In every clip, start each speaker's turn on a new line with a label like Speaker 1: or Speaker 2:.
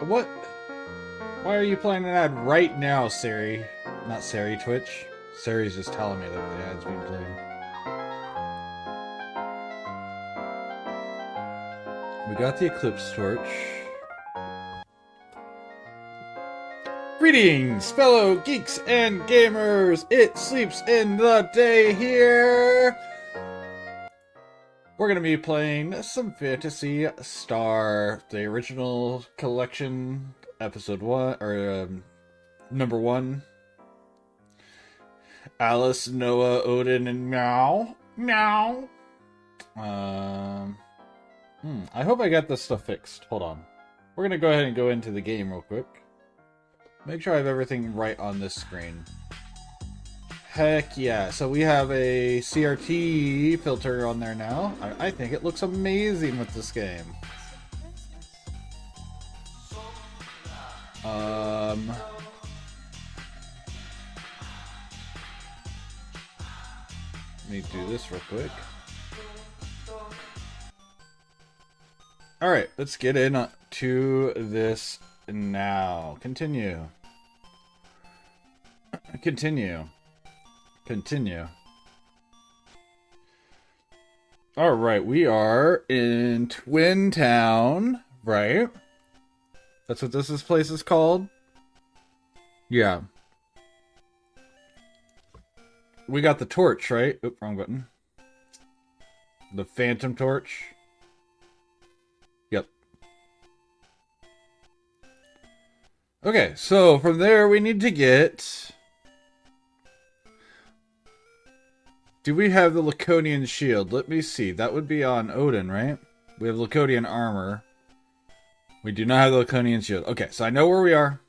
Speaker 1: What? Why are you playing an ad right now, Siri? Not Siri, Twitch. Siri's just telling me that the ad's being played. We got the Eclipse Torch. Greetings, fellow geeks and gamers! It sleeps in the day here! We're gonna be playing some Phantasy Star, the original collection, episode 1, or number 1. Alice, Noah, Odin, and Meow. Meow! I hope I got this stuff fixed. Hold on. We're gonna go ahead and go into the game real quick. Make sure I have everything right on this screen. Heck yeah. So we have a CRT filter on there now. I think it looks amazing with this game. Let me do this real quick. Alright, let's get into this now. Continue. Continue. Continue. Alright, we are in Twin Town, right? That's what this place is called? Yeah. We got the torch, right? Oop, wrong button. The Phantom Torch. Yep. Okay, so from there we need to get... Do we have the Laconian shield? Let me see. That would be on Odin, right? We have Laconian armor. We do not have the Laconian shield. Okay, so I know where we are.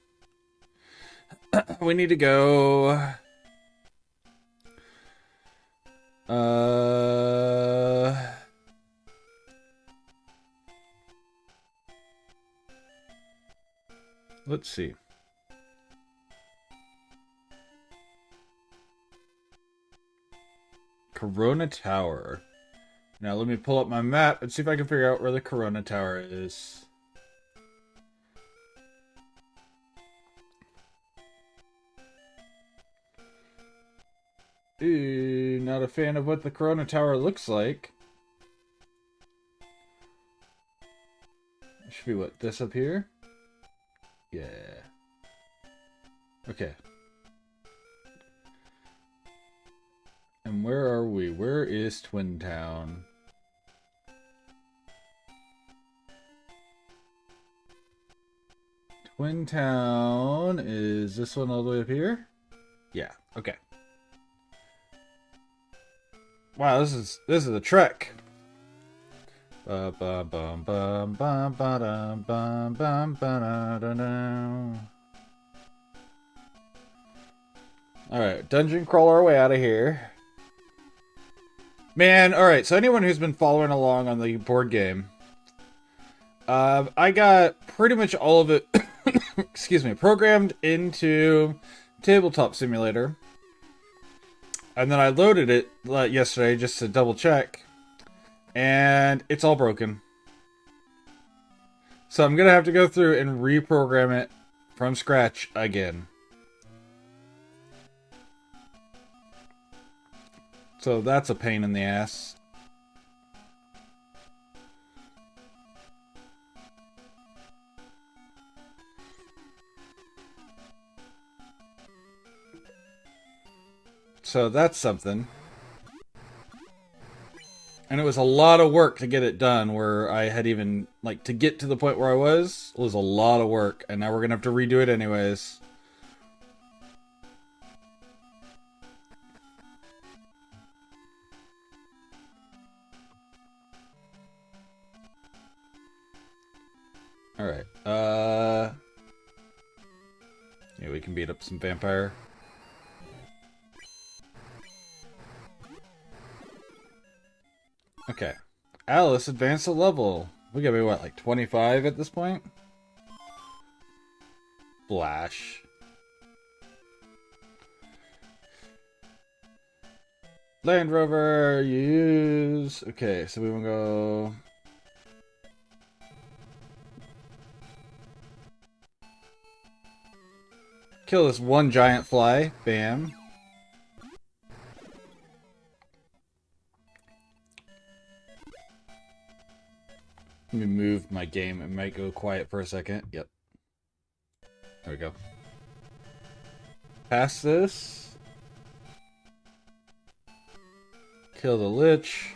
Speaker 1: We need to go... Let's see. Corona Tower. Now let me pull up my map and see if I can figure out where the Corona Tower is. Ooh, not a fan of what the Corona Tower looks like. It should be what, this up here? Yeah. Okay. And where are we? Where is Twin Town? Twin Town is this one all the way up here? Yeah, okay. Wow, this is a trek. Alright, dungeon crawl our way out of here. Man, alright, so anyone who's been following along on the board game, I got pretty much all of it, excuse me, programmed into Tabletop Simulator. And then I loaded it yesterday just to double check. And it's all broken. So I'm going to have to go through and reprogram it from scratch again. So that's a pain in the ass. So that's something. And it was a lot of work to get it done, where I had even, like, to get to the point where I was a lot of work. And now we're going to have to redo it anyways. Alright, yeah, we can beat up some vampire. Okay. Alice advanced a level. We gotta be, what, like 25 at this point? Flash. Land Rover, use... Okay, so we wanna go... Kill this one giant fly. Bam. Let me move my game. It might go quiet for a second. Yep. There we go. Pass this. Kill the lich.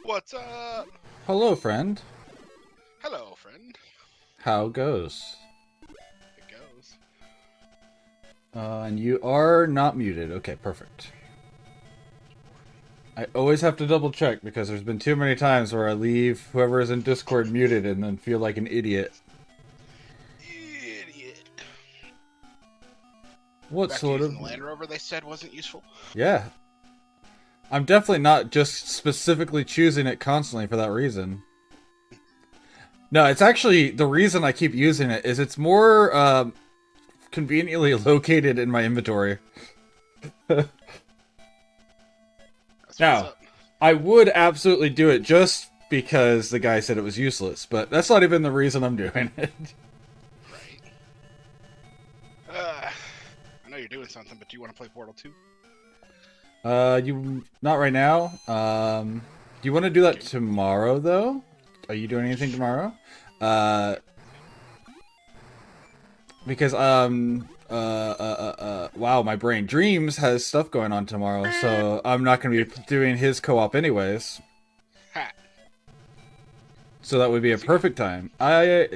Speaker 2: What's up?
Speaker 1: Hello, friend.
Speaker 2: Hello, friend.
Speaker 1: How goes?
Speaker 2: It goes.
Speaker 1: And you are not muted. Okay, perfect. I always have to double check because there's been too many times where I leave whoever is in Discord muted and then feel like an idiot.
Speaker 2: Idiot.
Speaker 1: What
Speaker 2: Back
Speaker 1: sort
Speaker 2: to
Speaker 1: of...
Speaker 2: using the Land Rover they said wasn't useful?
Speaker 1: Yeah. I'm definitely not just specifically choosing it constantly for that reason. No, it's actually the reason I keep using it is it's more conveniently located in my inventory. Now, I would absolutely do it just because the guy said it was useless, but that's not even the reason I'm doing it.
Speaker 2: Right. I know you're doing something, but do you want to play Portal 2?
Speaker 1: Not right now. Do you want to do that tomorrow, though? Are you doing anything tomorrow? Because, wow, my brain. Dreams has stuff going on tomorrow, so I'm not going to be doing his co-op anyways.
Speaker 2: Ha.
Speaker 1: So that would be a perfect time. I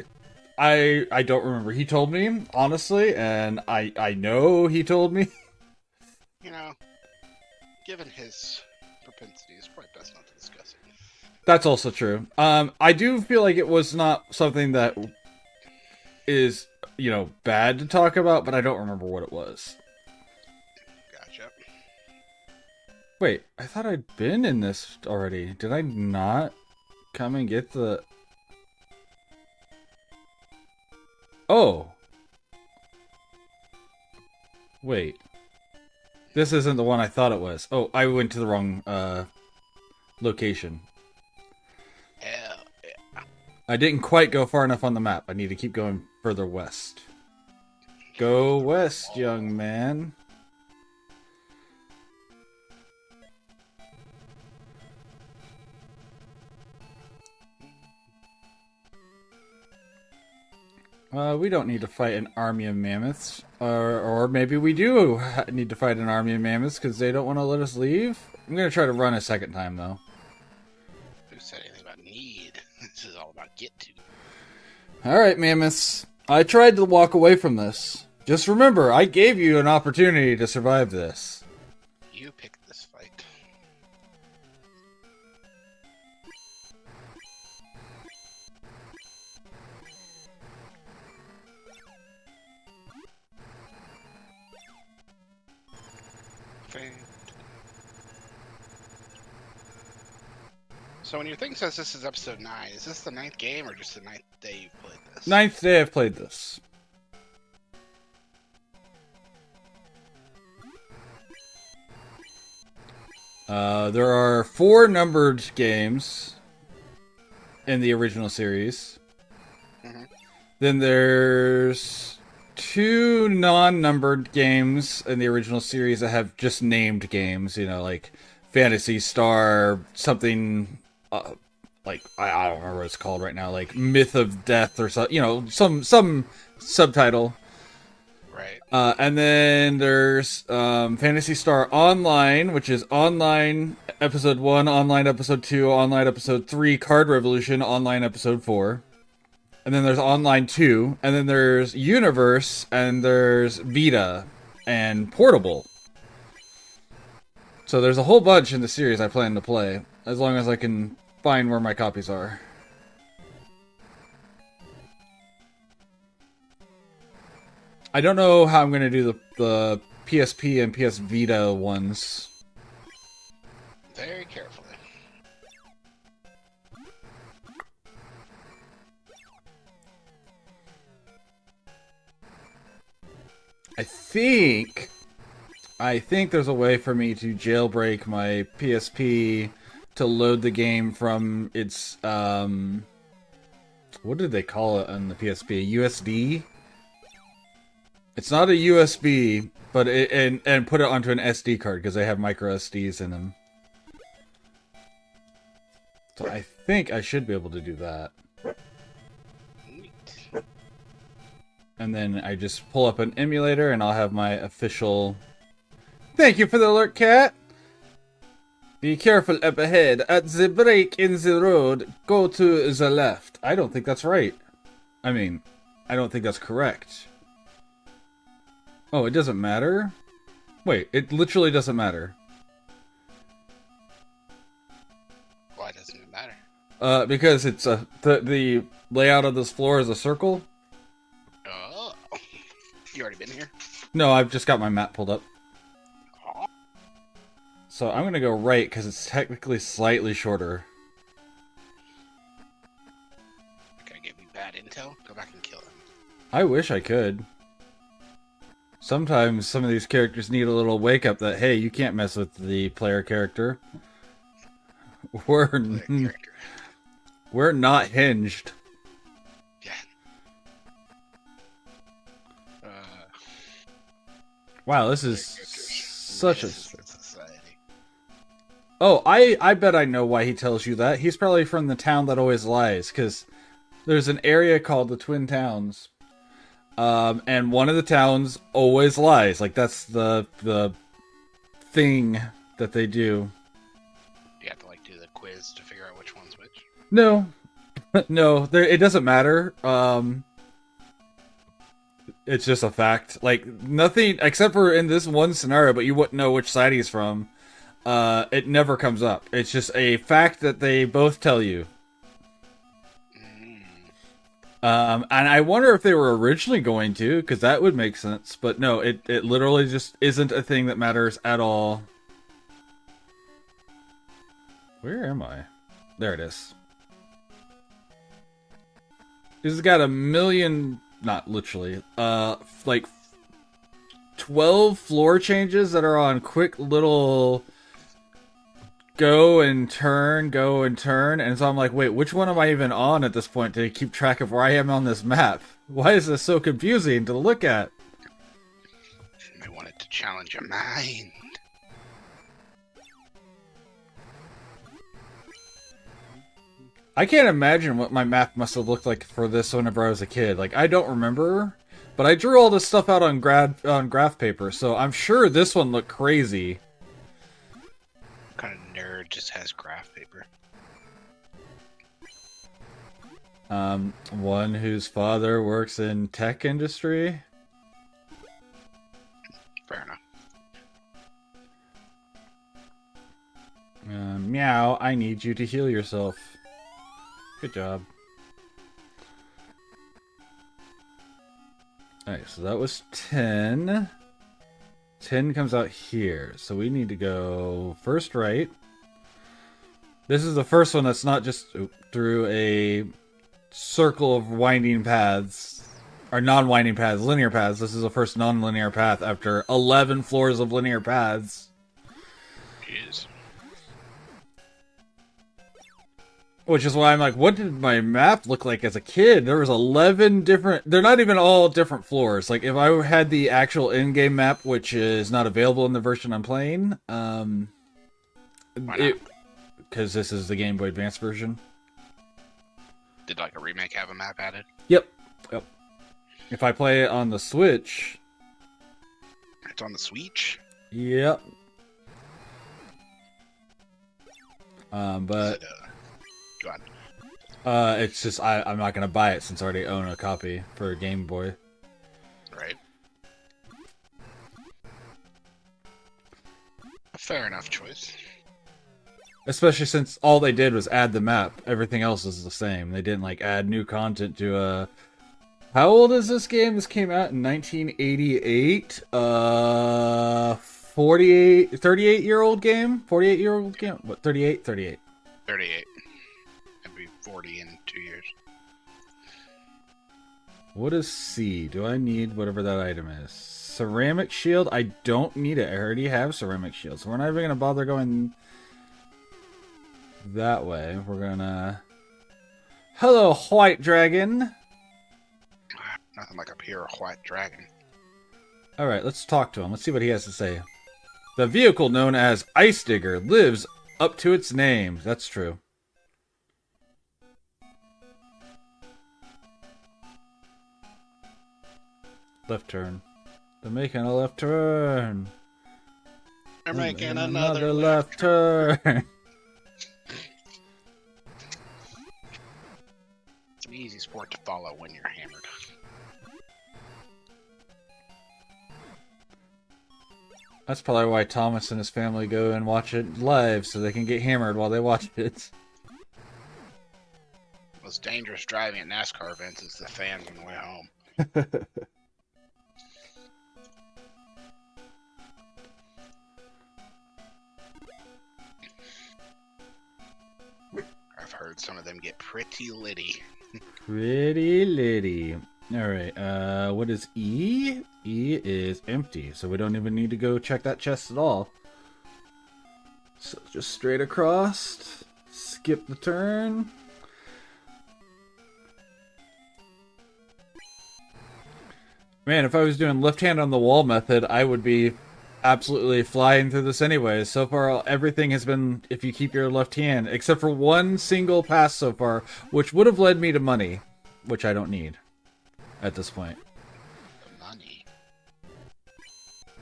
Speaker 1: don't remember. He told me, honestly, and I know he told me.
Speaker 2: You know, given his propensity, it's probably best not to discuss it.
Speaker 1: That's also true. I do feel like it was not something that is, you know, bad to talk about, but I don't remember what it was.
Speaker 2: Gotcha.
Speaker 1: Wait, I thought I'd been in this already. Did I not come and get the... Oh. Wait. This isn't the one I thought it was. Oh, I went to the wrong, location.
Speaker 2: Hell yeah.
Speaker 1: I didn't quite go far enough on the map. I need to keep going further west. Go west, young man. We don't need to fight an army of mammoths. Or maybe we do need to fight an army of mammoths because they don't want to let us leave. I'm going to try to run a second time, though.
Speaker 2: Who said anything about need? This is all about get to.
Speaker 1: Alright, mammoths. I tried to walk away from this. Just remember, I gave you an opportunity to survive this.
Speaker 2: You picked this fight. So when your thing says this is episode 9, is this the 9th game or just the 9th day you've played this?
Speaker 1: 9th day I've played this. There are 4 numbered games in the original series.
Speaker 2: Mm-hmm.
Speaker 1: Then there's 2 non-numbered games in the original series that have just named games, you know, like Phantasy Star, something like I don't remember what it's called right now, like Myth of Death or something, you know, some subtitle.
Speaker 2: Right.
Speaker 1: And then there's Phantasy Star Online, which is Online Episode 1, Online Episode 2, Online Episode 3, Card Revolution, Online Episode 4. And then there's Online 2, and then there's Universe, and there's Vita, and Portable. So there's a whole bunch in the series I plan to play, as long as I can find where my copies are. I don't know how I'm going to do the PSP and PS Vita ones.
Speaker 2: Very carefully.
Speaker 1: I think there's a way for me to jailbreak my PSP to load the game from its, what did they call it on the PSP? USD? It's not a USB, but and put it onto an SD card because they have micro SDs in them. So I think I should be able to do that.
Speaker 2: Neat.
Speaker 1: And then I just pull up an emulator and I'll have my official... Thank you for the alert, cat! Be careful up ahead. At the break in the road, go to the left. I don't think that's right. I mean, I don't think that's correct. Oh, it doesn't matter? Wait, it literally doesn't matter.
Speaker 2: Why doesn't it matter?
Speaker 1: Because it's the layout of this floor is a circle.
Speaker 2: Oh. You already been here?
Speaker 1: No, I've just got my map pulled up. So I'm gonna go right because it's technically slightly shorter.
Speaker 2: Can I give you bad intel? Go back and kill him.
Speaker 1: I wish I could. Sometimes some of these characters need a little wake up that, hey, you can't mess with the player character. We're not hinged.
Speaker 2: Yeah.
Speaker 1: Wow, this is such a...
Speaker 2: society.
Speaker 1: Oh, I bet I know why he tells you that. He's probably from the town that always lies, because there's an area called the Twin Towns. And one of the towns always lies. Like, that's the thing that they do.
Speaker 2: You have to, like, do the quiz to figure out which one's which?
Speaker 1: No. No, it doesn't matter. It's just a fact. Like, nothing, except for in this one scenario, but you wouldn't know which side he's from. It never comes up. It's just a fact that they both tell you. And I wonder if they were originally going to, because that would make sense. But no, it literally just isn't a thing that matters at all. Where am I? There it is. This has got a million, not literally, like 12 floor changes that are on quick little go and turn, and so I'm like, wait, which one am I even on at this point to keep track of where I am on this map? Why is this so confusing to look at?
Speaker 2: I wanted to challenge your mind.
Speaker 1: I can't imagine what my map must have looked like for this whenever I was a kid. Like, I don't remember, but I drew all this stuff out on graph paper, so I'm sure this one looked crazy.
Speaker 2: What kind of nerd just has graph paper?
Speaker 1: One whose father works in tech industry.
Speaker 2: Fair enough.
Speaker 1: Meow, I need you to heal yourself. Good job. Alright, so that was 10. 10 comes out here. So we need to go first right. This is the first one that's not just through a circle of winding paths. Or non-winding paths, linear paths. This is the first non-linear path after 11 floors of linear paths.
Speaker 2: Jeez.
Speaker 1: Which is why I'm like, what did my map look like as a kid? There was 11 different... They're not even all different floors. Like, if I had the actual in-game map, which is not available in the version I'm playing, because this is the Game Boy Advance version.
Speaker 2: Did, like, a remake have a map added?
Speaker 1: Yep. If I play it on the Switch...
Speaker 2: It's on the Switch?
Speaker 1: Yep. But...
Speaker 2: Go on.
Speaker 1: It's just, I'm not going to buy it since I already own a copy for Game Boy.
Speaker 2: Right. A fair enough choice.
Speaker 1: Especially since all they did was add the map. Everything else is the same. They didn't, like, add new content to a... How old is this game? This came out in 1988. 38-year-old game? 48-year-old game? What, 38? 38.
Speaker 2: 38. I'd be 40 in 2 years.
Speaker 1: What is C? Do I need whatever that item is? Ceramic shield? I don't need it. I already have ceramic shield. So we're not even going to bother going that way. We're going to... Hello, white dragon.
Speaker 2: Nothing like a pure white dragon.
Speaker 1: Alright, let's talk to him. Let's see what he has to say. The vehicle known as Ice Digger lives up to its name. That's true. Left turn. They're making a left turn.
Speaker 2: We're making another
Speaker 1: left turn.
Speaker 2: It's an easy sport to follow when you're hammered.
Speaker 1: That's probably why Thomas and his family go and watch it live, so they can get hammered while they watch it.
Speaker 2: Most dangerous driving at NASCAR events is the fans on the way home. I've heard some of them get pretty litty.
Speaker 1: Pretty litty. Alright, what is E? E is empty, so we don't even need to go check that chest at all. So just straight across, skip the turn. Man, if I was doing left hand on the wall method, I would be absolutely flying through this anyway. So far, everything has been if you keep your left hand, except for one single pass so far, which would have led me to money, which I don't need at this point.
Speaker 2: Money.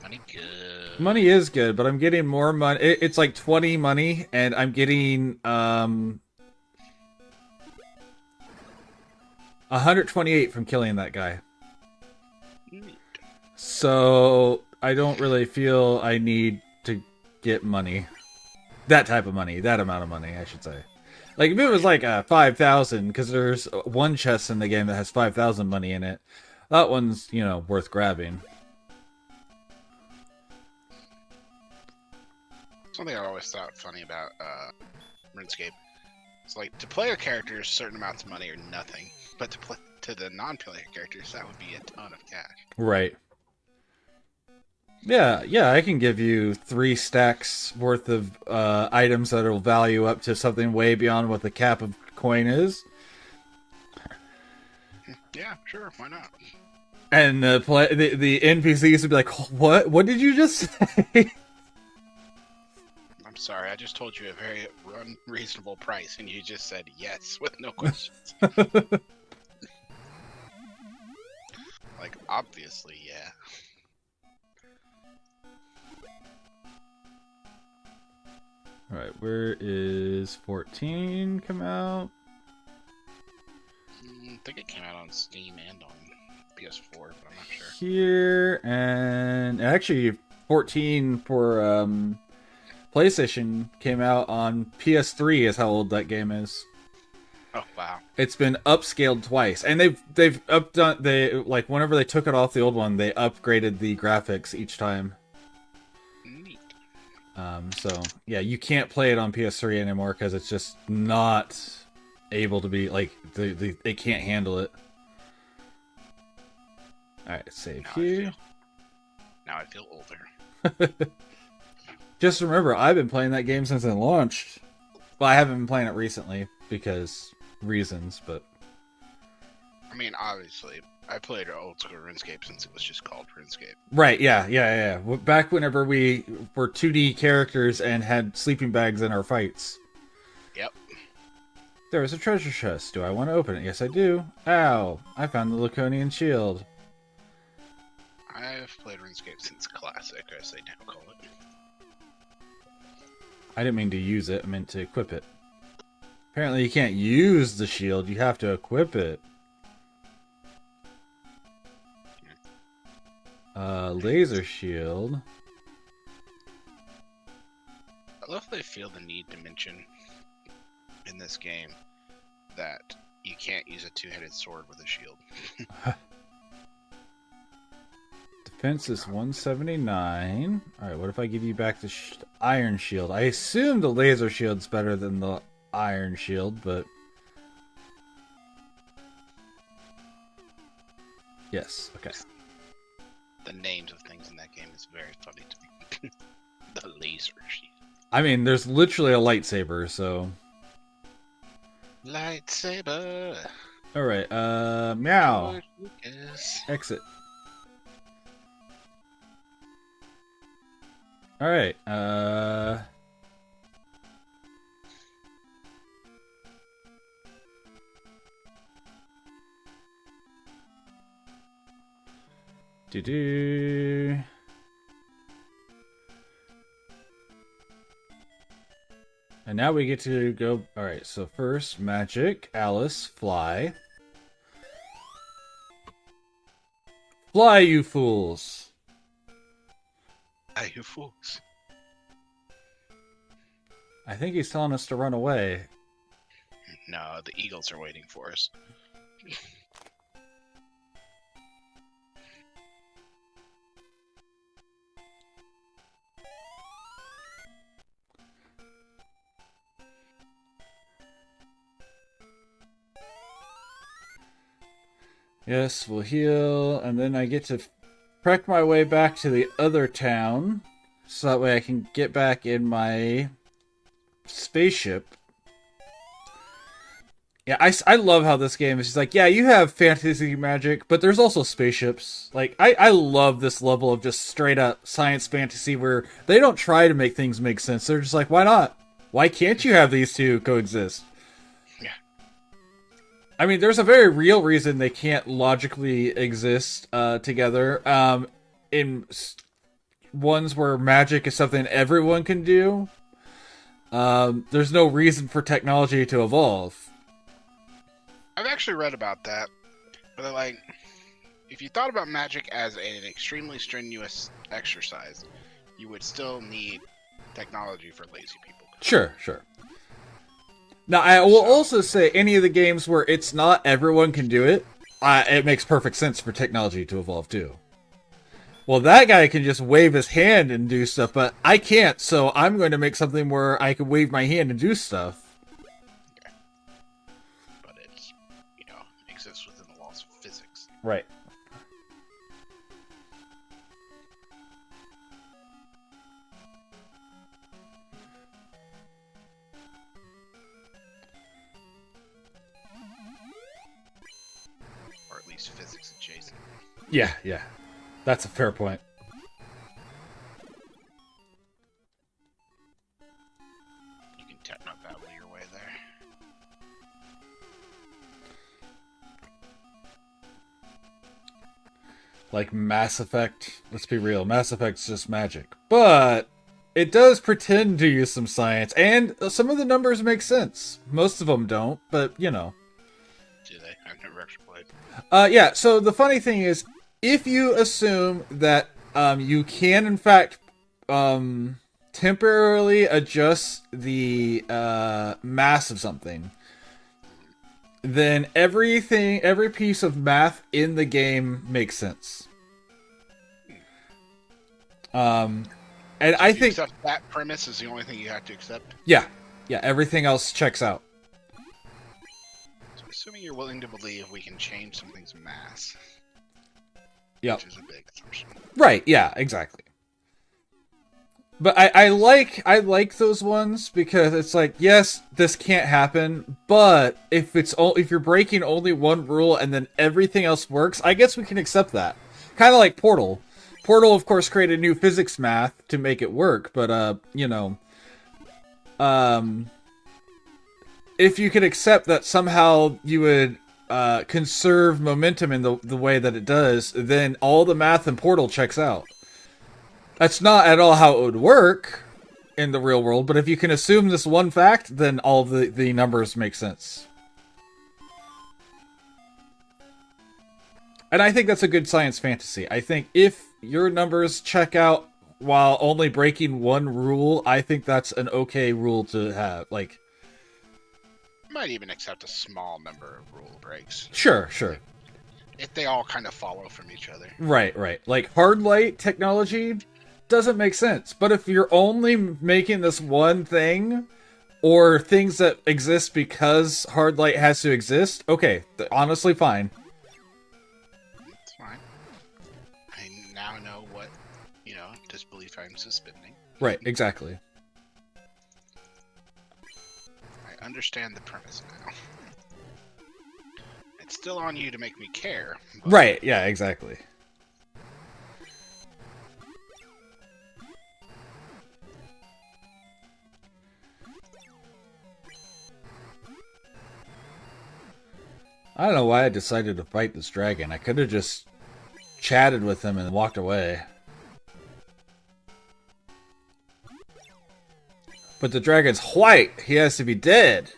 Speaker 2: Money good.
Speaker 1: Money is good, but I'm getting more money. It's like 20 money, and I'm getting 128 from killing that guy.
Speaker 2: Neat.
Speaker 1: So I don't really feel I need to get money. That type of money. That amount of money, I should say. Like, if it was like 5,000, because there's one chest in the game that has 5,000 money in it, that one's, you know, worth grabbing.
Speaker 2: Something I always thought funny about RuneScape. It's like, to player characters, certain amounts of money are nothing. But to the non-player characters, that would be a ton of cash.
Speaker 1: Right. Yeah, I can give you 3 stacks worth of items that will value up to something way beyond what the cap of coin is.
Speaker 2: Yeah, sure, why not?
Speaker 1: And the NPCs would be like, "What? What did you just say?"
Speaker 2: I'm sorry, I just told you a very unreasonable price, and you just said yes with no questions. Like, obviously, yeah.
Speaker 1: Alright, where is 14 come out?
Speaker 2: I think it came out on Steam and on PS4, but I'm not sure.
Speaker 1: Here, and actually 14 for PlayStation came out on PS3 is how old that game is.
Speaker 2: Oh, wow.
Speaker 1: It's been upscaled twice, and they've updone like whenever they took it off the old one, they upgraded the graphics each time.
Speaker 2: Neat.
Speaker 1: So yeah, you can't play it on PS3 anymore because it's just not able to be like they can't handle it. All right, save here.
Speaker 2: Now I feel older.
Speaker 1: Just remember, I've been playing that game since it launched. Well, I haven't been playing it recently because reasons, but
Speaker 2: I mean, obviously, I played old school RuneScape since it was just called RuneScape.
Speaker 1: right, yeah. Back whenever we were 2D characters and had sleeping bags in our fights.
Speaker 2: Yep.
Speaker 1: There is a treasure chest. Do I want to open it? Yes, I do. Ow! I found the Laconian shield.
Speaker 2: I've played RuneScape since Classic, as they now call it.
Speaker 1: I didn't mean to use it. I meant to equip it. Apparently you can't use the shield. You have to equip it. Laser shield.
Speaker 2: I love they feel the need to mention in this game that you can't use a two-headed sword with a shield.
Speaker 1: Defense is 179. Alright, what if I give you back the iron shield? I assume the laser shield's better than the iron shield, but... Yes, okay.
Speaker 2: The names of things in that game is very funny to me. The laser shield.
Speaker 1: I mean, there's literally a lightsaber, so...
Speaker 2: Lightsaber!
Speaker 1: Alright, meow.
Speaker 2: George Lucas.
Speaker 1: Exit. All right. Do. And now we get to go. All right. So first, magic, Alice, fly. Fly, you fools!
Speaker 2: Hey, you fools.
Speaker 1: I think he's telling us to run away.
Speaker 2: No, the eagles are waiting for us.
Speaker 1: Yes, we'll heal, and then I get to trek my way back to the other town, so that way I can get back in my spaceship. Yeah, I love how this game is just like, yeah, you have fantasy magic, but there's also spaceships. Like, I love this level of just straight up science fantasy where they don't try to make things make sense. They're just like, why not? Why can't you have these two coexist?
Speaker 2: Yeah.
Speaker 1: I mean, there's a very real reason they can't logically exist together. In ones where magic is something everyone can do, there's no reason for technology to evolve.
Speaker 2: I've actually read about that. But they're like, if you thought about magic as an extremely strenuous exercise, you would still need technology for lazy people.
Speaker 1: Sure. Now, I will also say any of the games where it's not everyone can do it, it makes perfect sense for technology to evolve too. Well, that guy can just wave his hand and do stuff, but I can't, so I'm going to make something where I can wave my hand and do stuff.
Speaker 2: Okay. But it's, exists within the laws of physics.
Speaker 1: Right.
Speaker 2: Or at least physics adjacent.
Speaker 1: Yeah. That's a fair point.
Speaker 2: You can techno battle your way there.
Speaker 1: Like Mass Effect, let's be real, Mass Effect's just magic. But it does pretend to use some science, and some of the numbers make sense. Most of them don't, but
Speaker 2: Do they? I've never actually played.
Speaker 1: Yeah, so the funny thing is, if you assume that you can, in fact, temporarily adjust the mass of something, then every piece of math in the game makes sense. And I think
Speaker 2: that premise is the only thing you have to accept.
Speaker 1: Yeah, everything else checks out.
Speaker 2: So assuming you're willing to believe we can change something's mass.
Speaker 1: Yep.
Speaker 2: Which is a big assumption.
Speaker 1: Right, yeah, exactly. But I like those ones because it's like, yes, this can't happen, but if you're breaking only one rule and then everything else works, I guess we can accept that. Kind of like Portal. Portal, of course, created new physics math to make it work, but if you could accept that somehow you would conserve momentum in the way that it does, then all the math in Portal checks out. That's not at all how it would work in the real world, but if you can assume this one fact, then all the numbers make sense. And I think that's a good science fantasy. I think if your numbers check out while only breaking one rule, I think that's an okay rule to have. Like,
Speaker 2: might even accept a small number of rule breaks.
Speaker 1: Sure.
Speaker 2: If they all kind of follow from each other.
Speaker 1: Right. Like, hard light technology doesn't make sense. But if you're only making this one thing, or things that exist because hard light has to exist, okay, honestly, fine.
Speaker 2: It's fine. I now know what, disbelief I'm suspending.
Speaker 1: Right, exactly.
Speaker 2: I understand the premise now. It's still on you to make me care. But...
Speaker 1: Right, yeah, exactly. I don't know why I decided to fight this dragon. I could have just chatted with him and walked away. But the dragon's white. He has to be dead.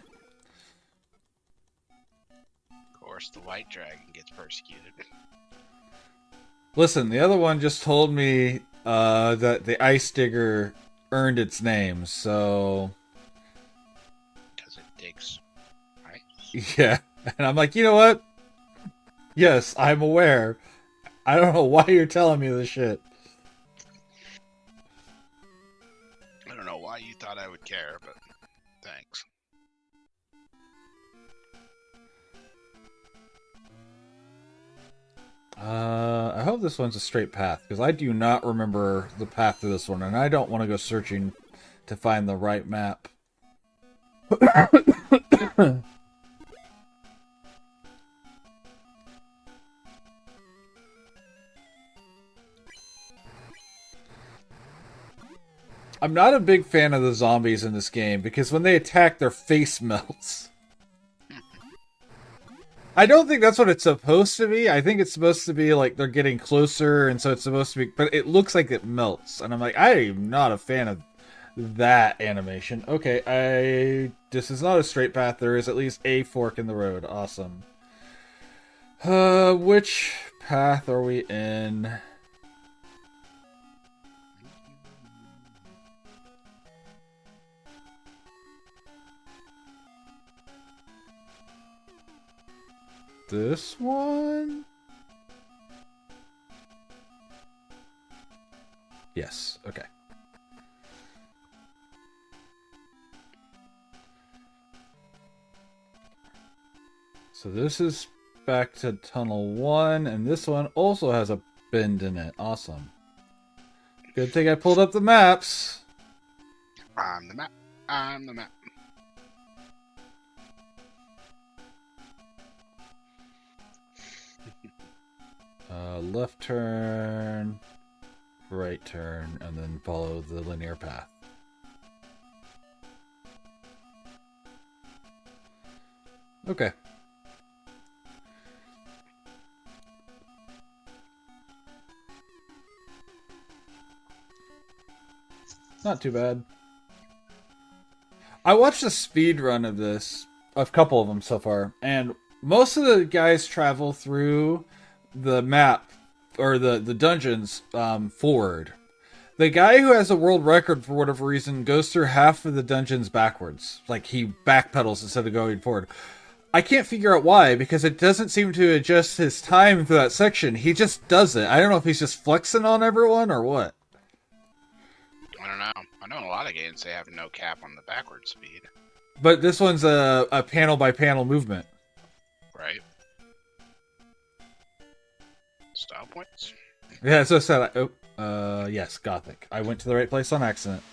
Speaker 2: Of course, the white dragon gets persecuted.
Speaker 1: Listen, the other one just told me that the ice digger earned its name, so...
Speaker 2: Because it digs ice.
Speaker 1: Yeah. And I'm like, you know what? Yes, I'm aware. I don't know why you're telling me this shit.
Speaker 2: I don't know why you thought I would care, but thanks.
Speaker 1: I hope this one's a straight path, because I do not remember the path to this one, and I don't want to go searching to find the right map. I'm not a big fan of the zombies in this game, because when they attack, their face melts. I don't think that's what it's supposed to be. I think it's supposed to be like they're getting closer, and so it's supposed to be... But it looks like it melts, and I'm like, I am not a fan of that animation. Okay, this is not a straight path. There is at least a fork in the road. Awesome. Which path are we in? This one? Yes, okay. So this is back to Tunnel 1, and this one also has a bend in it. Awesome. Good thing I pulled up the maps.
Speaker 2: I'm the map. I'm the map.
Speaker 1: Left turn, right turn, and then follow the linear path. Okay. Not too bad. I watched a speed run of this, a couple of them so far, and most of the guys travel through the map or the dungeons forward. The guy who has the world record for whatever reason goes through half of the dungeons backwards. Like he backpedals instead of going forward. I can't figure out why, because it doesn't seem to adjust his time for that section. He just does it. I don't know if he's just flexing on everyone or what.
Speaker 2: I don't know. I know in a lot of games they have no cap on the backward speed.
Speaker 1: But this one's a panel by panel movement.
Speaker 2: Right. Style points?
Speaker 1: Yeah, so sad. Yes, Gothic. I went to the right place on accident.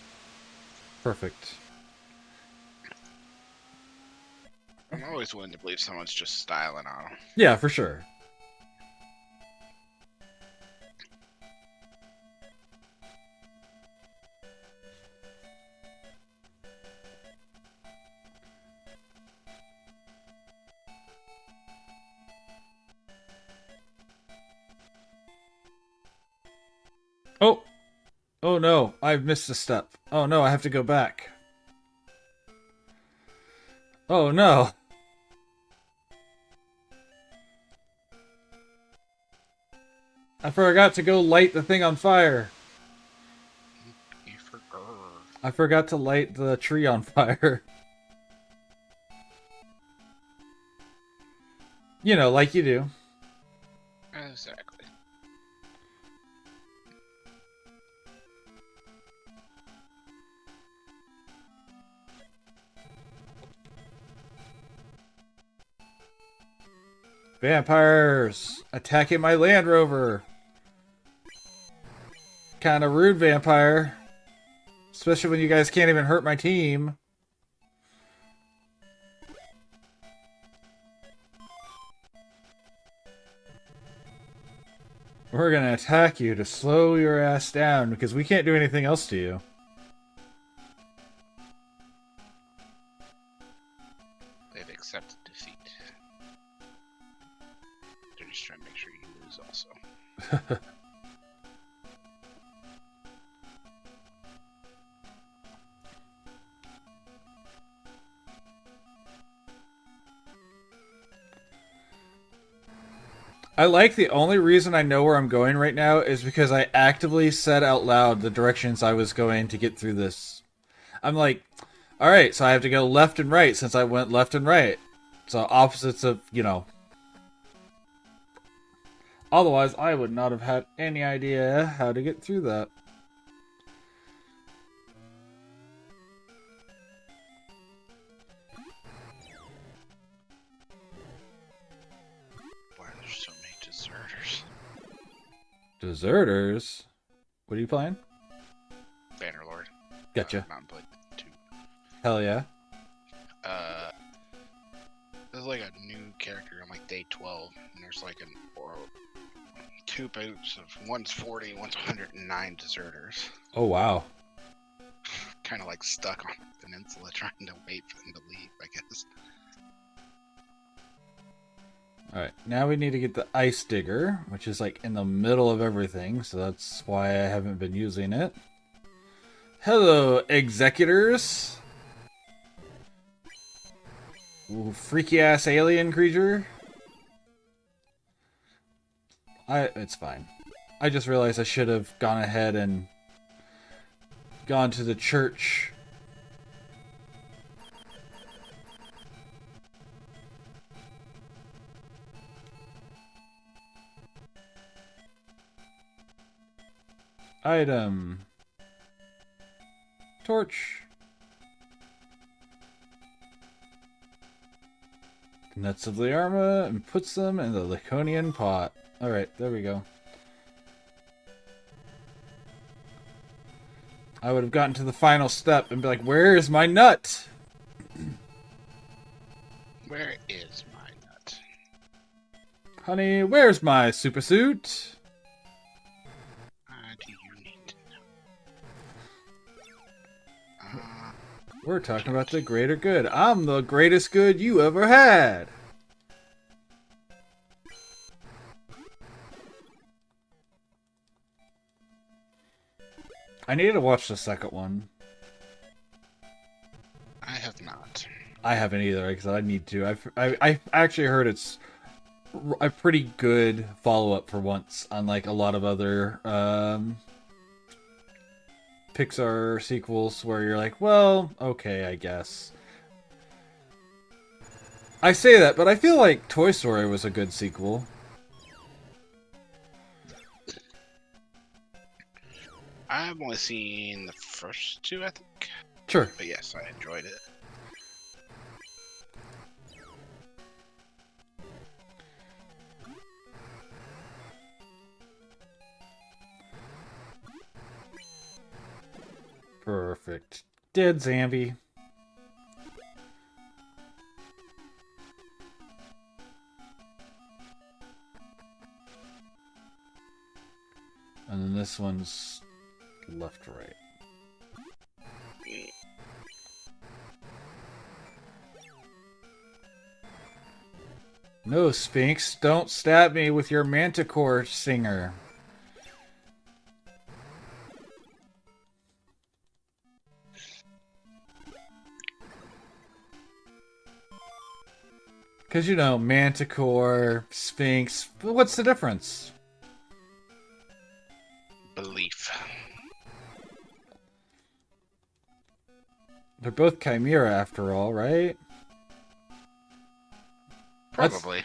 Speaker 1: Perfect.
Speaker 2: I'm always willing to believe someone's just styling on them.
Speaker 1: Yeah, for sure. Oh! Oh no, I've missed a step. Oh no, I have to go back. Oh no! I forgot to go light the thing on fire.
Speaker 2: You forgot.
Speaker 1: I forgot to light the tree on fire. You know, like you do.
Speaker 2: Exactly.
Speaker 1: Vampires! Attacking my Land Rover! Kinda rude, vampire. Especially when you guys can't even hurt my team. We're gonna attack you to slow your ass down because we can't do anything else to you.
Speaker 2: They've accepted defeat. just trying to make sure you lose also.
Speaker 1: I like the only reason I know where I'm going right now is because I actively said out loud the directions I was going to get through this. I'm like, alright, so I have to go left and right since I went left and right. So opposites of, Otherwise, I would not have had any idea how to get through that.
Speaker 2: Why are there so many deserters?
Speaker 1: Deserters? What are you playing?
Speaker 2: Bannerlord.
Speaker 1: Gotcha.
Speaker 2: Mountain Blade 2.
Speaker 1: Hell yeah.
Speaker 2: There's like a new character on like day 12, and there's like two boats of one's 40, one's 109 deserters.
Speaker 1: Oh wow.
Speaker 2: Kind of like stuck on the peninsula trying to wait for them to leave, I guess.
Speaker 1: Alright, now we need to get the ice digger, which is like in the middle of everything, so that's why I haven't been using it. Hello, executors! Ooh, freaky ass alien creature. It's fine. I just realized I should have gone ahead and gone to the church. Item. Torch. Nuts of the Arma and puts them in the Laconian pot. Alright, there we go. I would have gotten to the final step and be like, where is my nut?
Speaker 2: Where is my nut?
Speaker 1: Honey, where's my supersuit?
Speaker 2: Do you need to know?
Speaker 1: We're talking about the greater good. I'm the greatest good you ever had. I need to watch the second one.
Speaker 2: I have not.
Speaker 1: I haven't either, because I need to. I actually heard it's a pretty good follow-up for once, unlike a lot of other Pixar sequels where you're like, well, okay, I guess. I say that, but I feel like Toy Story was a good sequel.
Speaker 2: I've only seen the first two, I think.
Speaker 1: Sure.
Speaker 2: But yes, I enjoyed it.
Speaker 1: Perfect. Dead Zambi. And then this one's left to right. No, Sphinx, don't stab me with your manticore singer. Because, you know, Manticore, Sphinx, what's the difference?
Speaker 2: Belief.
Speaker 1: They're both Chimera after all, right?
Speaker 2: Probably.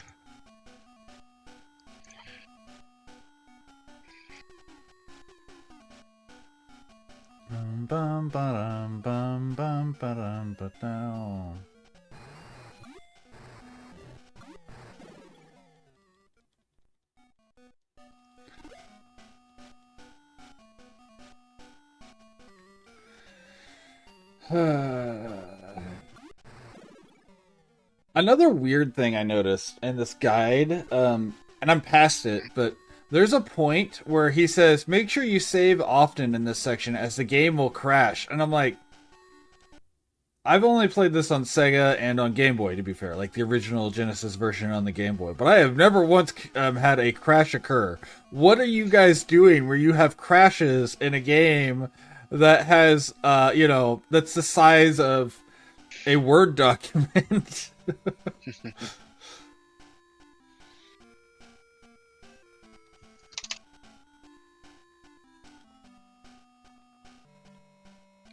Speaker 1: Bum ba bum bum ba ba. Another weird thing I noticed in this guide, and I'm past it, but there's a point where he says, make sure you save often in this section as the game will crash. And I'm like, I've only played this on Sega and on Game Boy, to be fair, like the original Genesis version on the Game Boy. But I have never once had a crash occur. What are you guys doing where you have crashes in a game that has, that's the size of a Word document?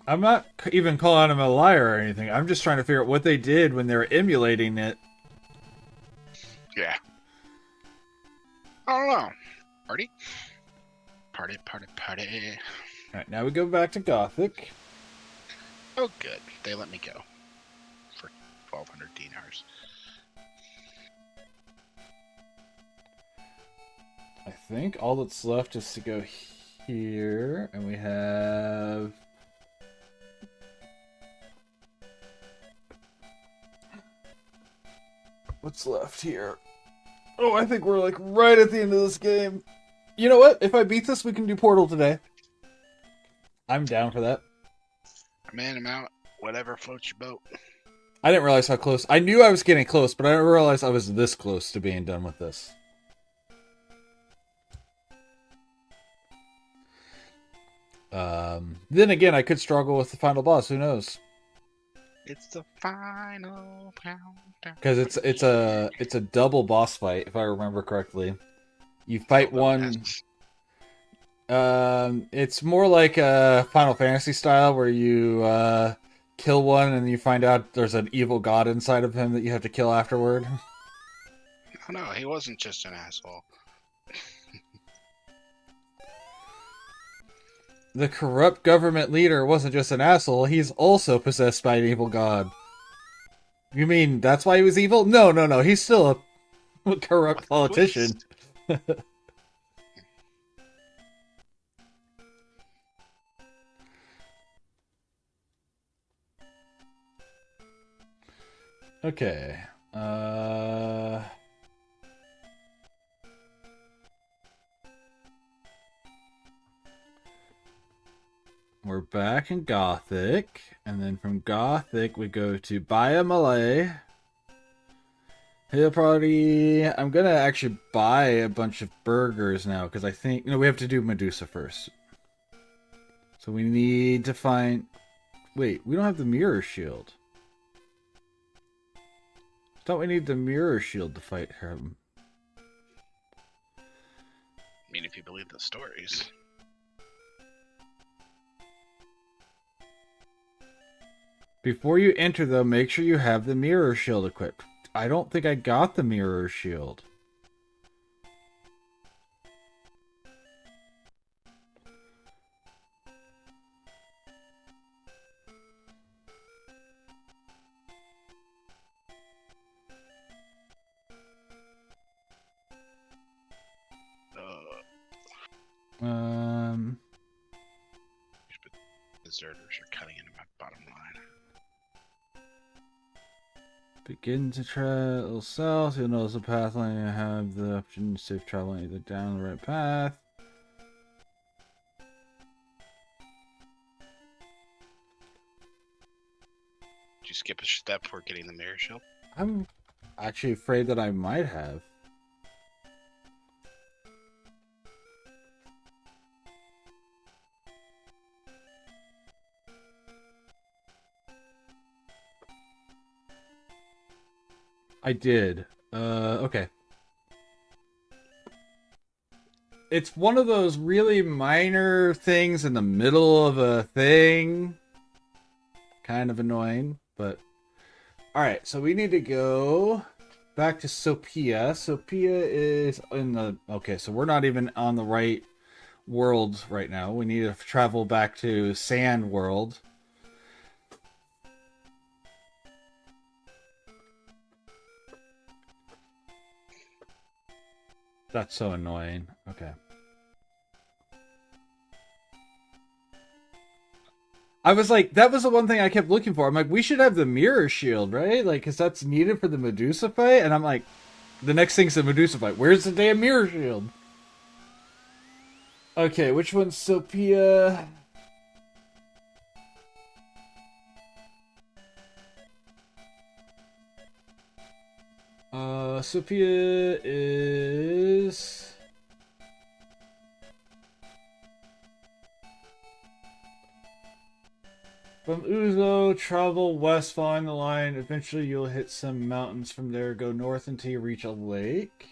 Speaker 1: I'm not even calling him a liar or anything. I'm just trying to figure out what they did when they were emulating it.
Speaker 2: Yeah. I don't know. Party? Party, party, party.
Speaker 1: Alright, now we go back to Gothic.
Speaker 2: Oh, good. They let me go. For 1,200 dinars.
Speaker 1: I think all that's left is to go here, and we have... What's left here? Oh, I think we're like right at the end of this game. You know what? If I beat this, we can do Portal today. I'm down for that.
Speaker 2: I'm in, I'm out. Whatever floats your boat.
Speaker 1: I didn't realize how close. I knew I was getting close, but I didn't realize I was this close to being done with this. Then again, I could struggle with the final boss. Who knows?
Speaker 2: It's the final countdown.
Speaker 1: Because it's a double boss fight, if I remember correctly. You fight one. It's more like a Final Fantasy style where you kill one and you find out there's an evil god inside of him that you have to kill afterward.
Speaker 2: Oh no, he wasn't just an asshole.
Speaker 1: The corrupt government leader wasn't just an asshole, he's also possessed by an evil god. You mean that's why he was evil? No, he's still a corrupt politician. Okay. We're back in Gothic, and then from Gothic we go to Baya Malay. Hill Party. I'm gonna actually buy a bunch of burgers now because I think we have to do Medusa first. So we need to find. Wait, we don't have the mirror shield. I thought we need the mirror shield to fight him.
Speaker 2: I mean, if you believe the stories.
Speaker 1: Before you enter, though, make sure you have the mirror shield equipped. I don't think I got the mirror shield.
Speaker 2: Deserters are cutting into my bottom line.
Speaker 1: Begin to travel south. You'll notice the path line. You have the option to safe traveling either down the right path.
Speaker 2: Did you skip a step before getting the mirror shield?
Speaker 1: I'm actually afraid that I might have. I did. Okay. It's one of those really minor things in the middle of a thing. Kind of annoying, but... Alright, so we need to go back to Sophia. Sophia is in the... Okay, so we're not even on the right world right now. We need to travel back to Sand World. That's so annoying. Okay. I was like, that was the one thing I kept looking for. I'm like, we should have the mirror shield, right? Like, because that's needed for the Medusa fight. And I'm like, the next thing's the Medusa fight. Where's the damn mirror shield? Okay, which one's Sophia? Sophia is... From Uzo, travel west following the line. Eventually you'll hit some mountains from there. Go north until you reach a lake.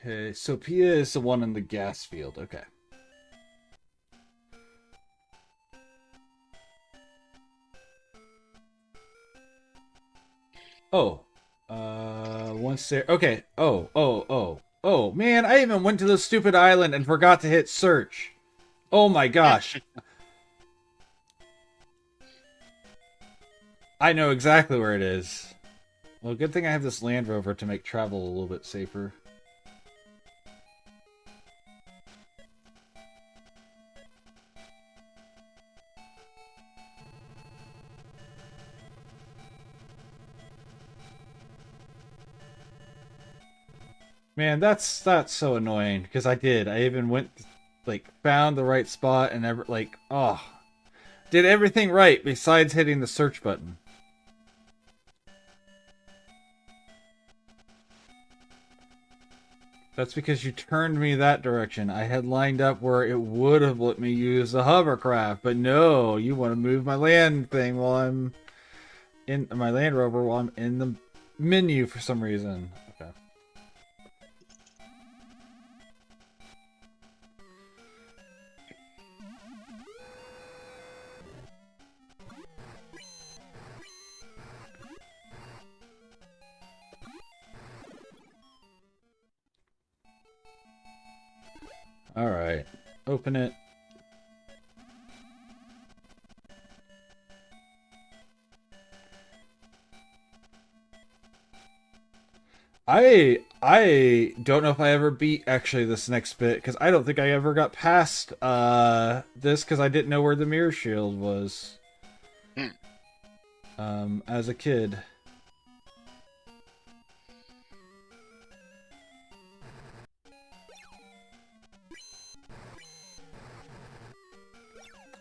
Speaker 1: Okay, Sophia is the one in the gas field. Okay. Oh. Once there... Okay. Oh, man, I even went to the stupid island and forgot to hit search. Oh my gosh. I know exactly where it is. Well, good thing I have this Land Rover to make travel a little bit safer. Man, that's so annoying because I even went like found the right spot and did everything right besides hitting the search button. That's because you turned me that direction. I had lined up where it would have let me use the hovercraft, but no, you want to move my land thing while I'm in my Land Rover while I'm in the menu for some reason. Okay. Alright. Open it. I don't know if I ever beat actually this next bit because I don't think I ever got past this because I didn't know where the mirror shield was. As a kid.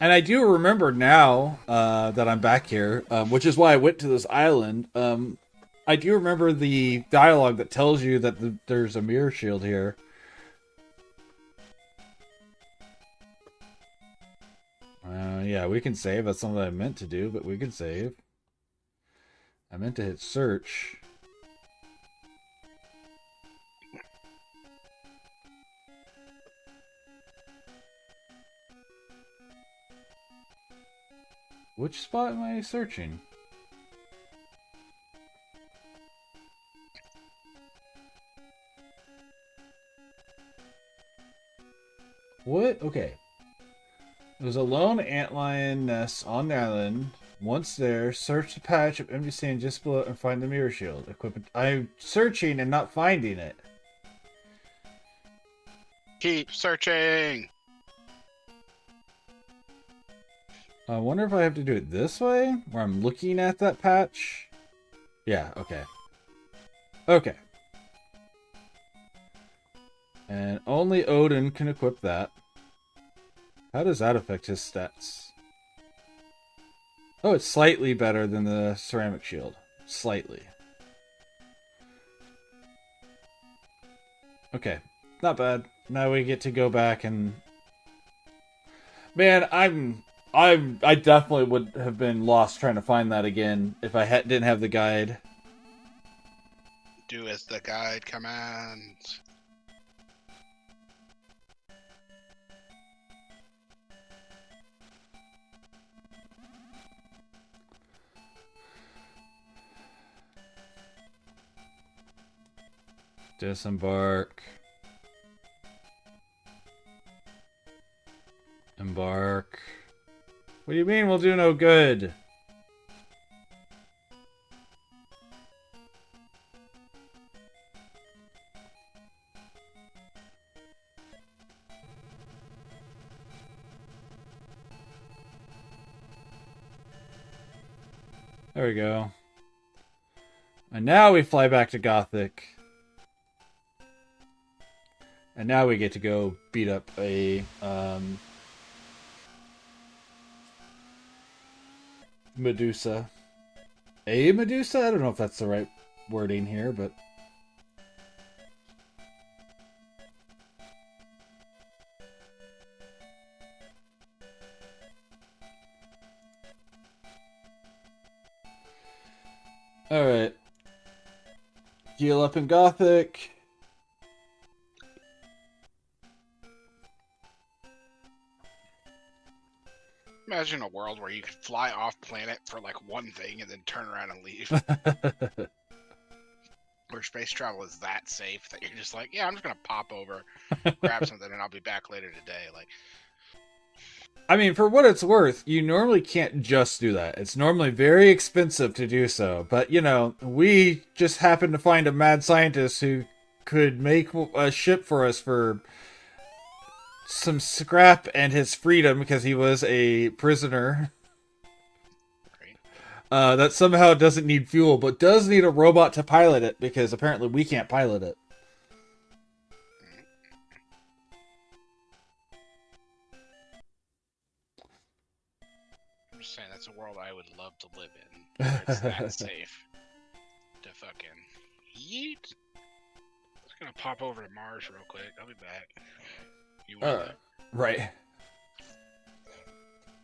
Speaker 1: And I do remember now that I'm back here, which is why I went to this island. I do remember the dialogue that tells you that there's a mirror shield here. Yeah, we can save. That's something I meant to do, but we can save. I meant to hit search. Which spot am I searching? What? Okay. There's a lone antlion nest on the island. Once there, search the patch of empty sand just below and find the mirror shield. Equip it. I'm searching and not finding it.
Speaker 2: Keep searching.
Speaker 1: I wonder if I have to do it this way, where I'm looking at that patch. Yeah, okay. Okay. And only Odin can equip that. How does that affect his stats? Oh, it's slightly better than the ceramic shield. Slightly. Okay. Not bad. Now we get to go back and... Man, I definitely would have been lost trying to find that again if I didn't have the guide.
Speaker 2: Do as the guide commands.
Speaker 1: Disembark. Embark. What do you mean we'll do no good? There we go. And now we fly back to Gothic. And now we get to go beat up a Medusa. A Medusa? I don't know if that's the right wording here, but... Alright. Heal up in Gothic.
Speaker 2: Imagine a world where you could fly off planet for like one thing and then turn around and leave. Where space travel is that safe that you're just like, yeah, I'm just gonna pop over, grab something, and I'll be back later today. Like,
Speaker 1: I mean, for what it's worth, you normally can't just do that. It's normally very expensive to do so. But, you know, we just happened to find a mad scientist who could make a ship for us for some scrap and his freedom because he was a prisoner. That somehow doesn't need fuel, but does need a robot to pilot it because apparently we can't pilot it.
Speaker 2: I'm just saying that's a world I would love to live in. Where it's that safe to fucking yeet. Just gonna pop over to Mars real quick. I'll be back. You want
Speaker 1: Right.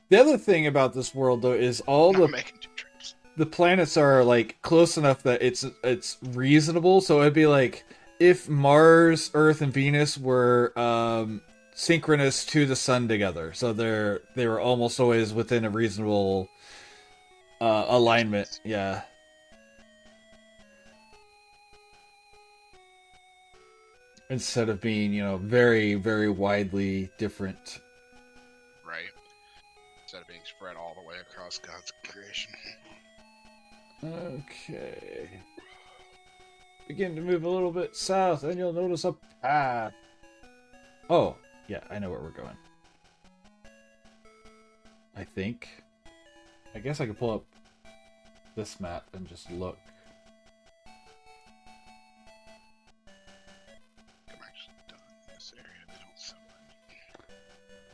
Speaker 1: The other thing about this world, though, is
Speaker 2: making 2 trips.
Speaker 1: The planets are like close enough that it's reasonable. So it'd be like if Mars, Earth, and Venus were synchronous to the sun together, so they were almost always within a reasonable alignment. Yeah. Instead of being, you know, very, very widely different.
Speaker 2: Right. Instead of being spread all the way across God's creation.
Speaker 1: Okay. Begin to move a little bit south, and you'll notice a path. Oh, yeah, I know where we're going. I think. I guess I could pull up this map and just look.
Speaker 2: I'm actually done in this area. They don't sell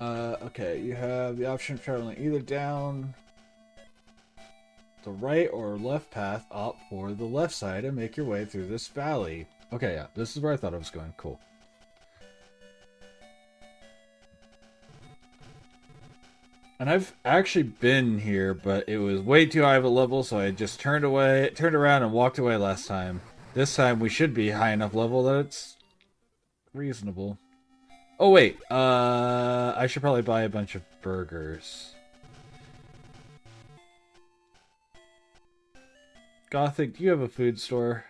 Speaker 2: any.
Speaker 1: Okay, you have the option of traveling either down the right or left path. Opt for the left side and make your way through this valley. Okay, yeah, this is where I thought I was going. Cool. And I've actually been here, but it was way too high of a level, so I just turned around and walked away last time. This time we should be high enough level that it's reasonable. Oh wait, I should probably buy a bunch of burgers. Gothic, do you have a food store?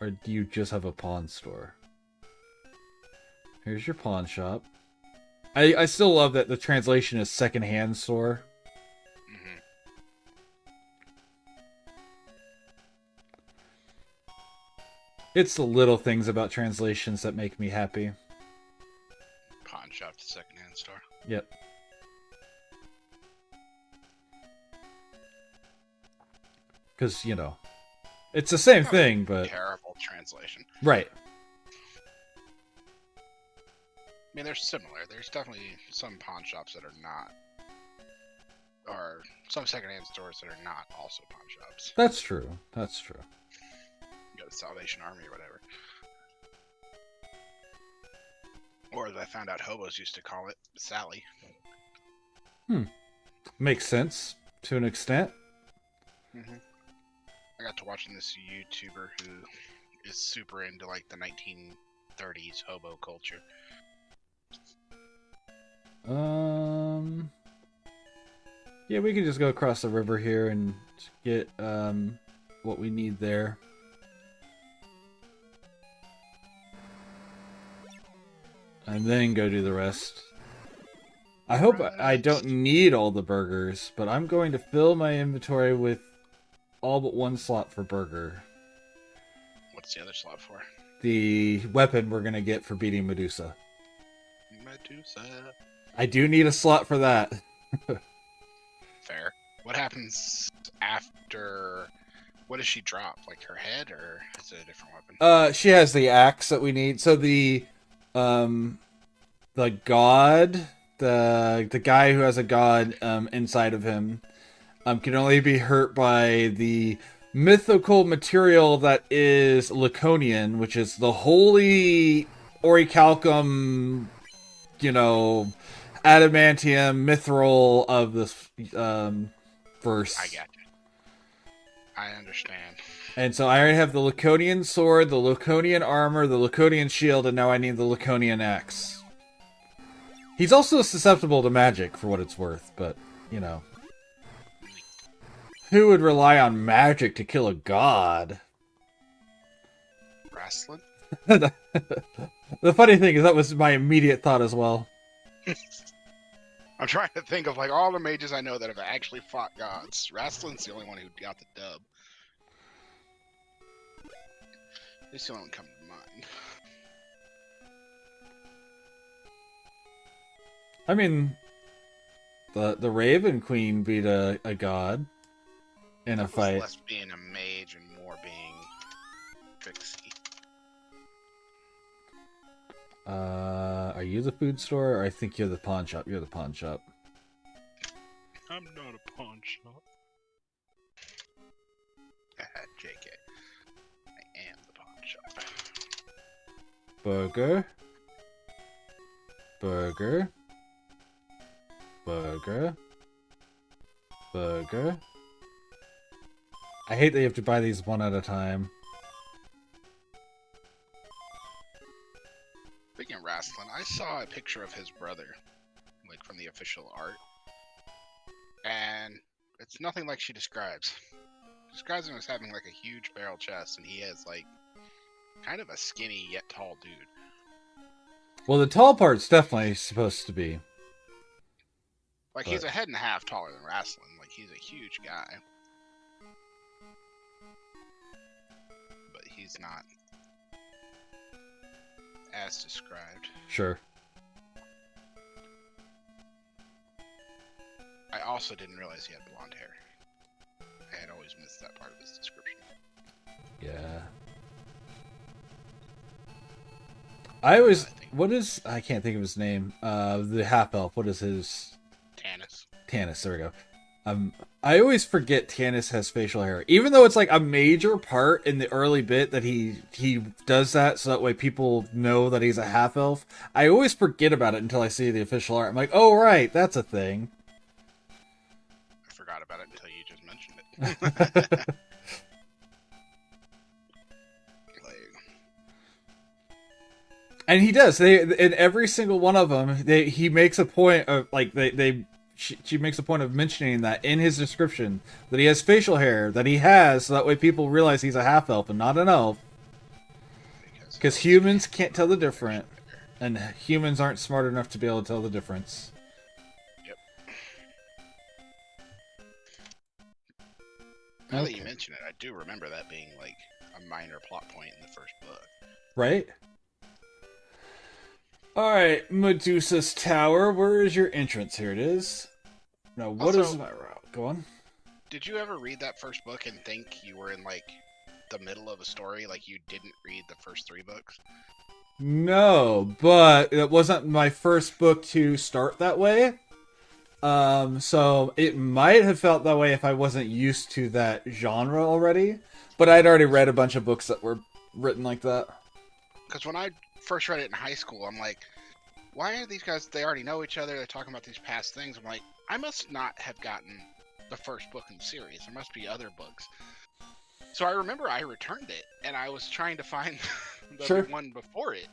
Speaker 1: Or do you just have a pawn store? Here's your pawn shop. I still love that the translation is second-hand store.
Speaker 2: Mm-hmm.
Speaker 1: It's the little things about translations that make me happy.
Speaker 2: Pawn shop to second-hand store.
Speaker 1: Yep. Because, you know, it's the same thing, but...
Speaker 2: Terrible translation.
Speaker 1: Right.
Speaker 2: I mean, they're similar. There's definitely some pawn shops that are not... Or some second-hand stores that are not also pawn shops.
Speaker 1: That's true. That's true.
Speaker 2: You got the Salvation Army or whatever. Or as I found out hobos used to call it, Sally.
Speaker 1: Makes sense, to an extent.
Speaker 2: Mm-hmm. I got to watching this YouTuber who is super into like the 1930s hobo culture.
Speaker 1: Yeah, we can just go across the river here and get what we need there. And then go do the rest. I hope I don't need all the burgers, but I'm going to fill my inventory with all but one slot for burger.
Speaker 2: What's the other slot for?
Speaker 1: The weapon we're going to get for beating Medusa.
Speaker 2: Medusa.
Speaker 1: I do need a slot for that.
Speaker 2: Fair. What happens after... What does she drop? Like her head, or is it a different weapon?
Speaker 1: She has the axe that we need. So the um, the god, the guy who has a god inside of him, can only be hurt by the mythical material that is Laconian, which is the holy orichalcum, adamantium mithril of this verse.
Speaker 2: I got you. I understand.
Speaker 1: And so I already have the Laconian sword, the Laconian armor, the Laconian shield, and now I need the Laconian axe. He's also susceptible to magic, for what it's worth, but, who would rely on magic to kill a god?
Speaker 2: Wrestling?
Speaker 1: The funny thing is that was my immediate thought as well.
Speaker 2: I'm trying to think of all the mages I know that have actually fought gods. Wrestling's the only one who got the dub. It's the only one coming to mind.
Speaker 1: I mean, the Raven Queen beat a god in a fight.
Speaker 2: Less being a mage and more being tricksy.
Speaker 1: Are you the food store, or I think you're the pawn shop? You're the pawn shop.
Speaker 2: I'm not a pawn shop. JK. I am the pawn shop.
Speaker 1: Burger. Burger. Burger. Burger. I hate that you have to buy these one at a time.
Speaker 2: Speaking of wrestling, I saw a picture of his brother, from the official art, and it's nothing like she describes. She describes him as having a huge barrel chest, and he has kind of a skinny yet tall dude.
Speaker 1: Well, the tall part's definitely supposed to be.
Speaker 2: He's a head and a half taller than wrestling. He's a huge guy. But he's not as described.
Speaker 1: Sure.
Speaker 2: I also didn't realize he had blonde hair. I had always missed that part of his description.
Speaker 1: Yeah. I can't think of his name. The half elf. What is his? Tannis, there we go. I always forget Tannis has facial hair, even though it's a major part in the early bit that he does that, so that way people know that he's a half elf. I always forget about it until I see the official art. I'm like, oh right, that's a thing.
Speaker 2: I forgot about it until you just mentioned it.
Speaker 1: And he does. In every single one of them, he makes a point of she makes a point of mentioning that in his description that he has facial hair that he has, so that way people realize he's a half elf and not an elf. Because humans can't tell the difference, and humans aren't smart enough to be able to tell the difference.
Speaker 2: Yep. Now that you mention it, I do remember that being a minor plot point in the first book.
Speaker 1: Right? Alright, Medusa's Tower. Where is your entrance? Here it is. Now, what is my route? Go on.
Speaker 2: Did you ever read that first book and think you were in, the middle of a story? You didn't read the first 3 books?
Speaker 1: No, but it wasn't my first book to start that way. So it might have felt that way if I wasn't used to that genre already. But I'd already read a bunch of books that were written like that.
Speaker 2: Because when I first read it in high school, I'm like, why are these guys, they already know each other, they're talking about these past things. I'm like, I must not have gotten the first book in the series. There must be other books. So I remember I returned it, and I was trying to find the one before it.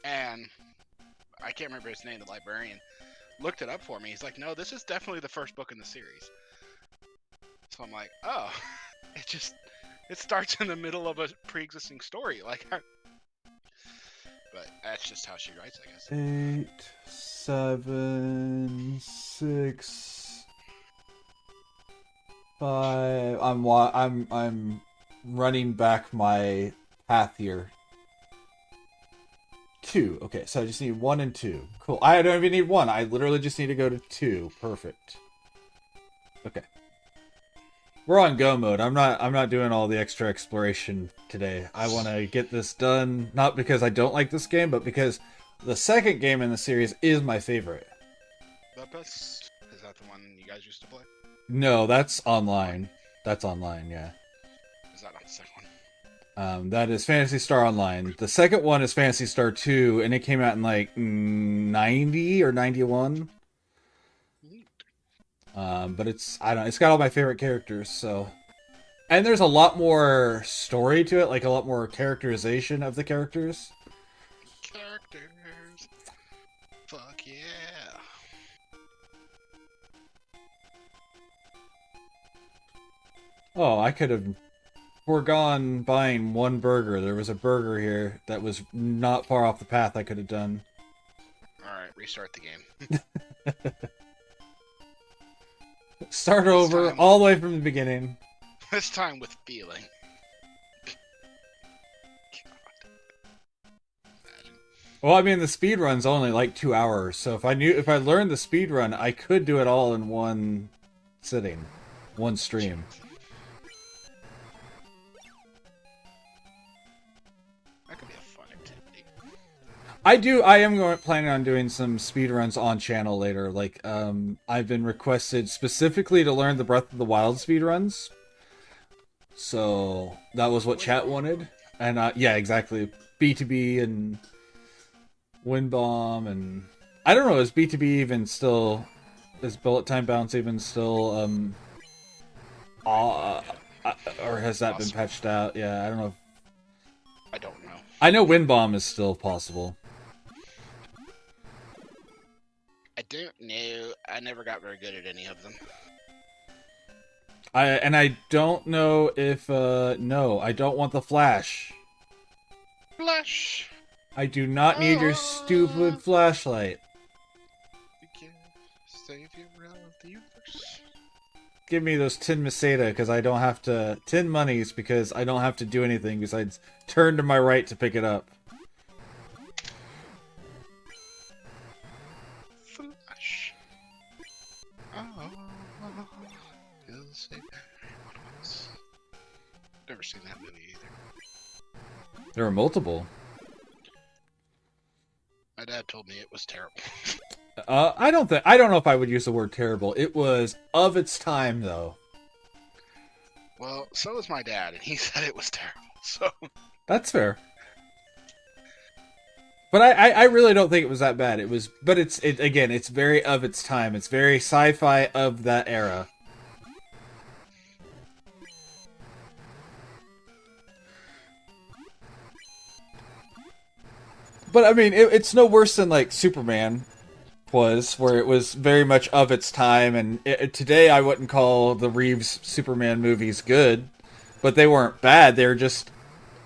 Speaker 2: And I can't remember his name, the librarian, looked it up for me. He's like, no, this is definitely the first book in the series. So I'm like, oh, it starts in the middle of a pre-existing story. But that's just how she writes, I guess.
Speaker 1: 8, 7, 6, 5. I'm running back my path here. 2. Okay, so I just need 1 and 2. Cool. I don't even need 1. I literally just need to go to 2. Perfect. Okay. We're on go mode. I'm not doing all the extra exploration today. I want to get this done, not because I don't like this game, but because The second game in the series is my favorite.
Speaker 2: The best. Is that the one you guys used to play?
Speaker 1: No, that's online. That's online, yeah.
Speaker 2: Is that not the second one?
Speaker 1: That is Phantasy Star Online. The second one is Phantasy Star 2, and it came out in like 90 or 91. But it's got all my favorite characters, so. And there's a lot more story to it, like a lot more characterization of the characters.
Speaker 2: Characters. Fuck yeah.
Speaker 1: Oh, I could have foregone buying one burger. There was a burger here that was not far off the path I could have done.
Speaker 2: Alright, restart the game.
Speaker 1: Start over, all the way from the beginning.
Speaker 2: This time with feeling.
Speaker 1: Well, I mean, the speed run's only like 2 hours, so if I learned the speed run, I could do it all in one sitting, one stream.
Speaker 2: That could be a fun activity.
Speaker 1: I am planning on doing some speed runs on channel later. Like, I've been requested specifically to learn the Breath of the Wild speed runs. So that was what chat wanted, and yeah, exactly. B2B and Wind Bomb, and I don't know. Is B2B even still? Is Bullet Time Bounce even still? Or has that been patched out? Yeah, I don't know.
Speaker 2: I don't know.
Speaker 1: I know Wind Bomb is still possible.
Speaker 2: I don't know. I never got very good at any of them.
Speaker 1: I don't know if no, I don't want the flash.
Speaker 2: Flash.
Speaker 1: I do not need your stupid flashlight.
Speaker 2: Savior of the universe.
Speaker 1: Give me those 10 Meseta because I don't have to 10 monies because I don't have to do anything besides turn to my right to pick it up.
Speaker 2: Flash. Never seen that movie either.
Speaker 1: There are multiple.
Speaker 2: My dad told me it was terrible.
Speaker 1: I don't know if I would use the word terrible. It was of its time though.
Speaker 2: Well, so was my dad, and he said it was terrible. So
Speaker 1: that's fair. But I really don't think it was that bad. It was, but it's very of its time. It's very sci-fi of that era. But I mean, it's no worse than like Superman was, where it was very much of its time. And today, I wouldn't call the Reeves Superman movies good, but they weren't bad. They were just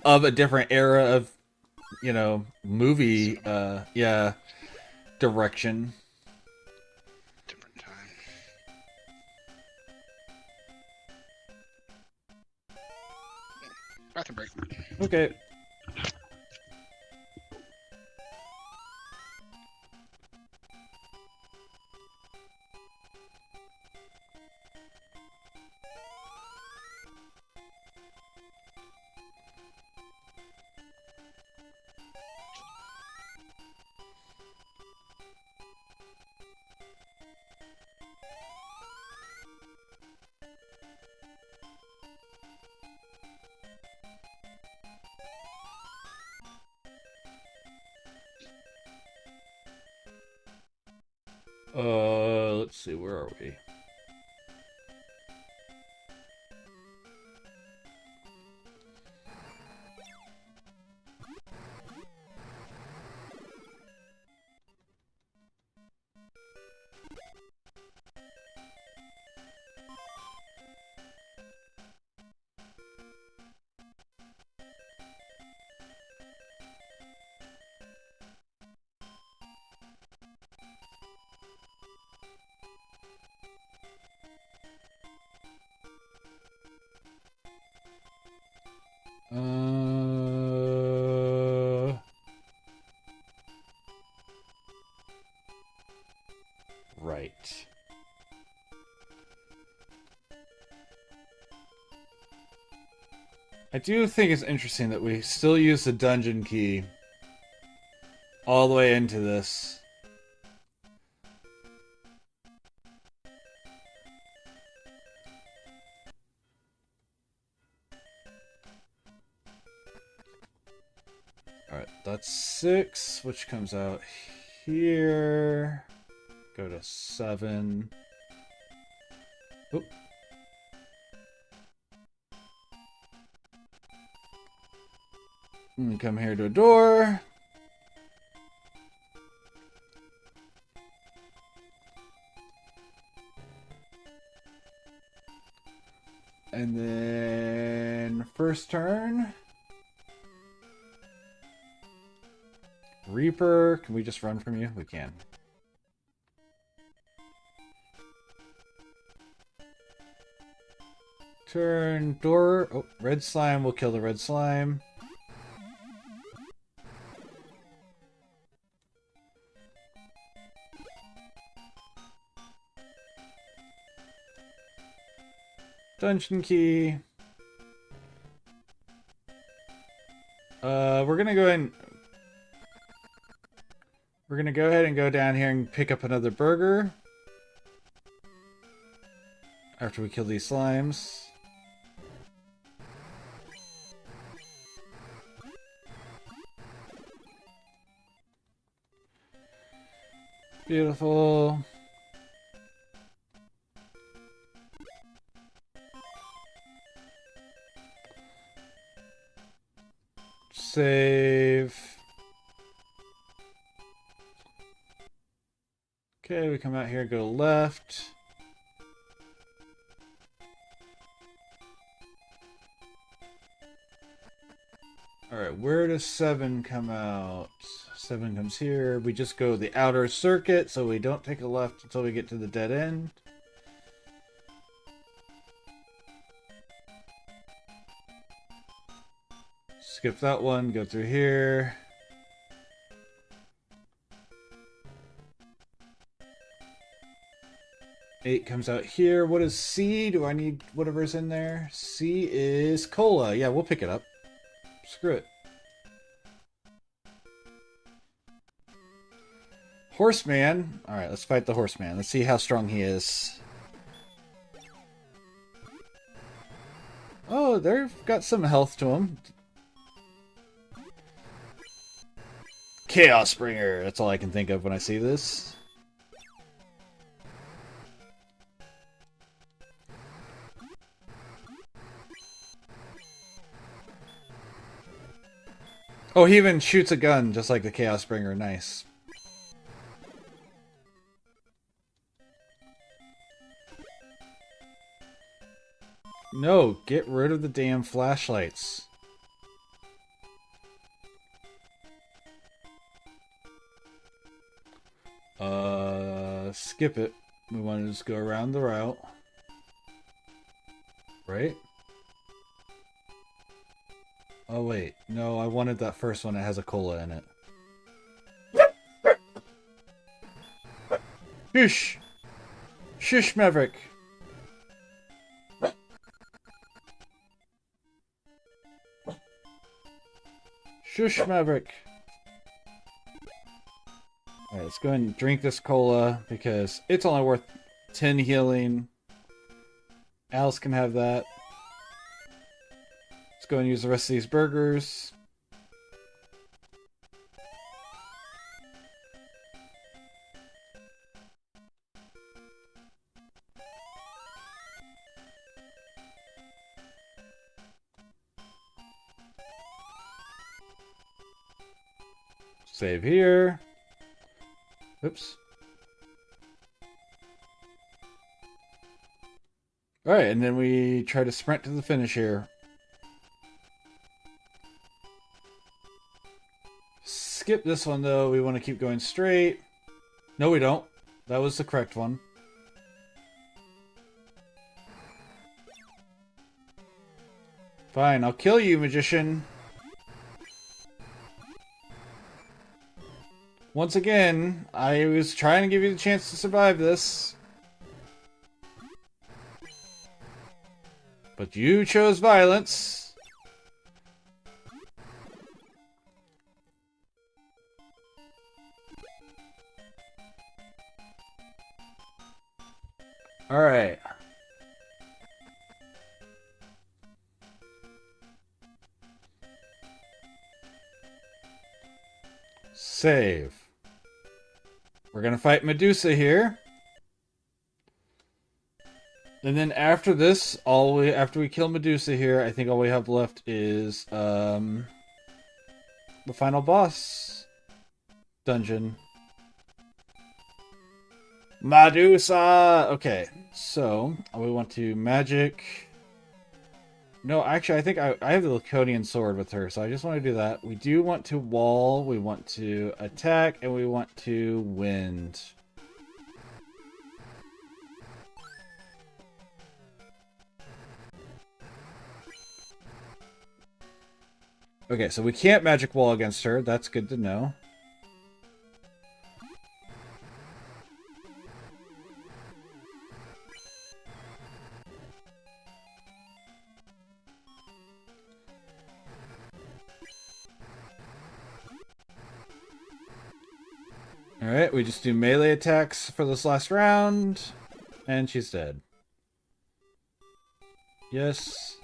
Speaker 1: of a different era of, movie, direction.
Speaker 2: Different time. Bathroom break.
Speaker 1: Okay. Let's see, where are we? Right. I do think it's interesting that we still use the dungeon key all the way into this. Alright, that's 6, which comes out here. Go to 7. Oop. And come here to a door. And then first turn. Reaper, can we just run from you? We can. Turn, door. Oh, red slime will kill the red slime. Dungeon key. We're gonna go in. We're gonna go ahead and go down here and pick up another burger after we kill these slimes. Beautiful. Save. Okay, we come out here, go left. Alright, where does 7 come out? 7 comes here. We just go the outer circuit, so we don't take a left until we get to the dead end. Skip that one, go through here. Eight comes out here. What is C? Do I need whatever's in there? C is cola. Yeah, we'll pick it up. Screw it. Horseman. Alright, let's fight the horseman. Let's see how strong he is. Oh, they've got some health to him. Chaos Bringer. That's all I can think of when I see this. Oh, he even shoots a gun, just like the Chaos Bringer. Nice. No, get rid of the damn flashlights. Skip it. We want to just go around the route. Right? Oh, wait. No, I wanted that first one that has a cola in it. Shush! Shush, Maverick! Shush, Maverick! Alright, let's go ahead and drink this cola, because it's only worth 10 healing. Alice can have that. Let's go and use the rest of these burgers. Save here. Oops. Alright, and then we try to sprint to the finish here. Skip this one, though. We want to keep going straight. No, we don't. That was the correct one. Fine, I'll kill you, magician. Once again, I was trying to give you the chance to survive this. But you chose violence. Alright. Save. We're gonna fight Medusa here. And then after this, after we kill Medusa here, I think all we have left is the final boss dungeon. Medusa! Okay, so we want to magic. No, actually, I think I have the Laconian sword with her, so I just want to do that. We do want to wall, we want to attack, and we want to wind. Okay, so we can't magic wall against her. That's good to know. Alright, we just do melee attacks for this last round. And she's dead. Yes.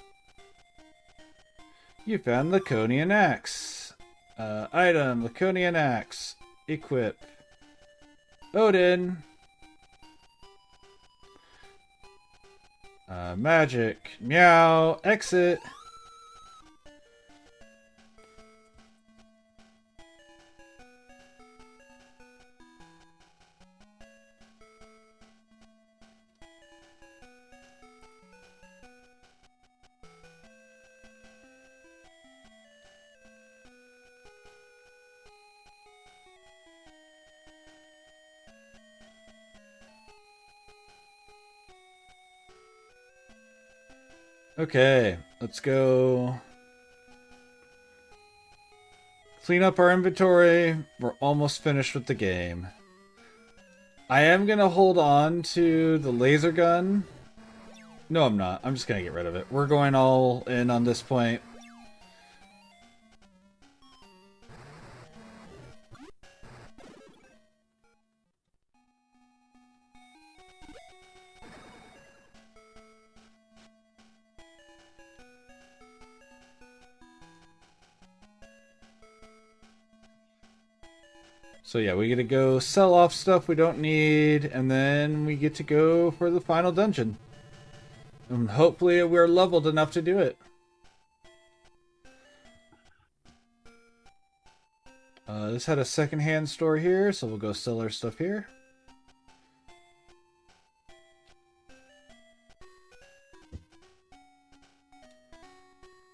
Speaker 1: You found the Laconian Axe. Item, Laconian Axe. Equip. Odin. Magic. Meow. Exit. Okay, let's go clean up our inventory. We're almost finished with the game. I am going to hold on to the laser gun. No, I'm not. I'm just going to get rid of it. We're going all in on this point. So yeah, we get to go sell off stuff we don't need, and then we get to go for the final dungeon. And hopefully we're leveled enough to do it. This had a secondhand store here, so we'll go sell our stuff here.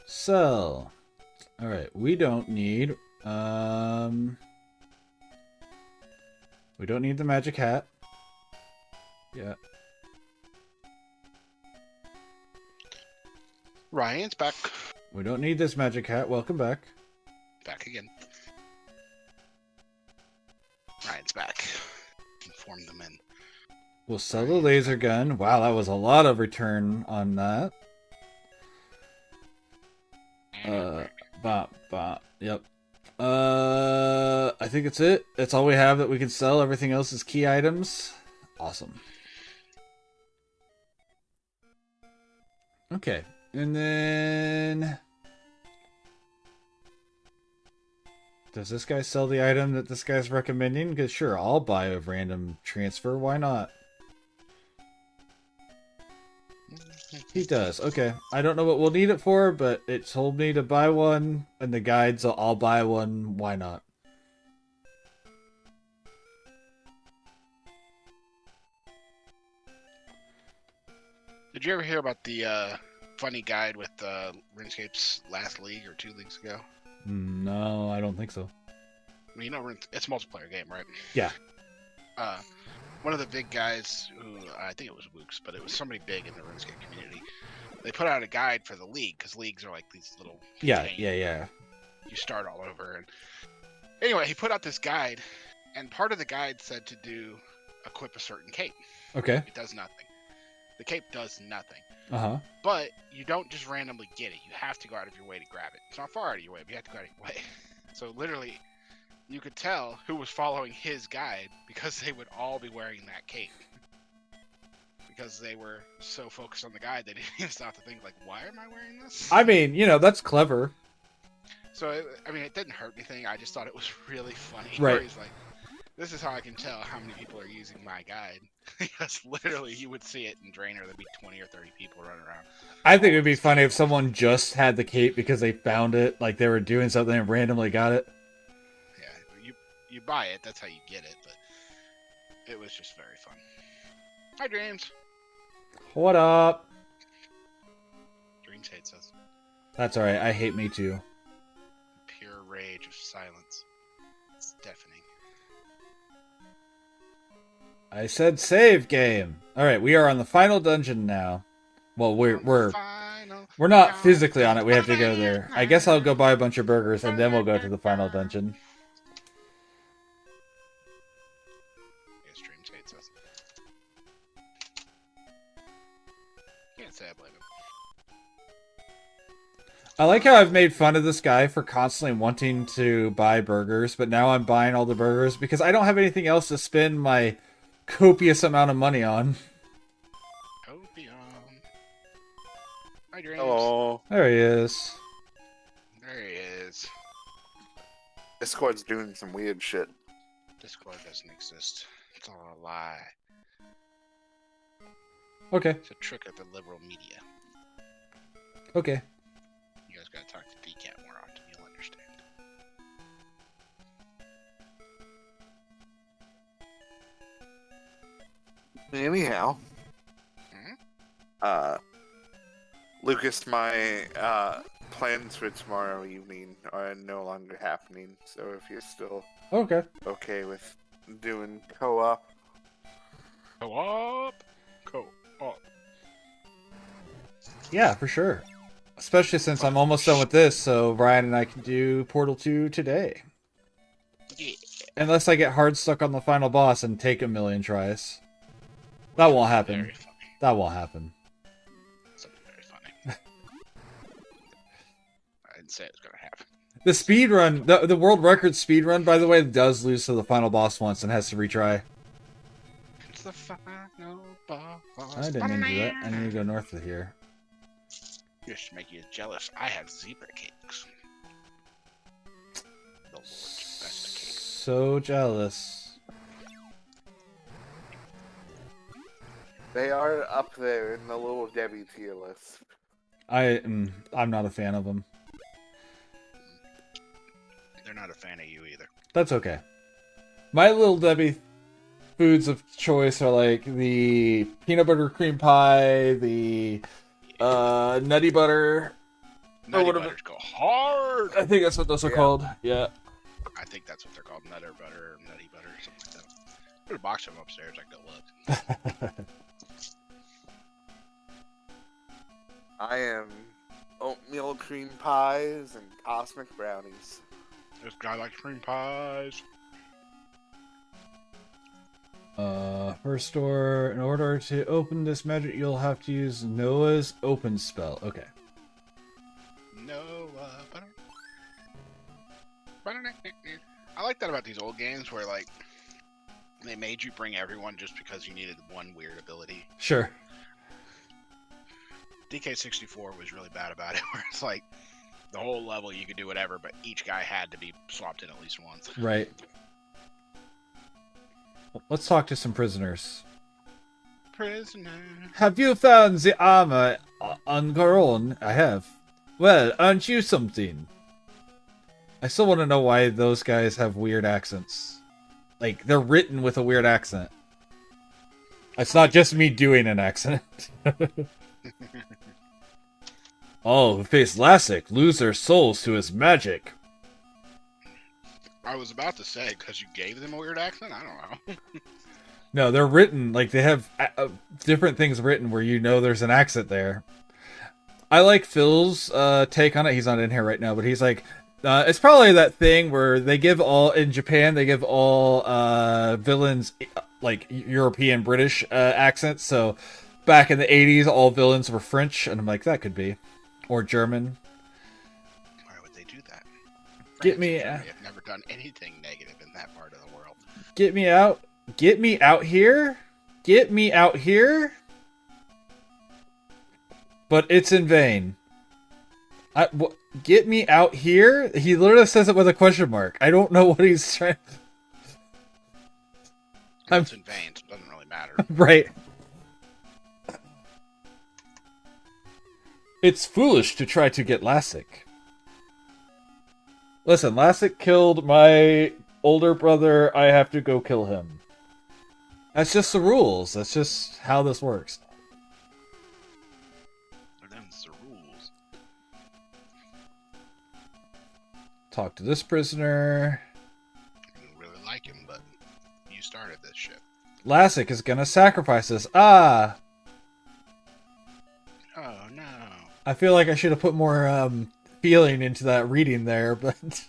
Speaker 1: Sell. Alright, we don't need... We don't need the magic hat. Yeah.
Speaker 2: Ryan's back.
Speaker 1: We don't need this magic hat. Welcome back.
Speaker 2: Back again. Ryan's back. Inform them in.
Speaker 1: We'll sell the laser gun. Wow, that was a lot of return on that. Yep. I think it's it. That's all we have that we can sell. Everything else is key items. Awesome. Okay. And then... Does this guy sell the item that this guy's recommending? Because sure, I'll buy a random transfer. Why not? He does. Okay. I don't know what we'll need it for, but it told me to buy one, and the guide, so I'll buy one. Why not?
Speaker 2: Did you ever hear about the funny guide with RuneScape's last league or 2 leagues ago?
Speaker 1: No, I don't think so.
Speaker 2: I mean, you know, it's a multiplayer game, right?
Speaker 1: Yeah.
Speaker 2: One of the big guys who, I think it was Wooks, but it was somebody big in the RuneScape community. They put out a guide for the league, because leagues are like these little...
Speaker 1: Yeah.
Speaker 2: You start all over. And anyway, he put out this guide, and part of the guide said to equip a certain cape.
Speaker 1: Okay.
Speaker 2: It does nothing. The cape does nothing.
Speaker 1: Uh-huh.
Speaker 2: But you don't just randomly get it. You have to go out of your way to grab it. It's not far out of your way, but you have to go out of your way. So literally, you could tell who was following his guide because they would all be wearing that cape. because they were so focused on the guide, they didn't even stop to think, like, why am I wearing this?
Speaker 1: I mean, that's clever.
Speaker 2: So, it didn't hurt anything. I just thought it was really funny.
Speaker 1: Right.
Speaker 2: Where he's like, this is how I can tell how many people are using my guide. Because literally, you would see it in Draenor, there'd be 20 or 30 people running around.
Speaker 1: I think it would be funny if someone just had the cape because they found it, like they were doing something and randomly got it.
Speaker 2: Yeah, you buy it, that's how you get it, but it was just very fun. Hi, Dreams.
Speaker 1: What up?
Speaker 2: Dreams hates us.
Speaker 1: That's alright, I hate me too.
Speaker 2: Pure rage of silence. It's deafening.
Speaker 1: I said save game. Alright, we are on the final dungeon now. Well, we're not physically on it, we have to go there. I guess I'll go buy a bunch of burgers and then we'll go to the final dungeon.
Speaker 2: Yes, Dreams hates us. Can't say I blame him.
Speaker 1: I like how I've made fun of this guy for constantly wanting to buy burgers, but now I'm buying all the burgers because I don't have anything else to spend my copious amount of money on.
Speaker 2: Copium. Hi, Dreams.
Speaker 3: Hello.
Speaker 1: There he is.
Speaker 2: There he is.
Speaker 3: Discord's doing some weird shit.
Speaker 2: Discord doesn't exist. It's all a lie.
Speaker 1: Okay.
Speaker 2: It's a trick of the liberal media.
Speaker 1: Okay.
Speaker 2: You guys gotta talk to DCAT more often, you'll understand.
Speaker 3: Anyhow, Lucas, my plans for tomorrow evening are no longer happening. So if you're still okay with doing co-op,
Speaker 2: Co-op.
Speaker 1: Yeah, for sure. Especially since I'm almost done with this, so Ryan and I can do Portal 2 today.
Speaker 2: Yeah.
Speaker 1: Unless I get hard stuck on the final boss and take a million tries. That won't happen.
Speaker 2: Very funny.
Speaker 1: That won't happen.
Speaker 2: Something very funny. I didn't say it was gonna happen.
Speaker 1: The speed run, the world record speed run, by the way, does lose to the final boss once and has to retry.
Speaker 2: It's the final boss.
Speaker 1: I didn't mean to do that. I need to go north of here.
Speaker 2: Just to make you jealous, I have zebra cakes. The Lord's best cakes.
Speaker 1: So jealous.
Speaker 3: they are up there in the Little Debbie tier list.
Speaker 1: I'm not a fan of them.
Speaker 2: They're not a fan of you either.
Speaker 1: That's okay. My Little Debbie foods of choice are like the peanut butter cream pie, the nutty butter.
Speaker 2: Nutty butters go hard.
Speaker 1: I think that's what those are called. Yeah.
Speaker 2: I think that's what they're called. Nutter butter or nutty butter or something like that. There's a box of them upstairs. I can go look.
Speaker 3: I am oatmeal cream pies and cosmic brownies.
Speaker 2: This guy likes cream pies.
Speaker 1: First door, in order to open this magic, you'll have to use Noah's open spell. Okay.
Speaker 2: Noah butter. I like that about these old games where, like, they made you bring everyone just because you needed one weird ability.
Speaker 1: Sure.
Speaker 2: DK64 was really bad about it, where it's like, the whole level you could do whatever, but each guy had to be swapped in at least once.
Speaker 1: Right. Let's talk to some prisoners.
Speaker 2: Prisoner.
Speaker 1: Have you found the armor on Goron? I have. Well, aren't you something? I still want to know why those guys have weird accents. Like, they're written with a weird accent. It's not just me doing an accent. All who face Lassic lose their souls to his magic.
Speaker 2: I was about to say, because you gave them a weird accent? I don't know.
Speaker 1: No, they're written, like, they have different things written where you know there's an accent there. I like Phil's take on it. He's not in here right now, but he's like, it's probably that thing where they give all, in Japan, they give all villains, like, European, British accents. So, back in the 80s, all villains were French, and I'm like, that could be. Or German.
Speaker 2: Why would they do that?
Speaker 1: Get me...
Speaker 2: I've never done anything negative in that part of the world.
Speaker 1: Get me out. Get me out here. Get me out here. but it's in vain. Get me out here? He literally says it with a question mark. I don't know what he's trying.
Speaker 2: It's in vain, so it doesn't really matter.
Speaker 1: Right. It's foolish to try to get Lassic. Listen, Lassic killed my older brother. I have to go kill him. That's just the rules. That's just how this works.
Speaker 2: Them's the rules.
Speaker 1: Talk to this prisoner.
Speaker 2: I didn't really like him, but you started this shit.
Speaker 1: Lassic is gonna sacrifice us. Ah!
Speaker 2: Oh, no.
Speaker 1: I feel like I should have put more feeling into that reading there, but...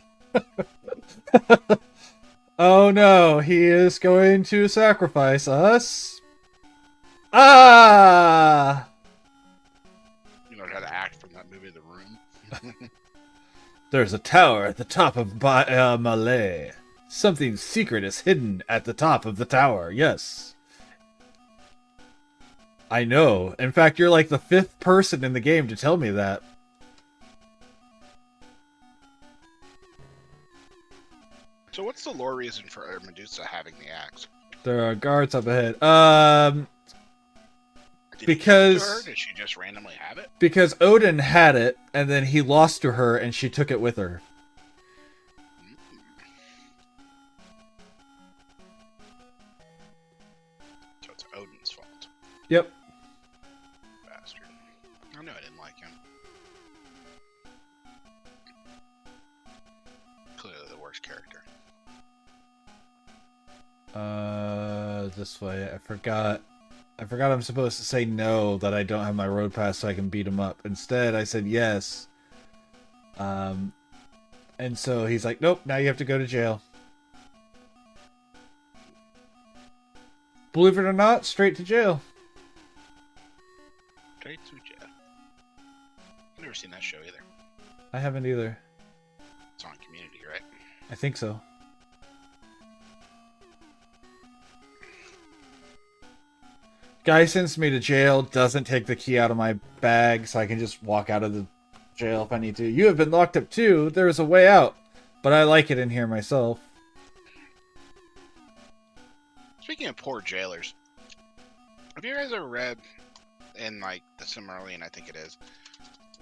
Speaker 1: Oh no, he is going to sacrifice us. Ah!
Speaker 2: You know how to act from that movie, The Room?
Speaker 1: There's a tower at the top of Malay. Something secret is hidden at the top of the tower, yes. I know. In fact, you're like the 5th person in the game to tell me that.
Speaker 2: So what's the lore reason for Medusa having the axe?
Speaker 1: There are guards up ahead.
Speaker 2: Did
Speaker 1: because...
Speaker 2: He give it to her? Did she just randomly have it?
Speaker 1: Because Odin had it, and then he lost to her, and she took it with her.
Speaker 2: So it's Odin's fault.
Speaker 1: Yep.
Speaker 2: Bastard. I knew I didn't like him. Clearly the worst character.
Speaker 1: This way. I forgot I'm supposed to say no, that I don't have my road pass so I can beat him up. Instead, I said yes. And so he's like, nope, now you have to go to jail. Believe it or not, straight to jail.
Speaker 2: Straight to jail. I've never seen that show either.
Speaker 1: I haven't either.
Speaker 2: It's on Community, right?
Speaker 1: I think so. Guy sends me to jail, doesn't take the key out of my bag, so I can just walk out of the jail if I need to. You have been locked up too. There is a way out, but I like it in here myself.
Speaker 2: Speaking of poor jailers, have you guys ever read in like the Silmarillion, I think it is,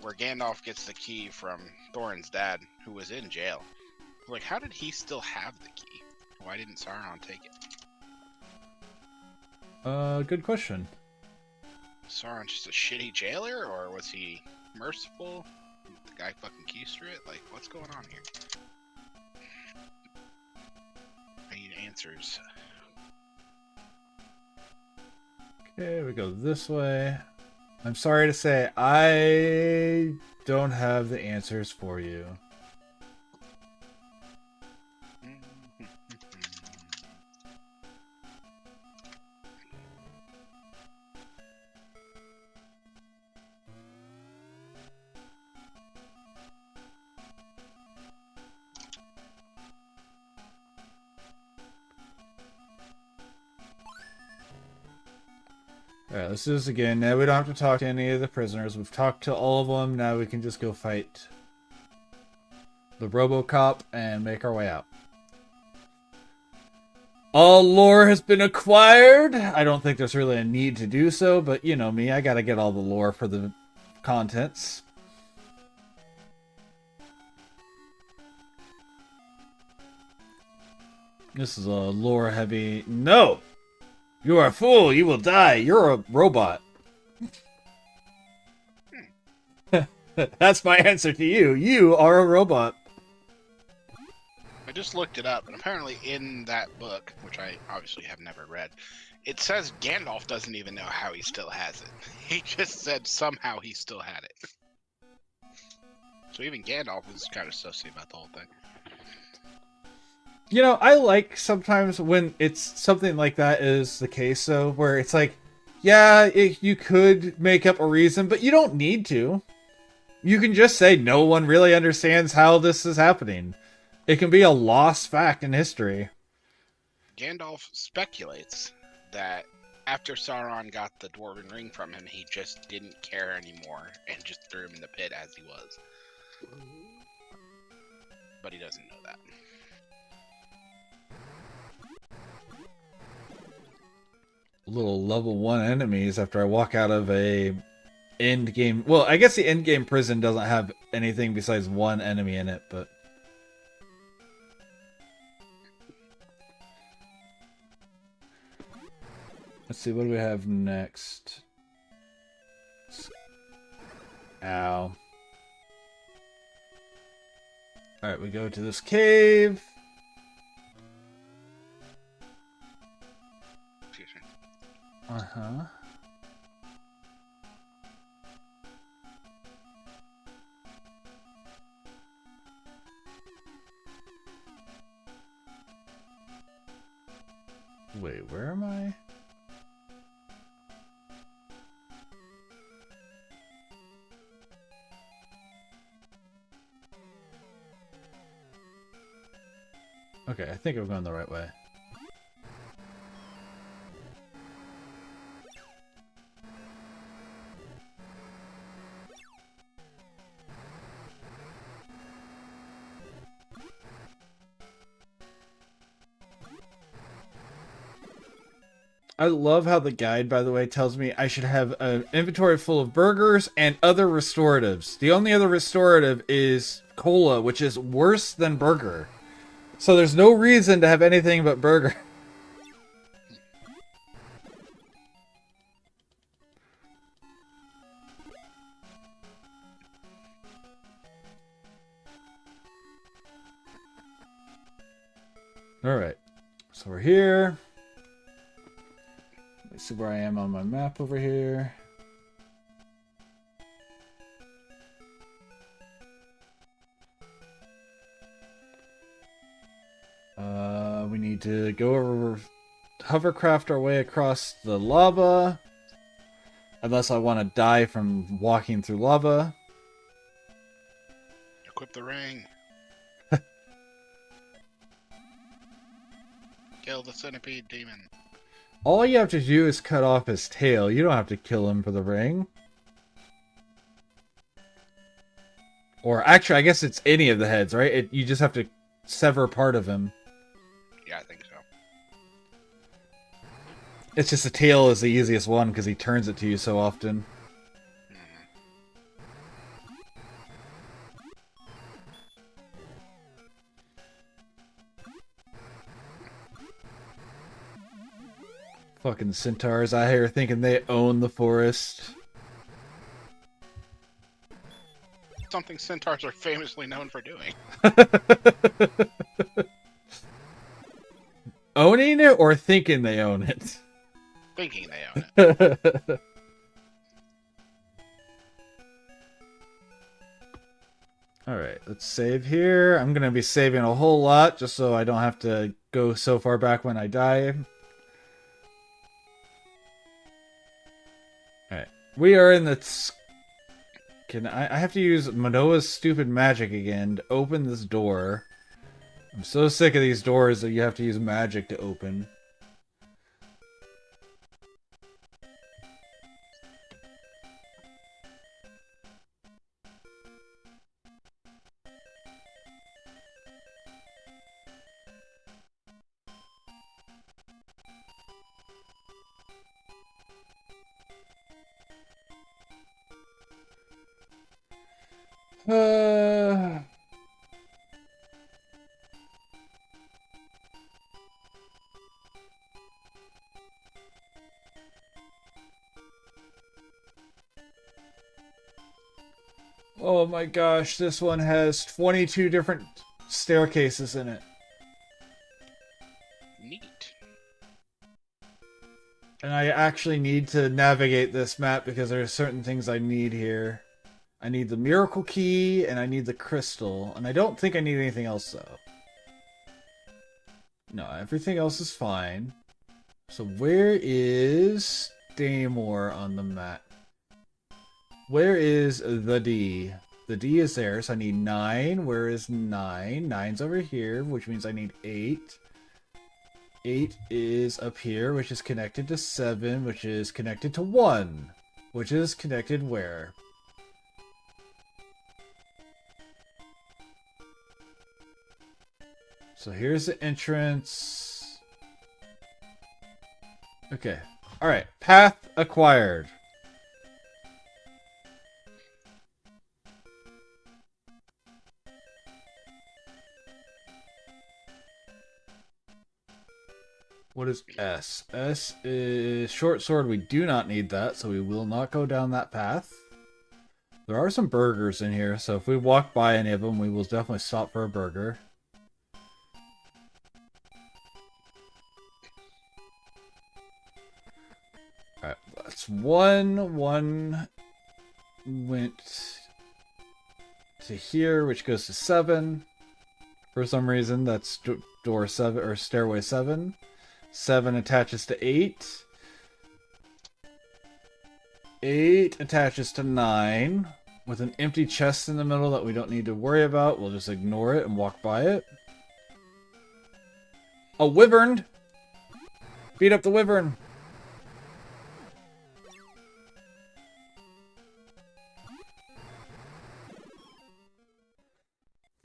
Speaker 2: where Gandalf gets the key from Thorin's dad, who was in jail? Like, how did he still have the key? Why didn't Sauron take it?
Speaker 1: Good question.
Speaker 2: Sauron's just a shitty jailer, or was he merciful? The guy fucking keys through it? Like, what's going on here? I need answers.
Speaker 1: Okay, we go this way. I'm sorry to say, I don't have the answers for you. Alright, let's do this again. Now we don't have to talk to any of the prisoners. We've talked to all of them. Now we can just go fight the RoboCop and make our way out. All lore has been acquired. I don't think there's really a need to do so, but you know me, I gotta get all the lore for the contents. This is a lore heavy... No! You are a fool! You will die! You're a robot! That's my answer to you. You are a robot.
Speaker 2: I just looked it up, and apparently in that book, which I obviously have never read, it says Gandalf doesn't even know how he still has it. He just said somehow he still had it. So even Gandalf is kind of sussy about the whole thing.
Speaker 1: You know, I like sometimes when it's something like that is the case, though, where it's like, yeah, you could make up a reason, but you don't need to. You can just say no one really understands how this is happening. It can be a lost fact in history.
Speaker 2: Gandalf speculates that after Sauron got the Dwarven Ring from him, he just didn't care anymore and just threw him in the pit as he was. But he doesn't know that.
Speaker 1: Little level 1 enemies after I walk out of a end game. Well, I guess the end game prison doesn't have anything besides one enemy in it, but let's see, what do we have next? Ow. Alright, we go to this cave.
Speaker 2: Excuse me.
Speaker 1: Uh-huh. Wait, where am I? Okay, I think I'm going the right way. I love how the guide, by the way, tells me I should have an inventory full of burgers and other restoratives. The only other restorative is cola, which is worse than burger. So there's no reason to have anything but burger. Alright. So we're here. Let's see where I am on my map over here. We need to go over, hovercraft our way across the lava. Unless I want to die from walking through lava.
Speaker 2: Equip the ring. Kill the centipede demon.
Speaker 1: All you have to do is cut off his tail. You don't have to kill him for the ring. Or actually, I guess it's any of the heads, right? You just have to sever part of him.
Speaker 2: Yeah, I think so.
Speaker 1: It's just the tail is the easiest one because he turns it to you so often. Fucking centaurs out here thinking they own the forest.
Speaker 2: Something centaurs are famously known for doing.
Speaker 1: Owning it or thinking they own it?
Speaker 2: Thinking they own it.
Speaker 1: Alright, let's save here. I'm going to be saving a whole lot just so I don't have to go so far back when I die. Alright, we are in the... I have to use Manoa's stupid magic again to open this door. I'm so sick of these doors that you have to use magic to open. Oh my gosh, this one has 22 different staircases in it.
Speaker 2: Neat.
Speaker 1: And I actually need to navigate this map because there are certain things I need here. I need the miracle key and I need the crystal. And I don't think I need anything else though. No, everything else is fine. So where is Daymore on the map? Where is the D? The D is there, so I need 9. Where is 9? 9's over here, which means I need 8. 8 is up here, which is connected to 7, which is connected to 1, which is connected where? So here's the entrance. Okay. Alright. Path acquired. What is S? S is short sword. We do not need that, so we will not go down that path. There are some burgers in here, so if we walk by any of them, we will definitely stop for a burger. Alright, that's 1. 1 went to here, which goes to 7. For some reason, that's door 7 or stairway 7. 7 attaches to 8. 8 attaches to 9. With an empty chest in the middle that we don't need to worry about. We'll just ignore it and walk by it. A wyvern! Beat up the wyvern!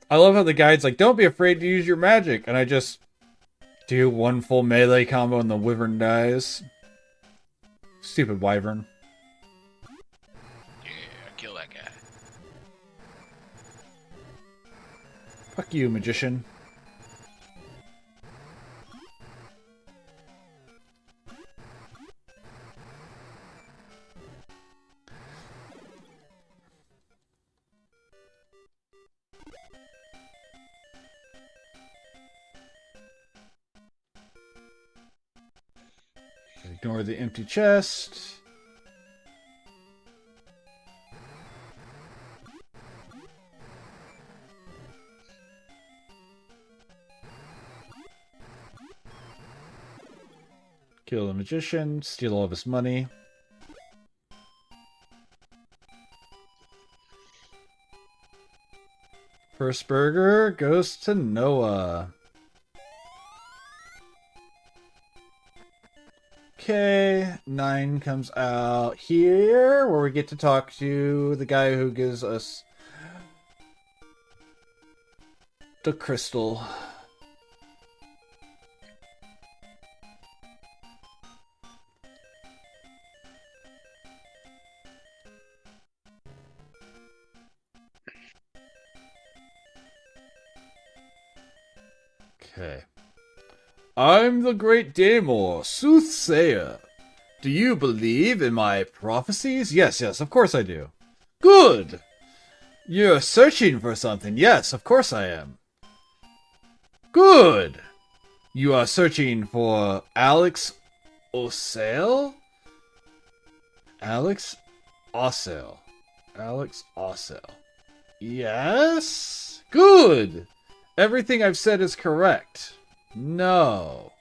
Speaker 1: I love how the guide's like, don't be afraid to use your magic. And I just do one full melee combo and the wyvern dies. Stupid wyvern.
Speaker 2: Yeah, kill that guy.
Speaker 1: Fuck you, magician. Ignore the empty chest. Kill the magician, steal all of his money. First burger goes to Noah. Okay, 9 comes out here, where we get to talk to the guy who gives us the crystal. Okay. I'm the great Daemor, soothsayer. Do you believe in my prophecies? Yes, of course I do. Good! You're searching for something. Yes, of course I am. Good! You are searching for Alex Ocel? Alex Ocel. Alex Ocel. Yes? Good! Everything I've said is correct. No.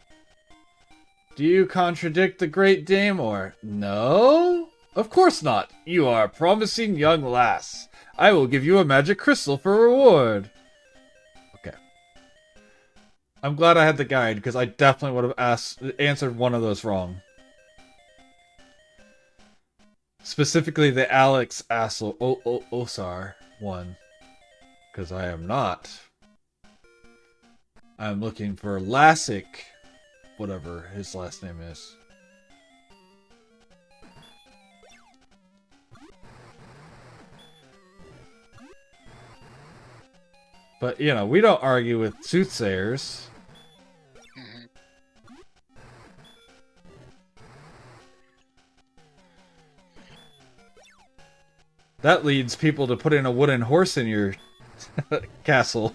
Speaker 1: Do you contradict the great Daemor? No? Of course not. You are a promising young lass. I will give you a magic crystal for reward. Okay. I'm glad I had the guide, because I definitely would have answered one of those wrong. Specifically the Alex Osar one. Because I am not. I'm looking for Lassic, whatever his last name is. But, you know, we don't argue with soothsayers. That leads people to put in a wooden horse in your castle.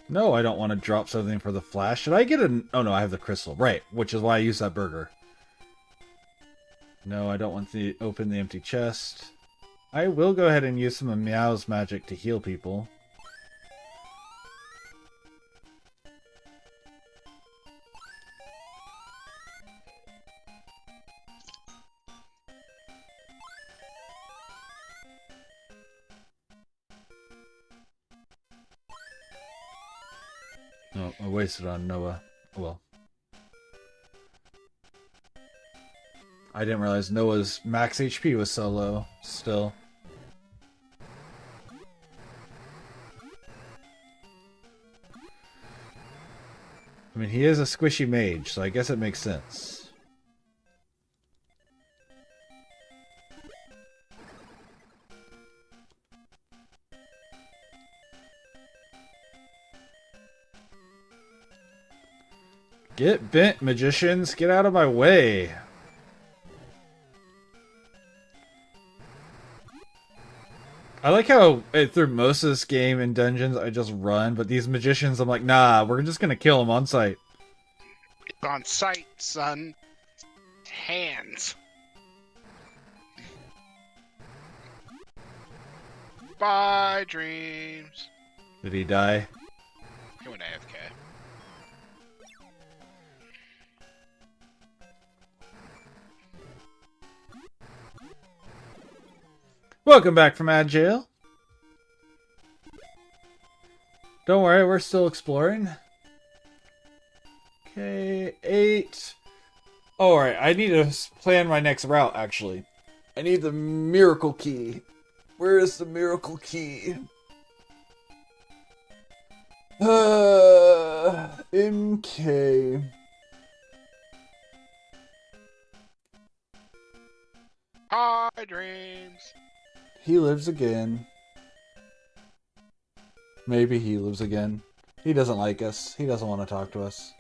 Speaker 1: No, I don't want to drop something for the flash. Should I get a... Oh, no, I have the crystal. Right, which is why I use that burger. No, I don't want to open the empty chest. I will go ahead and use some of Meow's magic to heal people. Oh, I wasted on Noah. Well. I didn't realize Noah's max HP was so low, still. I mean, he is a squishy mage, so I guess it makes sense. Get bent, magicians! Get out of my way! I like how through most of this game in dungeons I just run, but these magicians I'm like, nah, we're just gonna kill them on sight.
Speaker 2: It's on sight, son. Hands. Bye, dreams.
Speaker 1: Did he die?
Speaker 2: He went AFK.
Speaker 1: Welcome back from Ad Jail. Don't worry, we're still exploring. Okay, 8. Oh, alright, I need to plan my next route, actually. I need the miracle key. Where is the miracle key? MK.
Speaker 2: Hi, dreams.
Speaker 1: He lives again. Maybe he lives again. He doesn't like us. He doesn't want to talk to us.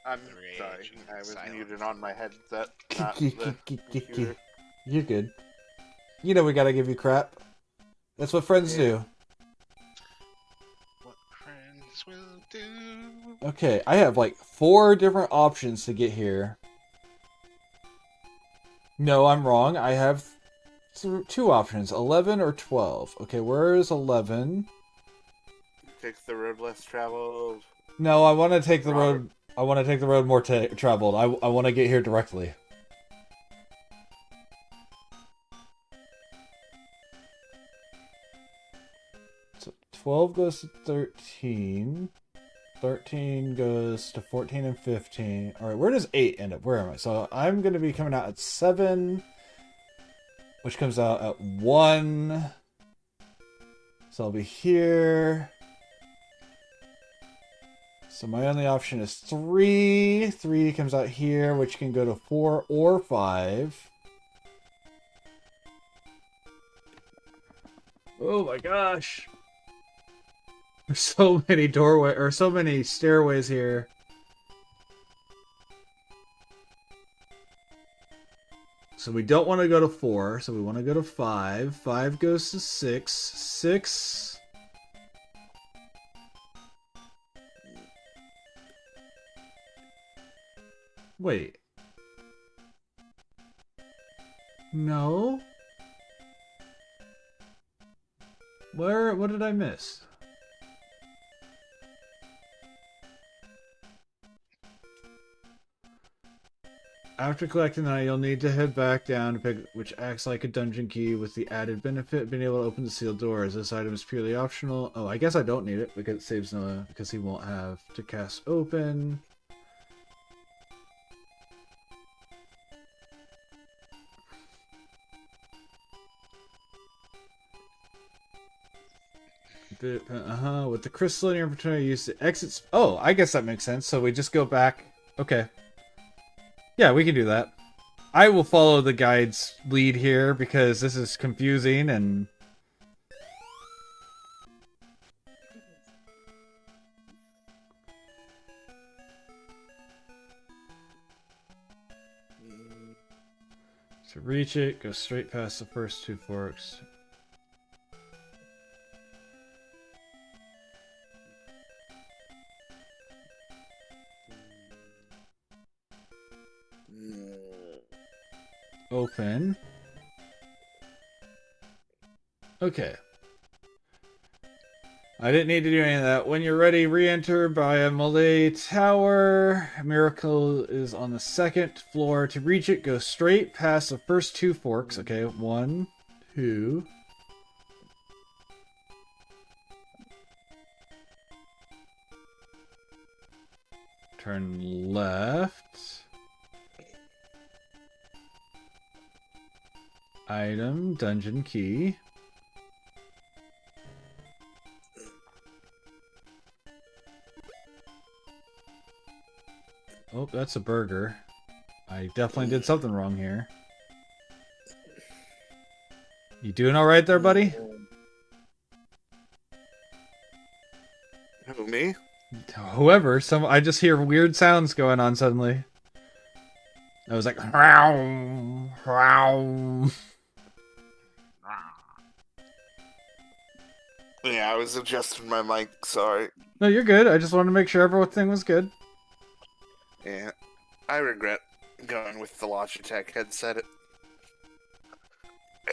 Speaker 3: I'm sorry. I was muted on my headset. Not the computer.
Speaker 1: You're good. You know we gotta give you crap. That's what friends do.
Speaker 2: What friends will do.
Speaker 1: Okay, I have like 4 different options to get here. No, I'm wrong. I have 2 options, 11 or 12. Okay, where is 11?
Speaker 3: Takes the road less traveled.
Speaker 1: No, I want to take the road. I want to take the road more traveled. I want to get here directly. So 12 goes to 13. 13 goes to 14 and 15. All right, where does 8 end up? Where am I? So I'm going to be coming out at 7. Which comes out at 1. So I'll be here. So my only option is 3. 3 comes out here, which can go to 4 or 5. Oh my gosh. There's so many so many stairways here. So we don't want to go to 4, so we want to go to 5. 5 goes to 6. 6. Wait. No. What did I miss? After collecting that, you'll need to head back down to pick, which acts like a dungeon key with the added benefit of being able to open the sealed doors. This item is purely optional. Oh, I guess I don't need it because it saves Noah, because he won't have to cast open. With the crystal in your inventory, use the exits. Oh, I guess that makes sense. So we just go back. Okay. Yeah, we can do that. I will follow the guide's lead here because this is confusing and... To reach it, go straight past the first 2 forks. Open. Okay. I didn't need to do any of that. When you're ready, re-enter by a Malay Tower. Miracle is on the 2nd floor. To reach it, go straight past the first 2 forks. Okay, 1, 2. Turn left. Item, dungeon key. Oh, that's a burger. I definitely did something wrong here. You doing all right there, buddy?
Speaker 3: Who, me?
Speaker 1: Whoever. I just hear weird sounds going on suddenly. I was like, "Row, row."
Speaker 3: Yeah, I was adjusting my mic. Sorry.
Speaker 1: No, you're good. I just wanted to make sure everything was good.
Speaker 3: Yeah, I regret going with the Logitech headset.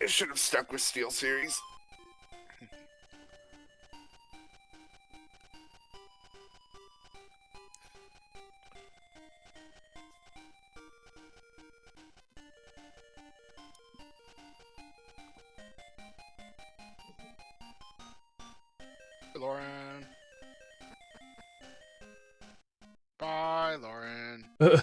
Speaker 3: I should have stuck with SteelSeries.
Speaker 2: Lauren. Bye, Lauren.
Speaker 1: Turn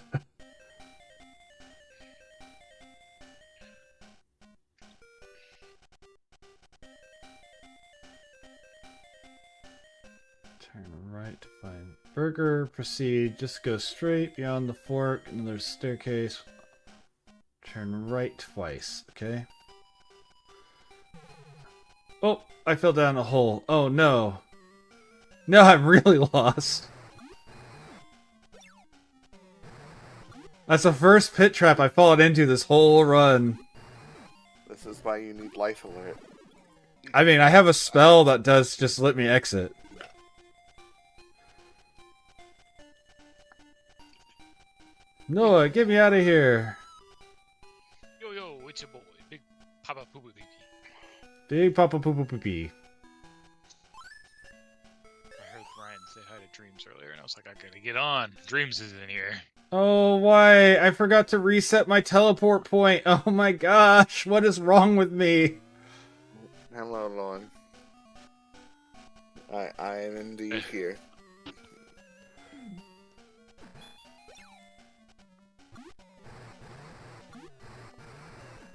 Speaker 1: right to find burger. Proceed. Just go straight beyond the fork, and there's a staircase. Turn right twice. Okay. Oh, I fell down a hole. Oh no. No, I'm really lost. That's the first pit trap I've fallen into this whole run.
Speaker 3: This is why you need life alert.
Speaker 1: I mean, I have a spell that does just let me exit. Noah, get me out of here.
Speaker 4: Yo, it's your boy, Big Papa Poo Poo Pee.
Speaker 1: Big Papa Poo Poo Poo Pee.
Speaker 4: I heard Ryan say hi to Dreams earlier, and I was like, I gotta get on. Dreams is in here.
Speaker 1: Oh, why? I forgot to reset my teleport point. Oh my gosh, what is wrong with me?
Speaker 3: Hello, Lauren. I am indeed here.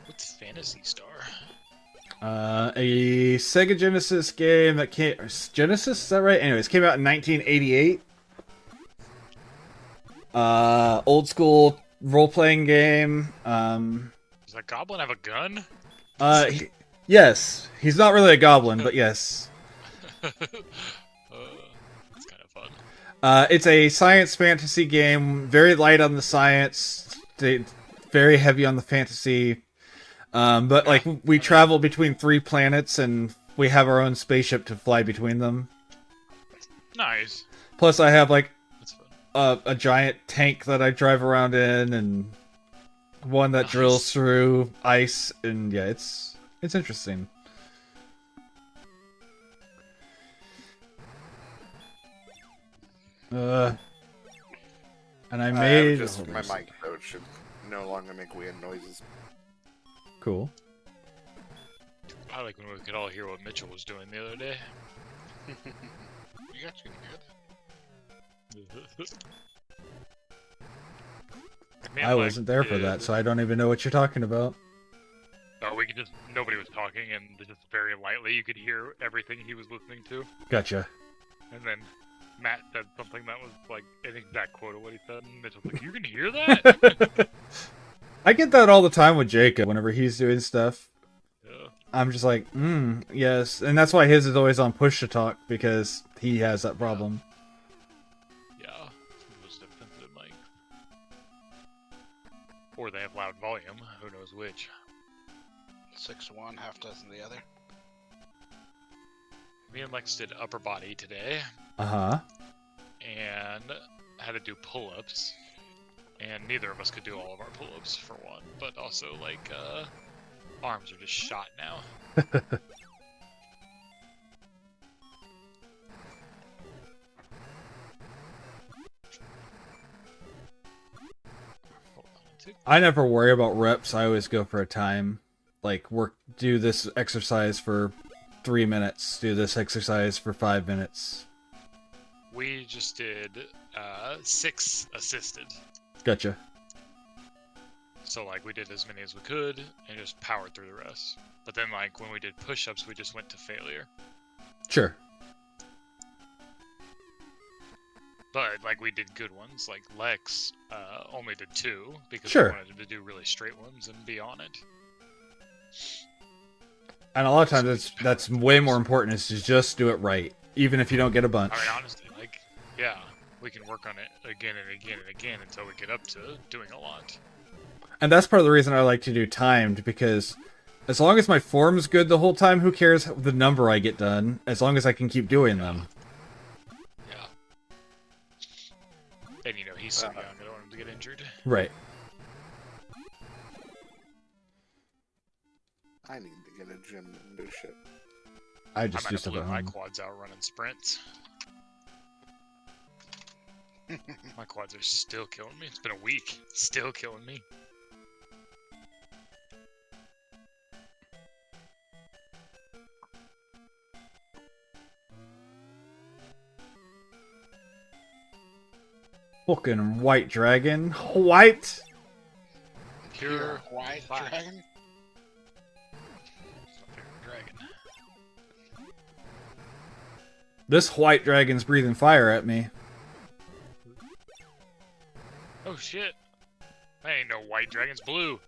Speaker 4: What's Phantasy Star?
Speaker 1: A Sega Genesis game that came... Genesis? Is that right? Anyways, came out in 1988. Old school role-playing game.
Speaker 4: Does that goblin have a gun?
Speaker 1: Yes. He's not really a goblin, but yes.
Speaker 4: That's kind of fun.
Speaker 1: It's a science fantasy game, very light on the science, very heavy on the fantasy. But like we travel between 3 planets, and we have our own spaceship to fly between them.
Speaker 4: Nice.
Speaker 1: Plus, I have like
Speaker 4: That's fun.
Speaker 1: a giant tank that I drive around in, and one that drills through ice, and yeah, it's interesting. And I made
Speaker 3: my mic though should no longer make weird noises.
Speaker 1: Cool.
Speaker 4: I like when we could all hear what Mitchell was doing the other day.
Speaker 2: You actually can hear that?
Speaker 4: Man,
Speaker 1: I wasn't there for that, so I don't even know what you're talking about.
Speaker 4: Oh, we could just, nobody was talking, and just very lightly you could hear everything he was listening to.
Speaker 1: Gotcha.
Speaker 4: And then Matt said something that was like an exact quote of what he said, and Mitchell was like, you can hear that?
Speaker 1: I get that all the time with Jacob whenever he's doing stuff.
Speaker 4: Yeah.
Speaker 1: I'm just like, yes. And that's why his is always on push to talk, because he has that problem.
Speaker 4: Yeah. Most sensitive mic. Or they have loud volume, who knows which.
Speaker 2: 6 one, half dozen the other.
Speaker 4: Me and Lex did upper body today,
Speaker 1: Uh-huh.
Speaker 4: and had to do pull-ups. And neither of us could do all of our pull-ups, for one. But also, like, arms are just shot now. Hold on,
Speaker 1: I never worry about reps. I always go for a time. Like, do this exercise for 3 minutes. Do this exercise for 5 minutes.
Speaker 4: We just did 6 assisted.
Speaker 1: Gotcha.
Speaker 4: So like we did as many as we could and just powered through the rest. But then like when we did push-ups, we just went to failure.
Speaker 1: Sure.
Speaker 4: But like we did good ones. Like Lex only did 2 because
Speaker 1: Sure.
Speaker 4: we wanted him to do really straight ones and be on it.
Speaker 1: And a lot of times that's way more important is to just do it right, even if you don't get a bunch.
Speaker 4: I mean, honestly, like, yeah, we can work on it again and again and again until we get up to doing a lot.
Speaker 1: And that's part of the reason I like to do timed, because as long as my form's good the whole time, who cares the number I get done, as long as I can keep doing them.
Speaker 4: Yeah. And, you know, he's so young, I don't want him to get injured.
Speaker 1: Right.
Speaker 3: I need to get a gym membership.
Speaker 1: I just do
Speaker 4: I
Speaker 1: stuff
Speaker 4: might
Speaker 1: at
Speaker 4: have blew my
Speaker 1: home.
Speaker 4: quads out running sprints. My quads are still killing me. It's been a week. Still killing me.
Speaker 1: Fucking white dragon. White!
Speaker 4: Pure
Speaker 2: white
Speaker 4: fire.
Speaker 2: dragon.
Speaker 4: It's my favorite dragon.
Speaker 1: This white dragon's breathing fire at me.
Speaker 4: Oh shit. That ain't no white dragon's blue.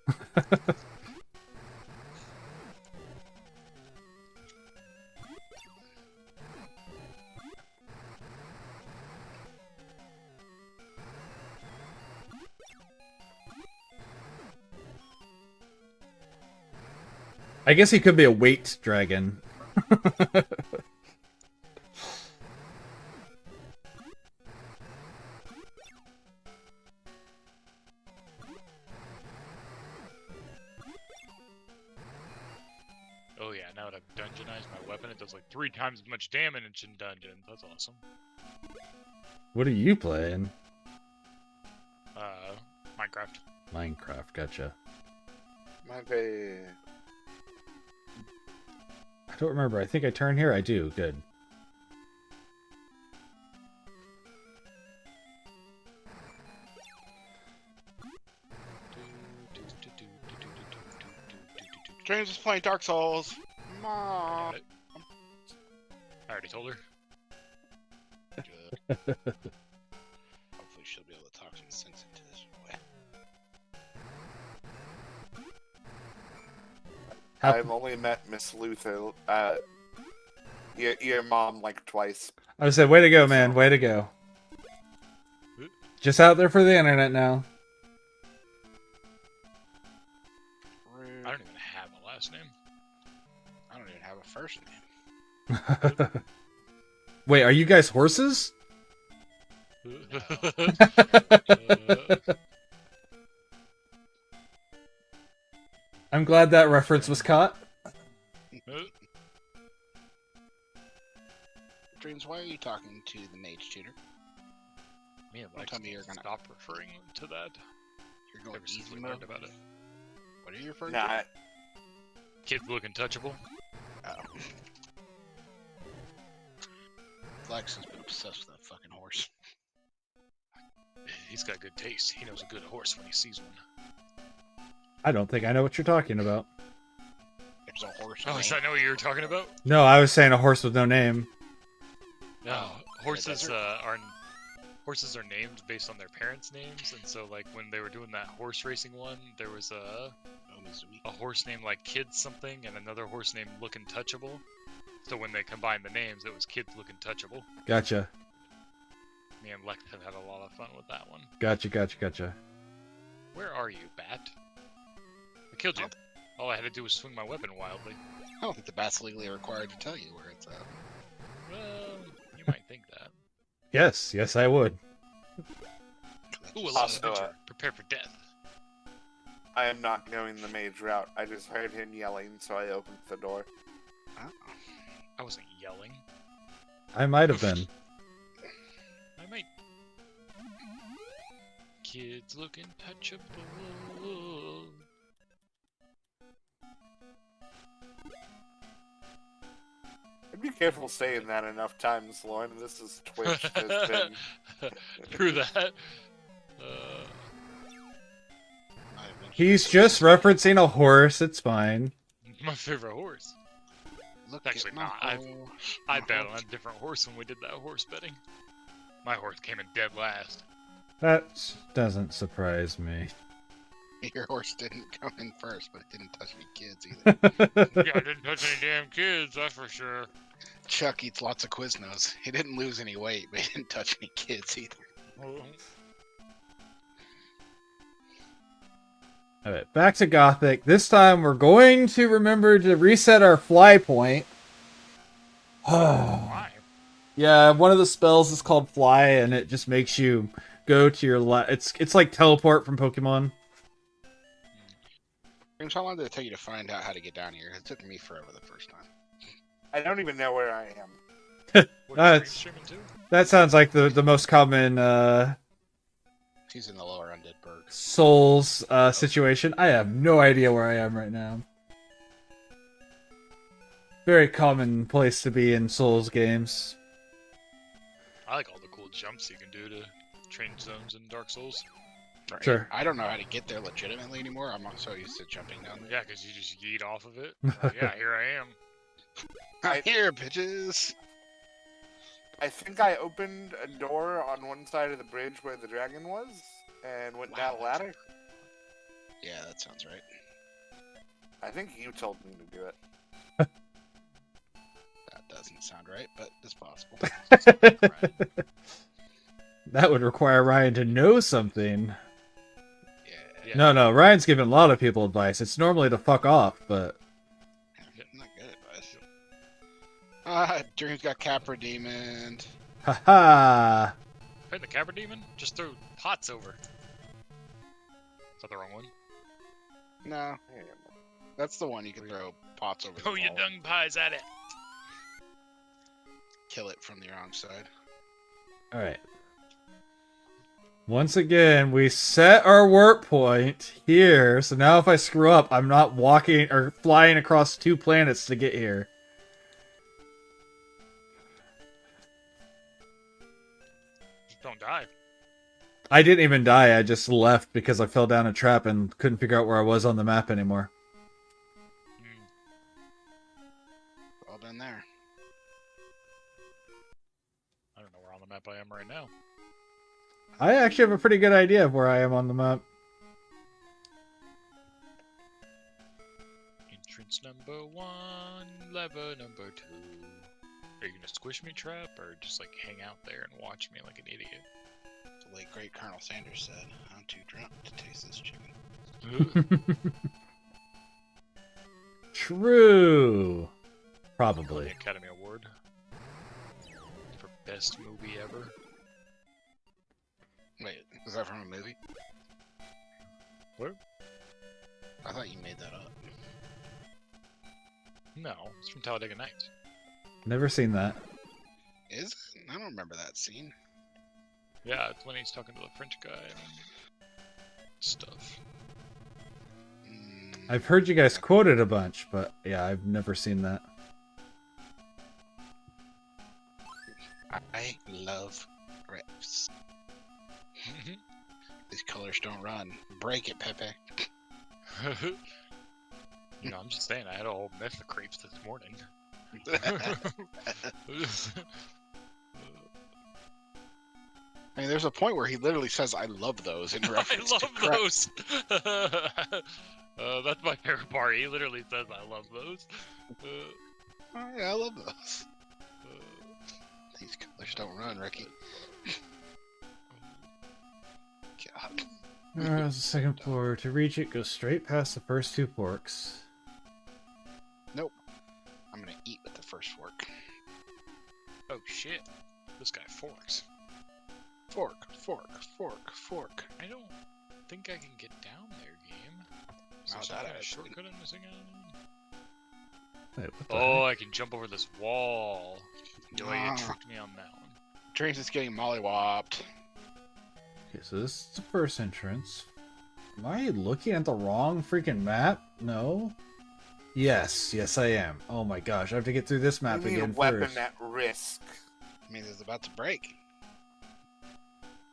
Speaker 1: I guess he could be a weight dragon.
Speaker 4: Oh yeah, now that I've dungeonized my weapon, it does like 3 times as much damage in dungeons. That's awesome.
Speaker 1: What are you playing?
Speaker 4: Minecraft.
Speaker 1: Minecraft, gotcha.
Speaker 3: My bae.
Speaker 1: I don't remember. I think I turn here. I do. Good.
Speaker 2: James is playing Dark Souls.
Speaker 4: I
Speaker 2: Mom.
Speaker 4: got it. I already told her.
Speaker 2: Good. Hopefully she'll be able to talk some sense into this.
Speaker 3: I've only met Miss Luther, your mom, like, twice.
Speaker 1: I said, way to go, man. Way to go. Just out there for the internet now.
Speaker 2: Rude.
Speaker 4: I don't even have a last name.
Speaker 2: I don't even have a first name.
Speaker 1: Wait, are you guys horses? I'm glad that reference was caught.
Speaker 2: Dreams, why are you talking to the mage tutor?
Speaker 4: Me and
Speaker 2: Don't
Speaker 4: Lex
Speaker 2: tell me you're
Speaker 4: need to
Speaker 2: gonna-
Speaker 4: stop referring to that.
Speaker 2: You're going
Speaker 4: Ever since
Speaker 2: easy
Speaker 4: we
Speaker 2: mode?
Speaker 4: learned about it.
Speaker 2: What are you referring
Speaker 3: Nah,
Speaker 2: to?
Speaker 4: Kids looking touchable.
Speaker 2: Oh. Lex has been obsessed with that fucking horse.
Speaker 4: He's got good taste. He knows a good horse when he sees one.
Speaker 1: I don't think I know what you're talking about.
Speaker 2: There's a horse.
Speaker 4: Oh, is that know what you were talking about?
Speaker 1: No, I was saying a horse with no name.
Speaker 4: No, horses
Speaker 2: desert?
Speaker 4: Horses are named based on their parents' names, and so like when they were doing that horse racing one, there was a horse named like Kid something and another horse named Lookin' Touchable. So when they combined the names, it was Kids Lookin' Touchable.
Speaker 1: Gotcha.
Speaker 4: Me and Lex have had a lot of fun with that one.
Speaker 1: Gotcha.
Speaker 4: Where are you, Bat? I killed you. All I had to do was swing my weapon wildly.
Speaker 2: I don't think the bat's legally required to tell you where it's at.
Speaker 4: Well, you might think that.
Speaker 1: Yes, I would.
Speaker 4: Ooh, a lot of
Speaker 3: Also,
Speaker 4: adventure. Prepare for death.
Speaker 3: I am not going the mage route. I just heard him yelling, so I opened the door.
Speaker 2: Oh.
Speaker 4: I wasn't yelling.
Speaker 1: I might have been.
Speaker 4: I might. Kids looking touchable.
Speaker 3: It'd be careful saying that enough times, Lauren. This is Twitch. Has been...
Speaker 4: True that.
Speaker 1: He's just referencing a horse. It's fine.
Speaker 4: My favorite horse.
Speaker 2: Look
Speaker 4: Actually,
Speaker 2: at my
Speaker 4: not. I bet on a different horse when we did that horse betting. My horse came in dead last.
Speaker 1: That doesn't surprise me.
Speaker 2: Your horse didn't come in first, but it didn't touch any kids either.
Speaker 4: Yeah, I didn't touch any damn kids, that's for sure.
Speaker 2: Chuck eats lots of Quiznos. He didn't lose any weight, but he didn't touch any kids either.
Speaker 1: Alright, back to Gothic. This time we're going to remember to reset our fly point.
Speaker 4: Why?
Speaker 1: Yeah, one of the spells is called Fly, and it just makes you go to your left. It's like teleport from Pokemon.
Speaker 2: James, how long did it take you to find out how to get down here? It took me forever the first time.
Speaker 3: I don't even know where I am.
Speaker 1: That sounds like the most common
Speaker 2: He's in the lower undead berg.
Speaker 1: Souls situation. I have no idea where I am right now. Very common place to be in Souls games.
Speaker 4: I like all the cool jumps you can do to change zones in Dark Souls.
Speaker 2: Right.
Speaker 1: Sure.
Speaker 2: I don't know how to get there legitimately anymore. I'm so used to jumping down there.
Speaker 4: Yeah, because you just yeet off of it. Like, yeah, here I am.
Speaker 2: I'm here, bitches!
Speaker 3: I think I opened a door on one side of the bridge where the dragon was, and went down a ladder.
Speaker 2: Yeah, that sounds right.
Speaker 3: I think you told me to do it.
Speaker 2: That doesn't sound right, but it's possible.
Speaker 1: That would require Ryan to know something.
Speaker 2: Yeah.
Speaker 1: No, Ryan's giving a lot of people advice. It's normally to fuck off, but...
Speaker 2: Not good advice. Dream's got Capra Demon.
Speaker 1: Haha!
Speaker 4: Hey, the Cabra Demon? Just throw pots over. Is that the wrong one?
Speaker 2: No. That's the one you can throw pots over.
Speaker 4: Oh, you dung pies at it!
Speaker 2: Kill it from the wrong side.
Speaker 1: Alright. Once again, we set our warp point here, so now if I screw up, I'm not walking or flying across 2 planets to get here.
Speaker 4: Just don't die.
Speaker 1: I didn't even die, I just left because I fell down a trap and couldn't figure out where I was on the map anymore.
Speaker 2: All done there.
Speaker 4: I don't know where on the map I am right now.
Speaker 1: I actually have a pretty good idea of where I am on the map.
Speaker 4: Entrance number 1, lever number 2. Are you gonna squish me, Trap, or just like hang out there and watch me like an idiot?
Speaker 2: The late great Colonel Sanders said, "I'm too drunk to taste this chicken."
Speaker 1: True. Probably.
Speaker 4: Academy Award for best movie ever.
Speaker 2: Wait, is that from a movie?
Speaker 4: What?
Speaker 2: I thought you made that up.
Speaker 4: No, it's from Talladega Nights.
Speaker 1: Never seen that.
Speaker 2: Is it? I don't remember that scene.
Speaker 4: Yeah, it's when he's talking to the French guy and stuff.
Speaker 1: I've heard you guys quote it a bunch, but yeah, I've never seen that.
Speaker 2: I love riffs. These colors don't run. Break it, Pepe.
Speaker 4: You know, I'm just saying, I had a whole myth of creeps this morning.
Speaker 2: I mean, there's a point where he literally says, "I love those," in reference
Speaker 4: I
Speaker 2: to
Speaker 4: love those! That's my favorite part. He literally says, I love those.
Speaker 2: Oh, yeah, I love those. These colors don't run, Ricky. God.
Speaker 1: There's the second floor. To reach it, go straight past the first 2 forks.
Speaker 2: Nope. I'm gonna eat with the first fork.
Speaker 4: Oh shit. This guy forks.
Speaker 2: Fork, fork, fork, fork.
Speaker 4: I don't think I can get down there, game. Is there
Speaker 2: How's
Speaker 4: some
Speaker 2: that
Speaker 4: kind of
Speaker 2: a-
Speaker 4: shortcut I'm missing out?
Speaker 1: Wait, what the
Speaker 4: Oh,
Speaker 1: heck?
Speaker 4: I can jump over this wall. Yo, you
Speaker 2: Ah.
Speaker 4: tricked me on that one.
Speaker 2: Dreams is getting mollywopped.
Speaker 1: Okay, so this is the first entrance. Am I looking at the wrong freaking map? No. Yes, I am. Oh my gosh, I have to get through this map again
Speaker 3: a weapon
Speaker 1: first.
Speaker 3: at risk.
Speaker 2: I mean, it's about to break.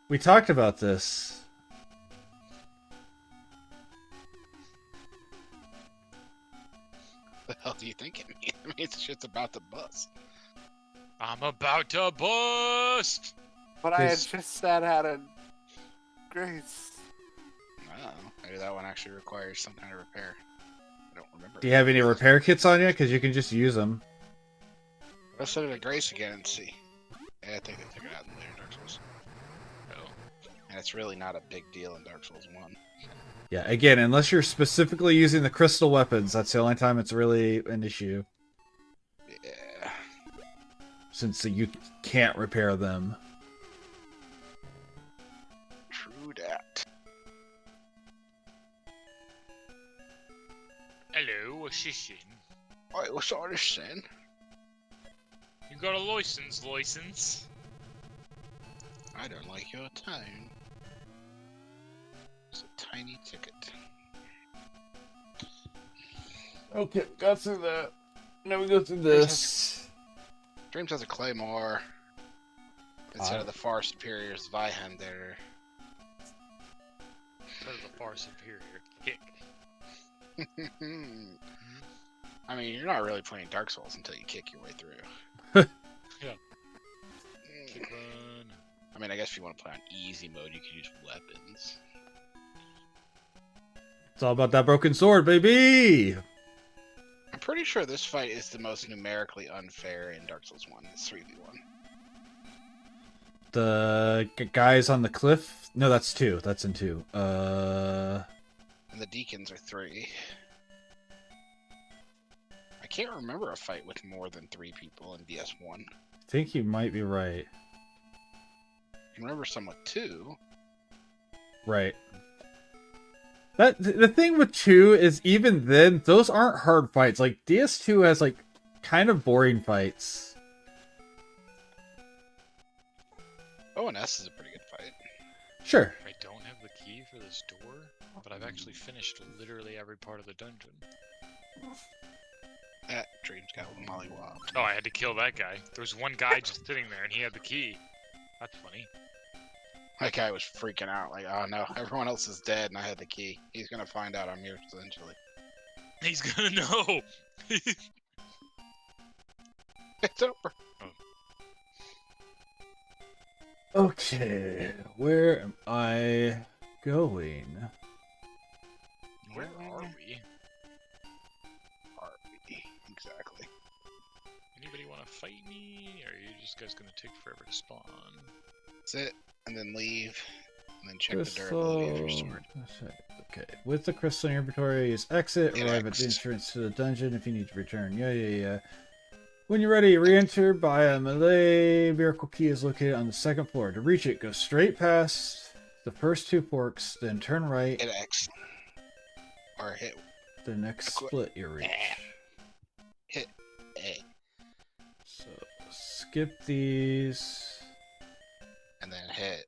Speaker 1: We talked about this.
Speaker 2: What the hell do you think it means? I mean, it's just about to bust.
Speaker 4: I'm about to bust!
Speaker 3: But I had just said out of grace.
Speaker 2: I don't know. Maybe that one actually requires some kind of repair. I don't remember.
Speaker 1: Do you have any repair kits on you? Because you can just use them.
Speaker 2: Let's set it at grace again and see. Yeah, I think they took it out in later Dark Souls. Oh. And it's really not a big deal in Dark Souls 1.
Speaker 1: Yeah, again, unless you're specifically using the crystal weapons, that's the only time it's really an issue.
Speaker 2: Yeah.
Speaker 1: Since you can't repair them.
Speaker 2: True that.
Speaker 4: Hello, assistant.
Speaker 2: Alright, what's all this then?
Speaker 4: You got a license?
Speaker 2: I don't like your tone. It's a tiny ticket.
Speaker 1: Okay, got through that. Now we go through this.
Speaker 2: Dreams has a claymore instead of the far superior Zweihander.
Speaker 4: Instead of the far superior kick.
Speaker 2: I mean, you're not really playing Dark Souls until you kick your way through.
Speaker 4: Yeah. Kick run.
Speaker 2: I mean, I guess if you want to play on easy mode, you can use weapons.
Speaker 1: It's all about that broken sword, baby!
Speaker 2: I'm pretty sure this fight is the most numerically unfair in Dark Souls 1. It's 3v1.
Speaker 1: The guys on the cliff? No, that's 2. That's in 2.
Speaker 2: And the deacons are 3. I can't remember a fight with more than 3 people in DS1.
Speaker 1: I think you might be right.
Speaker 2: I can remember some with 2.
Speaker 1: Right. The thing with 2 is even then, those aren't hard fights. Like, DS2 has, like, kind of boring fights.
Speaker 2: ONS is a pretty good fight.
Speaker 1: Sure.
Speaker 4: I don't have the key for this door, but I've actually finished literally every part of the dungeon.
Speaker 2: That Dream's got mollywop.
Speaker 4: Oh, I had to kill that guy. There was one guy just sitting there, and he had the key. That's funny.
Speaker 2: That guy was freaking out, like, oh no, everyone else is dead and I had the key. He's gonna find out I'm here eventually.
Speaker 4: He's gonna know!
Speaker 2: It's over.
Speaker 1: Okay, where am I going?
Speaker 4: Where are we?
Speaker 2: Exactly.
Speaker 4: Anybody want to fight me, or are you just guys gonna take forever to spawn?
Speaker 2: Sit, and then leave, and then check the durability of your sword.
Speaker 1: Okay, with the crystal in your inventory, use exit,
Speaker 2: Hit
Speaker 1: arrive
Speaker 2: X.
Speaker 1: at the entrance to the dungeon if you need to return. Yeah. When you're ready, re-enter by a melee. Miracle key is located on the 2nd floor. To reach it, go straight past the first 2 forks, then turn right.
Speaker 2: Hit X. Or hit
Speaker 1: The next split you reach.
Speaker 2: hit A.
Speaker 1: So, skip these.
Speaker 2: And then hit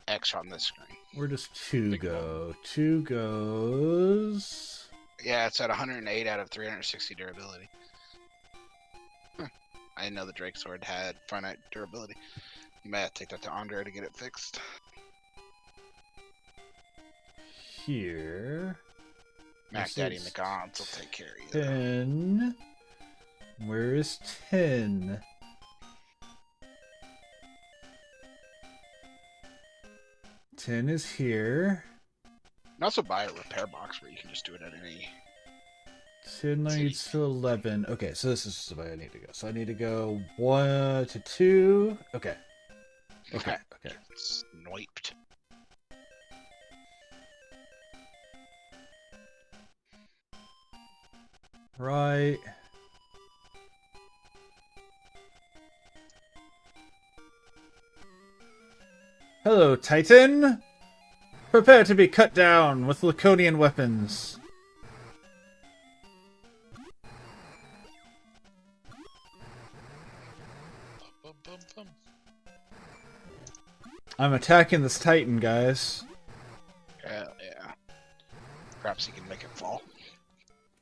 Speaker 2: X on this screen.
Speaker 1: Where does 2 go? 2 goes...
Speaker 2: Yeah, it's at 108 out of 360 durability. I didn't know the Drake Sword had finite durability. You might have to take that to Andre to get it fixed.
Speaker 1: Here.
Speaker 2: Mac
Speaker 1: This
Speaker 2: Daddy
Speaker 1: is
Speaker 2: McGons will take care of you.
Speaker 1: 10. Where is 10? Ten is here.
Speaker 2: You can also buy a repair box where you can just do it at any...
Speaker 1: 10 leads to 11. Okay, so this is the way I need to go. So I need to go 1 to 2. Okay. Okay.
Speaker 2: Sniped.
Speaker 1: Right. Hello, Titan! Prepare to be cut down with Laconian weapons. I'm attacking this Titan, guys.
Speaker 2: Hell yeah. Perhaps he can make it fall.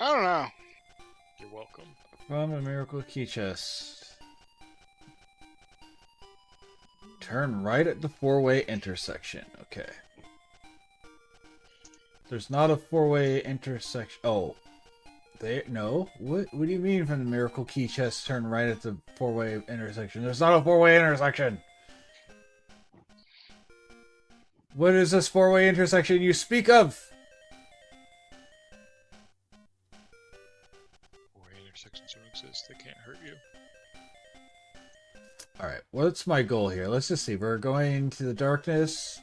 Speaker 2: I don't know.
Speaker 4: You're welcome.
Speaker 1: From a miracle key chest. Turn right at the four-way intersection. Okay. There's not a four-way intersection. Oh. There? No? What do you mean from the miracle key chest turn right at the four-way intersection? There's not a four-way intersection! What is this four-way intersection you speak of?
Speaker 4: Four-way intersections don't exist. They can't hurt you.
Speaker 1: Alright, what's my goal here? Let's just see. We're going to the darkness.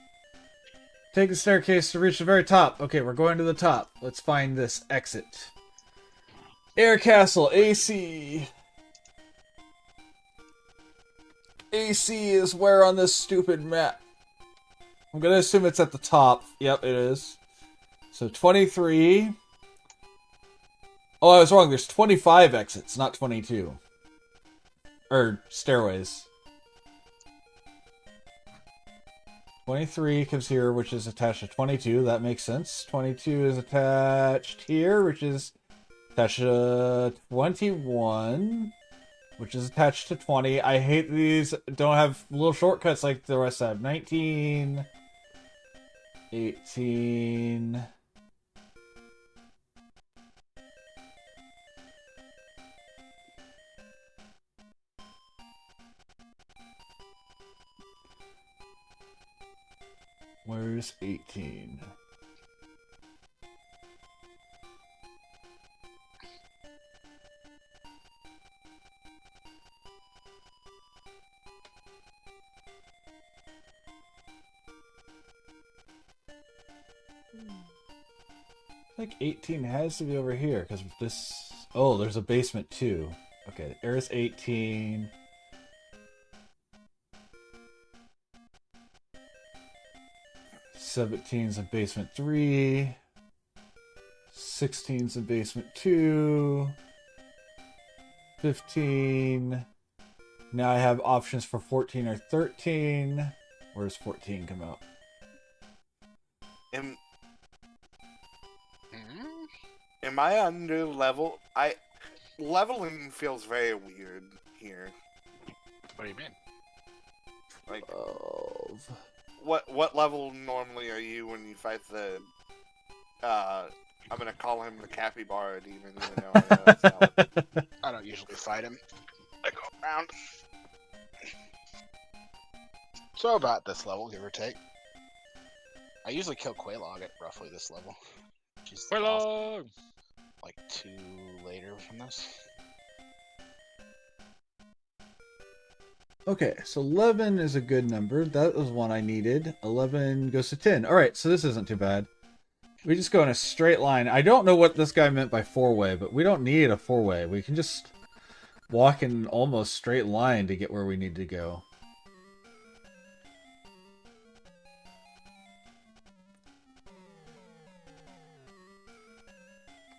Speaker 1: Take the staircase to reach the very top. Okay, we're going to the top. Let's find this exit. Air Castle, AC. AC is where on this stupid map? I'm gonna assume it's at the top. Yep, it is. So 23. Oh, I was wrong. There's 25 exits, not 22. Or stairways. 23 comes here, which is attached to 22. That makes sense. 22 is attached here, which is attached to 21, which is attached to 20. I hate these. Don't have little shortcuts like the rest have. 19, 18. Where's 18? I think 18 has to be over here, because this... Oh, there's a basement too. Okay, there's 18. Seventeen's in basement 3. 16's in basement 2. 15. Now I have options for 14 or 13. Where does 14 come out?
Speaker 3: Am I under level? Leveling feels very weird here.
Speaker 2: What do you mean?
Speaker 3: Like
Speaker 1: 12.
Speaker 3: What level normally are you when you fight the I'm gonna call him the capybara demon, even though I know that's not
Speaker 2: I don't usually fight him. I go around. So about this level, give or take. I usually kill Quelaag at roughly this level.
Speaker 4: Quelaag!
Speaker 2: Like 2 later from this.
Speaker 1: Okay, so 11 is a good number. That was one I needed. 11 goes to 10. Alright, so this isn't too bad. We just go in a straight line. I don't know what this guy meant by four-way, but we don't need a four-way. We can just walk in an almost straight line to get where we need to go.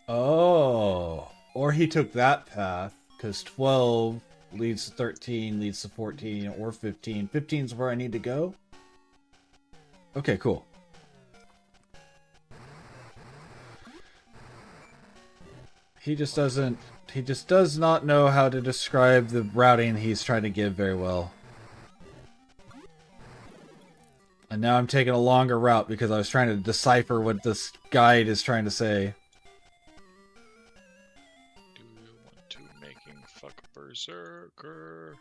Speaker 1: Oh, or he took that path, because 12 leads to 13, leads to 14, or 15. 15 is where I need to go? Okay, cool. He just does not know how to describe the routing he's trying to give very well. And now I'm taking a longer route because I was trying to decipher what this guide is trying to say.
Speaker 4: Do you want to making fuck berserker?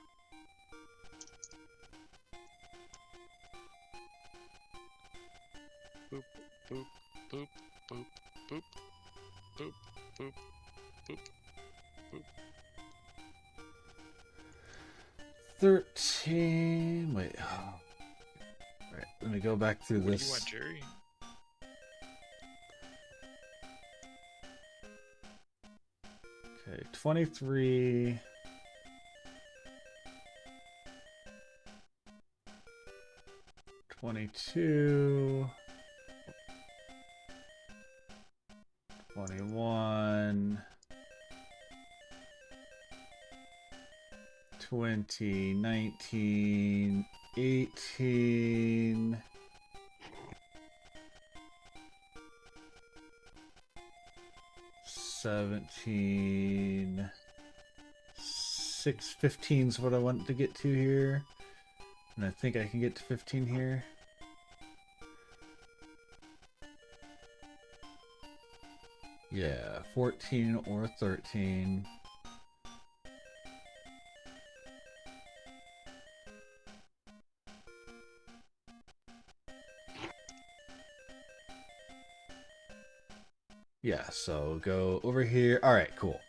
Speaker 4: Boop, boop, boop, boop, boop, boop, boop, boop, boop.
Speaker 1: 13... Wait. Oh. Alright, let me go back through this.
Speaker 4: What do you want, Jerry?
Speaker 1: Okay, 23... 22... 21... 20, 19, 18... 17... 17... 6:15 is what I want to get to here. And I think I can get to 15 here. Yeah, 14 or 13. Yeah, so go over here. All right, cool.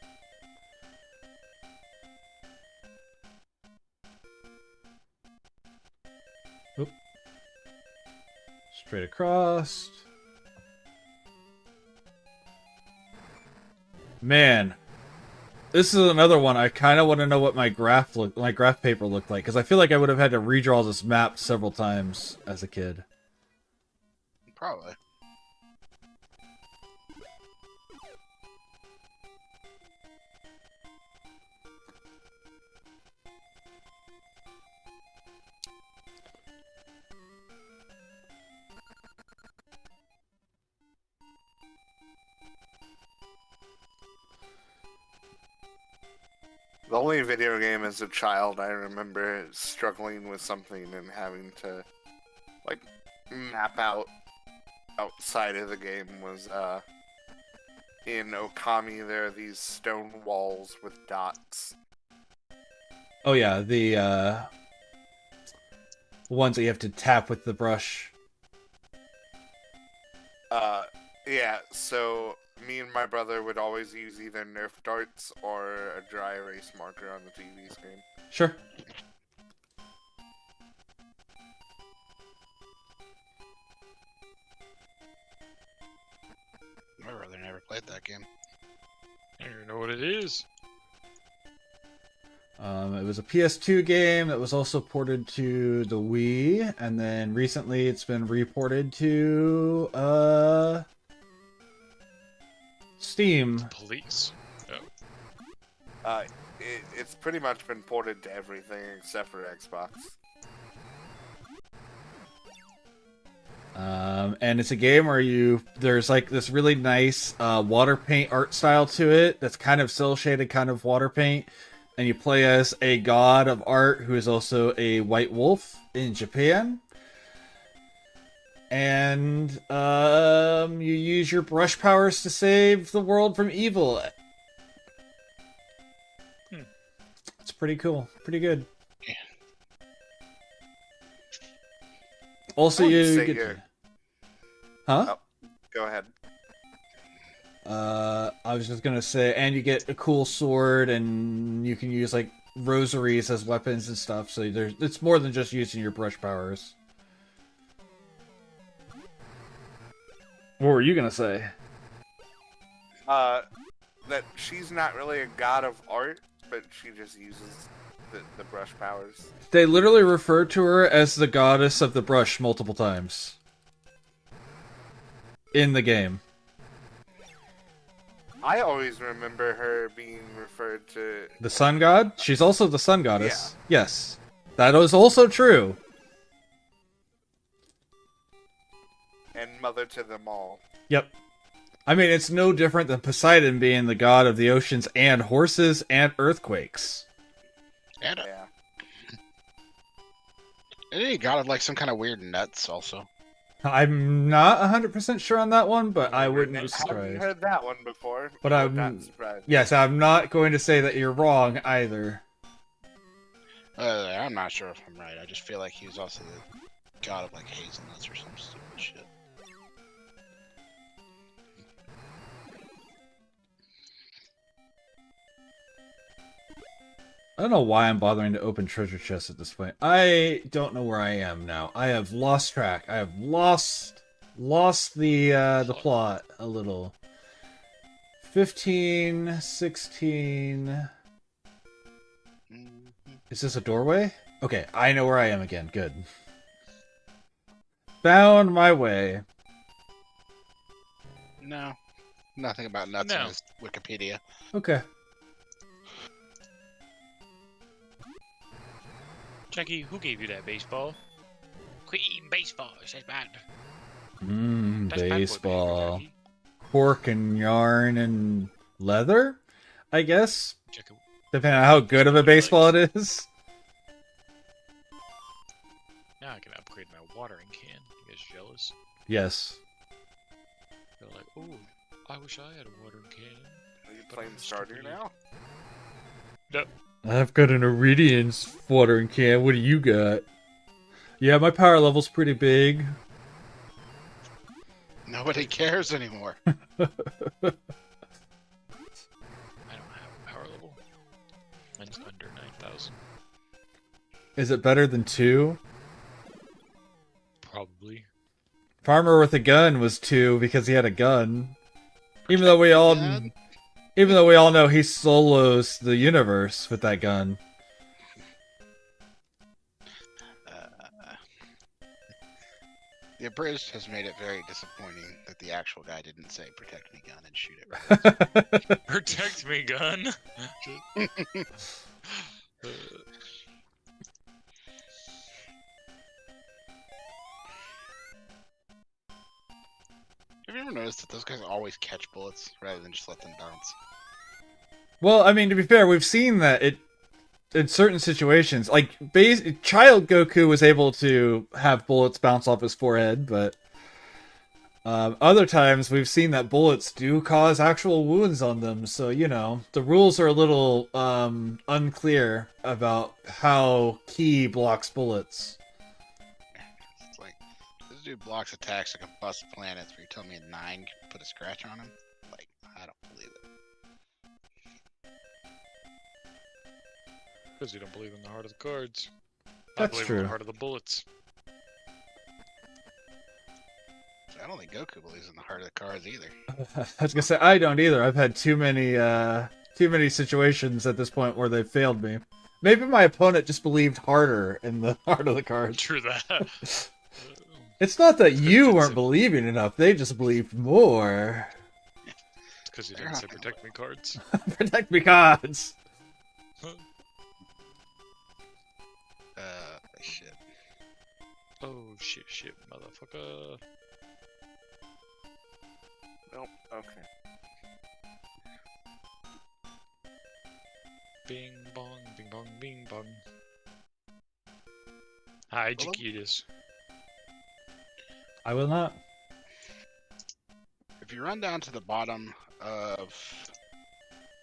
Speaker 1: Oop. Straight across. Man, this is another one. I kind of want to know what my graph paper looked like, because I feel like I would have had to redraw this map several times as a kid.
Speaker 2: Probably.
Speaker 3: The only video game as a child I remember struggling with something and having to, like, map out outside of the game was, in Okami there are these stone walls with dots.
Speaker 1: Oh yeah, the ones that you have to tap with the brush.
Speaker 3: Yeah, so me and my brother would always use either Nerf darts or a dry erase marker on the TV screen.
Speaker 1: Sure.
Speaker 2: My brother never played that game.
Speaker 4: I don't even know what it is.
Speaker 1: It was a PS2 game that was also ported to the Wii, and then recently it's been reported to Steam.
Speaker 4: Police. Oh.
Speaker 3: It's pretty much been ported to everything except for Xbox.
Speaker 1: And it's a game where there's like this really nice water paint art style to it that's kind of cel shaded kind of water paint, and you play as a god of art who is also a white wolf in Japan. And you use your brush powers to save the world from evil. It's pretty cool. Pretty good.
Speaker 2: Yeah.
Speaker 1: Also, you get to... Huh?
Speaker 3: Oh, go ahead.
Speaker 1: I was just gonna say, and you get a cool sword, and you can use like rosaries as weapons and stuff. So it's more than just using your brush powers. What were you gonna say?
Speaker 3: That she's not really a god of art, but she just uses the brush powers.
Speaker 1: They literally refer to her as the goddess of the brush multiple times in the game.
Speaker 3: I always remember her being referred to...
Speaker 1: The sun god? She's also the sun goddess. Yeah. Yes. That is also true.
Speaker 3: And mother to them all.
Speaker 1: Yep. I mean, it's no different than Poseidon being the god of the oceans and horses and earthquakes.
Speaker 2: And
Speaker 3: Yeah.
Speaker 2: isn't he god of like some kind of weird nuts also?
Speaker 1: I'm not 100% sure on that one, but I wouldn't be
Speaker 3: Haven't
Speaker 1: surprised.
Speaker 3: heard that one before.
Speaker 1: But
Speaker 3: I'm
Speaker 1: I'm
Speaker 3: not surprised.
Speaker 1: Yes, I'm not going to say that you're wrong either.
Speaker 2: I'm not sure if I'm right. I just feel like he was also the god of like hazelnuts or some stupid shit.
Speaker 1: I don't know why I'm bothering to open treasure chests at this point. I don't know where I am now. I have lost track. I have lost the plot a little. 15, 16... Is this a doorway? Okay, I know where I am again. Good. Found my way.
Speaker 2: No, nothing about nuts
Speaker 4: No.
Speaker 2: on his Wikipedia.
Speaker 1: Okay.
Speaker 4: Jackie, who gave you that baseball? Quit eating baseball. It's bad. That's bad for
Speaker 1: Baseball.
Speaker 4: behavior, Jackie.
Speaker 1: Pork and yarn and Leather? I guess.
Speaker 4: Check it.
Speaker 1: Depending on how good of a baseball it is.
Speaker 4: Now I can upgrade my watering can. You guys jealous?
Speaker 1: Yes.
Speaker 4: They're like, oh, I wish I had a watering can.
Speaker 3: Are you
Speaker 4: But
Speaker 3: playing
Speaker 4: I'm
Speaker 3: starter
Speaker 4: stupid.
Speaker 3: now?
Speaker 4: No.
Speaker 1: I've got an Iridian watering can. What do you got? Yeah, my power level's pretty big.
Speaker 2: Nobody cares anymore.
Speaker 4: I don't have a power level. Mine's under 9,000.
Speaker 1: Is it better than 2?
Speaker 4: Probably.
Speaker 1: Farmer with a gun was 2 because he had a gun. Even though we all know he solos the universe with that gun.
Speaker 2: The British has made it very disappointing that the actual guy didn't say "protect me, gun" and shoot it.
Speaker 4: Protect me, gun.
Speaker 2: Have you ever noticed that those guys always catch bullets rather than just let them bounce?
Speaker 1: Well, I mean, to be fair, we've seen that it in certain situations, like child Goku was able to have bullets bounce off his forehead, but other times we've seen that bullets do cause actual wounds on them. So the rules are a little unclear about how Ki blocks bullets.
Speaker 2: It's like this dude blocks attacks that can bust planets, but you're telling me a 9 can put a scratch on him? Like, I don't believe it.
Speaker 4: Because you don't believe in the heart of the cards.
Speaker 1: That's
Speaker 4: I believe in
Speaker 1: true.
Speaker 4: the heart of the bullets.
Speaker 2: I don't think Goku believes in the heart of the cards either.
Speaker 1: I was gonna say I don't either. I've had too many situations at this point where they've failed me. Maybe my opponent just believed harder in the heart of the cards.
Speaker 4: True that.
Speaker 1: It's not that you weren't believing enough; they just believed more.
Speaker 4: It's because you didn't say protect me cards.
Speaker 1: Protect me, cards.
Speaker 2: Shit.
Speaker 4: Oh shit, motherfucker.
Speaker 3: Nope. Okay.
Speaker 4: Bing bong, bing bong, bing bong. Hi,
Speaker 2: Hello?
Speaker 4: Jaquitas.
Speaker 1: I will not.
Speaker 2: If you run down to the bottom of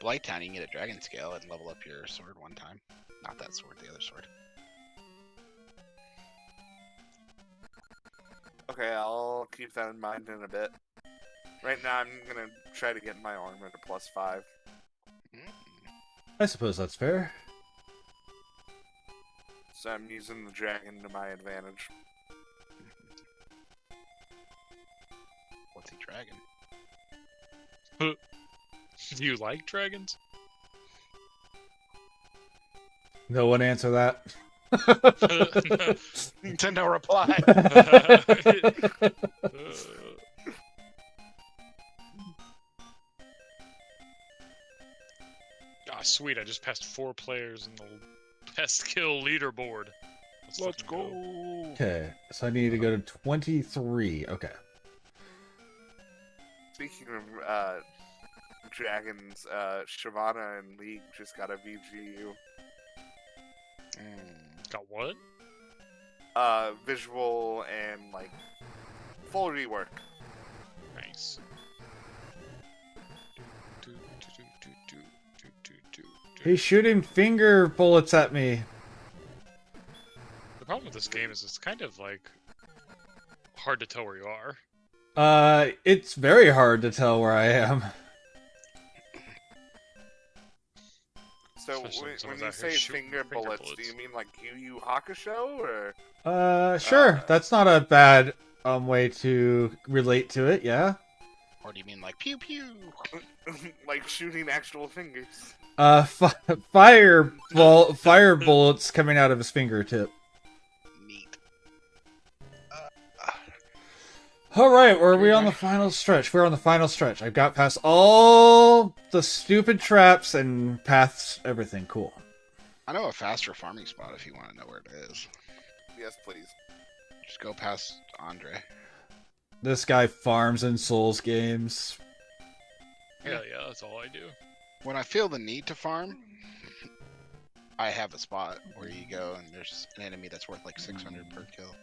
Speaker 2: Blighttown, you can get a dragon scale and level up your sword one time. Not that sword, the other sword.
Speaker 3: Okay, I'll keep that in mind in a bit. Right now, I'm gonna try to get my armor to +5.
Speaker 1: I suppose that's fair.
Speaker 3: So I'm using the dragon to my advantage.
Speaker 2: What's he dragon?
Speaker 4: Do you like dragons?
Speaker 1: No one answer that.
Speaker 2: To no reply.
Speaker 4: Ah, sweet, I just passed 4 players in the best kill leaderboard. Let's
Speaker 2: go.
Speaker 1: Okay, so I need to go to 23. Okay.
Speaker 3: Speaking of dragons, Shyvana and League just got a VGU.
Speaker 4: Got what?
Speaker 3: Visual and like full rework.
Speaker 4: Nice.
Speaker 1: He's shooting finger bullets at me.
Speaker 4: The problem with this game is it's kind of like hard to tell where you are.
Speaker 1: It's very hard to tell where I am.
Speaker 3: So
Speaker 4: Especially when
Speaker 3: when
Speaker 4: someone's
Speaker 3: you
Speaker 4: out here
Speaker 3: say
Speaker 4: shooting
Speaker 3: finger bullets, do you mean like Yu Yu Hakusho or?
Speaker 1: Sure. That's not a bad way to relate to it. Yeah.
Speaker 2: Or do you mean like pew pew?
Speaker 3: Like shooting actual fingers?
Speaker 1: Fire bullets coming out of his fingertip.
Speaker 2: Neat.
Speaker 1: All right, are we on the final stretch? We're on the final stretch. I've got past all the stupid traps and paths, everything. Cool.
Speaker 2: I know a faster farming spot if you want to know where it is.
Speaker 3: Yes, please.
Speaker 2: Just go past Andre.
Speaker 1: This guy farms in Souls games.
Speaker 2: Yeah,
Speaker 4: yeah, that's all I do.
Speaker 2: When I feel the need to farm, I have a spot where you go and there's an enemy that's worth like 600 per kill.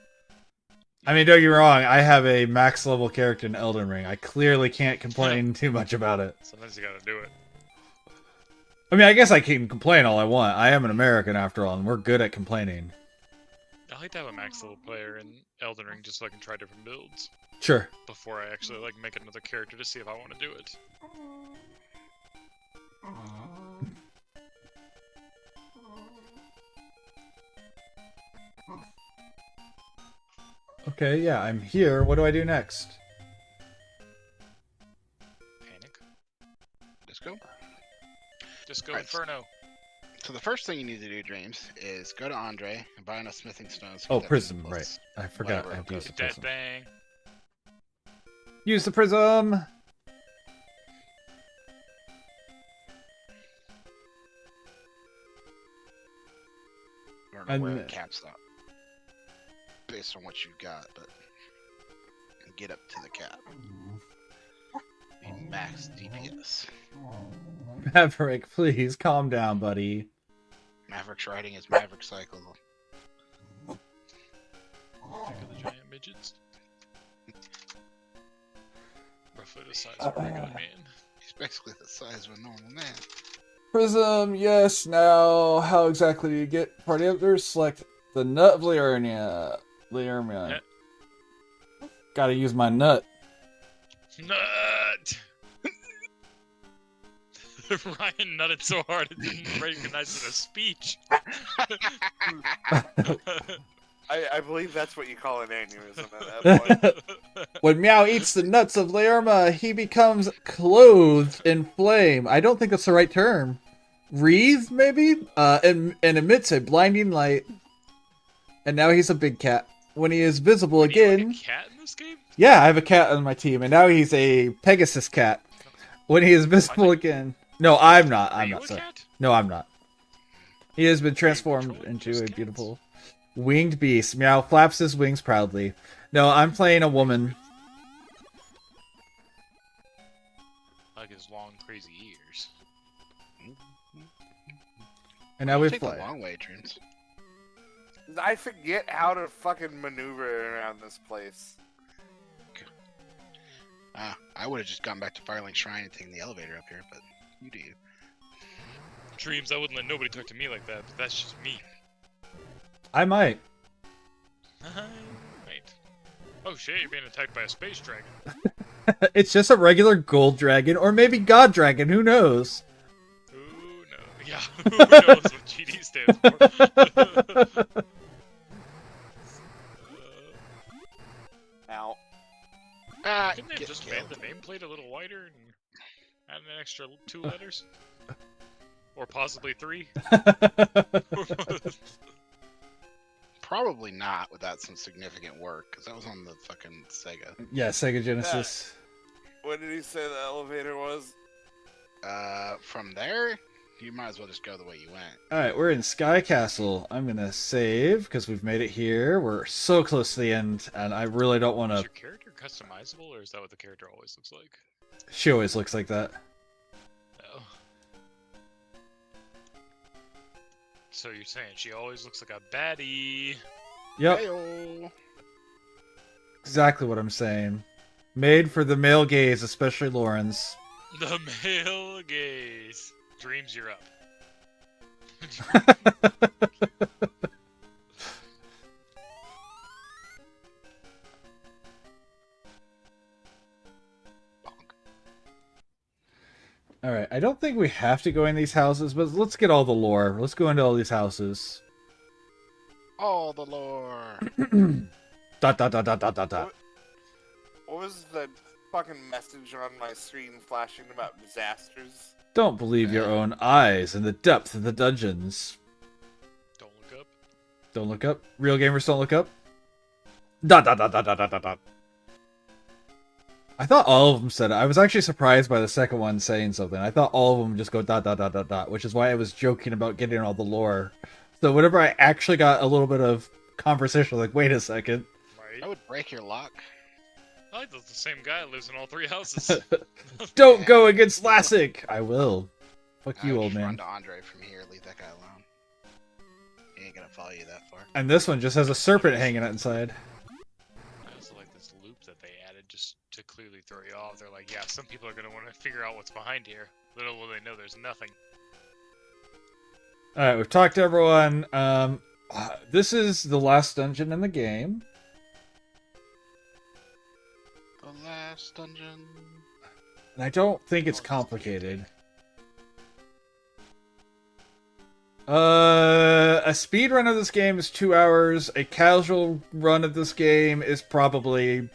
Speaker 1: I mean, don't get me wrong. I have a max level character in Elden Ring. I clearly can't complain too much about it.
Speaker 4: Sometimes you gotta do it.
Speaker 1: I mean, I guess I can complain all I want. I am an American after all, and we're good at complaining.
Speaker 4: I like to have a max level player in Elden Ring just so I can try different builds
Speaker 1: Sure.
Speaker 4: before I actually like make another character to see if I want to do it.
Speaker 1: Okay, yeah, I'm here. What do I do next?
Speaker 4: Panic.
Speaker 2: Just go.
Speaker 4: Just go
Speaker 2: Alright,
Speaker 4: Inferno.
Speaker 2: So the first thing you need to do, Dreams, is go to Andre and buy enough smithing stones. to
Speaker 1: Oh,
Speaker 2: get that
Speaker 1: prism,
Speaker 2: plus
Speaker 1: right. I forgot I
Speaker 2: whatever
Speaker 1: have to use the
Speaker 2: it
Speaker 4: That
Speaker 1: prism.
Speaker 4: thing.
Speaker 1: Use the prism!
Speaker 2: I don't know where
Speaker 1: And-
Speaker 2: it caps out based on what you've got, but get up to the cap. Be max DPS.
Speaker 1: Maverick, please calm down, buddy.
Speaker 2: Maverick's riding his Maverick cycle.
Speaker 4: Think of the giant midgets. Roughly the size of a regular man.
Speaker 2: He's basically the size of a normal man.
Speaker 1: Prism, yes. Now, how exactly do you get party up there? Select the nut of Liurnia.
Speaker 4: Yeah.
Speaker 1: Gotta use my nut.
Speaker 4: Nut! Ryan nutted so hard it didn't recognize it as speech.
Speaker 3: I believe that's what you call an aneurysm at that point.
Speaker 1: When Meow eats the nuts of Liurnia, he becomes clothed in flame. I don't think that's the right term. Wreathed, maybe? And emits a blinding light. And now he's a big cat. When he is visible
Speaker 4: Do you have
Speaker 1: again...
Speaker 4: a cat in this game?
Speaker 1: Yeah, I have a cat on my team, and now he's a Pegasus cat. When he is visible again... No, I'm not.
Speaker 4: Are
Speaker 1: I'm
Speaker 4: you
Speaker 1: not,
Speaker 4: a
Speaker 1: sorry.
Speaker 4: cat?
Speaker 1: No, I'm not. He has been transformed
Speaker 4: controlling
Speaker 1: into
Speaker 4: those
Speaker 1: a
Speaker 4: cats?
Speaker 1: beautiful winged beast. Meow flaps his wings proudly. No, I'm playing a woman.
Speaker 4: Like his long, crazy ears.
Speaker 1: And now we
Speaker 2: Take the
Speaker 1: fly.
Speaker 2: long way, Dreams.
Speaker 3: I forget how to fucking maneuver around this place.
Speaker 2: I would have just gone back to Firelink Shrine and taken the elevator up here, but you do.
Speaker 4: Dreams, I wouldn't let nobody talk to me like that, but that's just me.
Speaker 1: I might.
Speaker 4: Right. Oh shit, you're being attacked by a space dragon.
Speaker 1: It's just a regular gold dragon, or maybe god dragon, who knows?
Speaker 4: Who knows? Yeah, who knows what GD stands for?
Speaker 3: Now,
Speaker 4: Couldn't they have just made the nameplate a little wider and add an extra 2 letters? Or possibly 3?
Speaker 2: Probably not without some significant work, because that was on the fucking Sega.
Speaker 1: Yeah, Sega Genesis.
Speaker 3: what did he say the elevator was?
Speaker 2: From there, you might as well just go the way you went.
Speaker 1: Alright, we're in Sky Castle. I'm gonna save, because we've made it here. We're so close to the end, and I really don't want
Speaker 4: Is
Speaker 1: to...
Speaker 4: your character customizable, or is that what the character always looks like?
Speaker 1: She always looks like that.
Speaker 4: Oh. So you're saying she always looks like a baddie?
Speaker 1: Yep,
Speaker 2: Heyo.
Speaker 1: exactly what I'm saying. Made for the male gaze, especially Lauren's.
Speaker 4: The male gaze. Dreams, you're up.
Speaker 2: Bonk.
Speaker 1: Alright, I don't think we have to go in these houses, but let's get all the lore. Let's go into all these houses.
Speaker 2: All the lore.
Speaker 1: Dot dot dot dot dot dot dot.
Speaker 3: What was the fucking message on my screen flashing about disasters?
Speaker 1: Don't believe your own eyes in the depth of the dungeons.
Speaker 4: Don't look up.
Speaker 1: Don't look up. Real gamers don't look up. Dot dot dot dot dot dot dot dot. I thought all of them said it. I was actually surprised by the second one saying something. I thought all of them just go dot dot dot dot dot, which is why I was joking about getting all the lore. So whenever I actually got a little bit of conversation, like, wait a second.
Speaker 4: Right?
Speaker 2: That would break your lock.
Speaker 4: I like that the same guy lives in all 3 houses.
Speaker 1: Don't go against Lassic! I will. Fuck you,
Speaker 2: I would
Speaker 1: old
Speaker 2: just run
Speaker 1: man.
Speaker 2: to Andre from here. Leave that guy alone. He ain't gonna follow you that far.
Speaker 1: And this one just has a serpent hanging inside.
Speaker 4: I also like this loop that they added just to clearly throw you off. They're like, yeah, some people are gonna want to figure out what's behind here. Little will they know there's nothing.
Speaker 1: Alright, we've talked to everyone. This is the last dungeon in the game.
Speaker 2: The last dungeon.
Speaker 1: And I don't think it's complicated. A speed run of this game is 2 hours. A casual run of this game is probably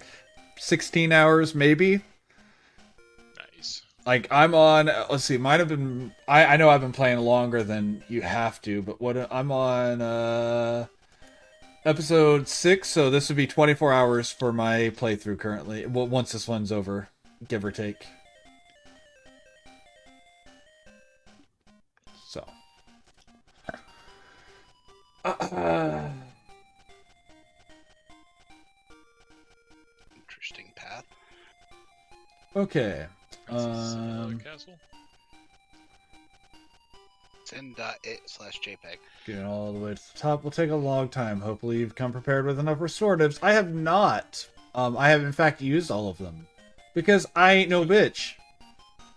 Speaker 1: 16 hours, maybe.
Speaker 4: Nice.
Speaker 1: Like, I'm on, let's see, mine have been, I know I've been playing longer than you have to, but what, I'm on, episode 6, so this would be 24 hours for my playthrough currently, well, once this one's over, give or take. So.
Speaker 2: Interesting path.
Speaker 1: Okay.
Speaker 4: Another castle.
Speaker 2: 10.it/jpeg.
Speaker 1: Getting all the way to the top will take a long time. Hopefully you've come prepared with enough restoratives. I have not. I have in fact used all of them. Because I ain't no bitch.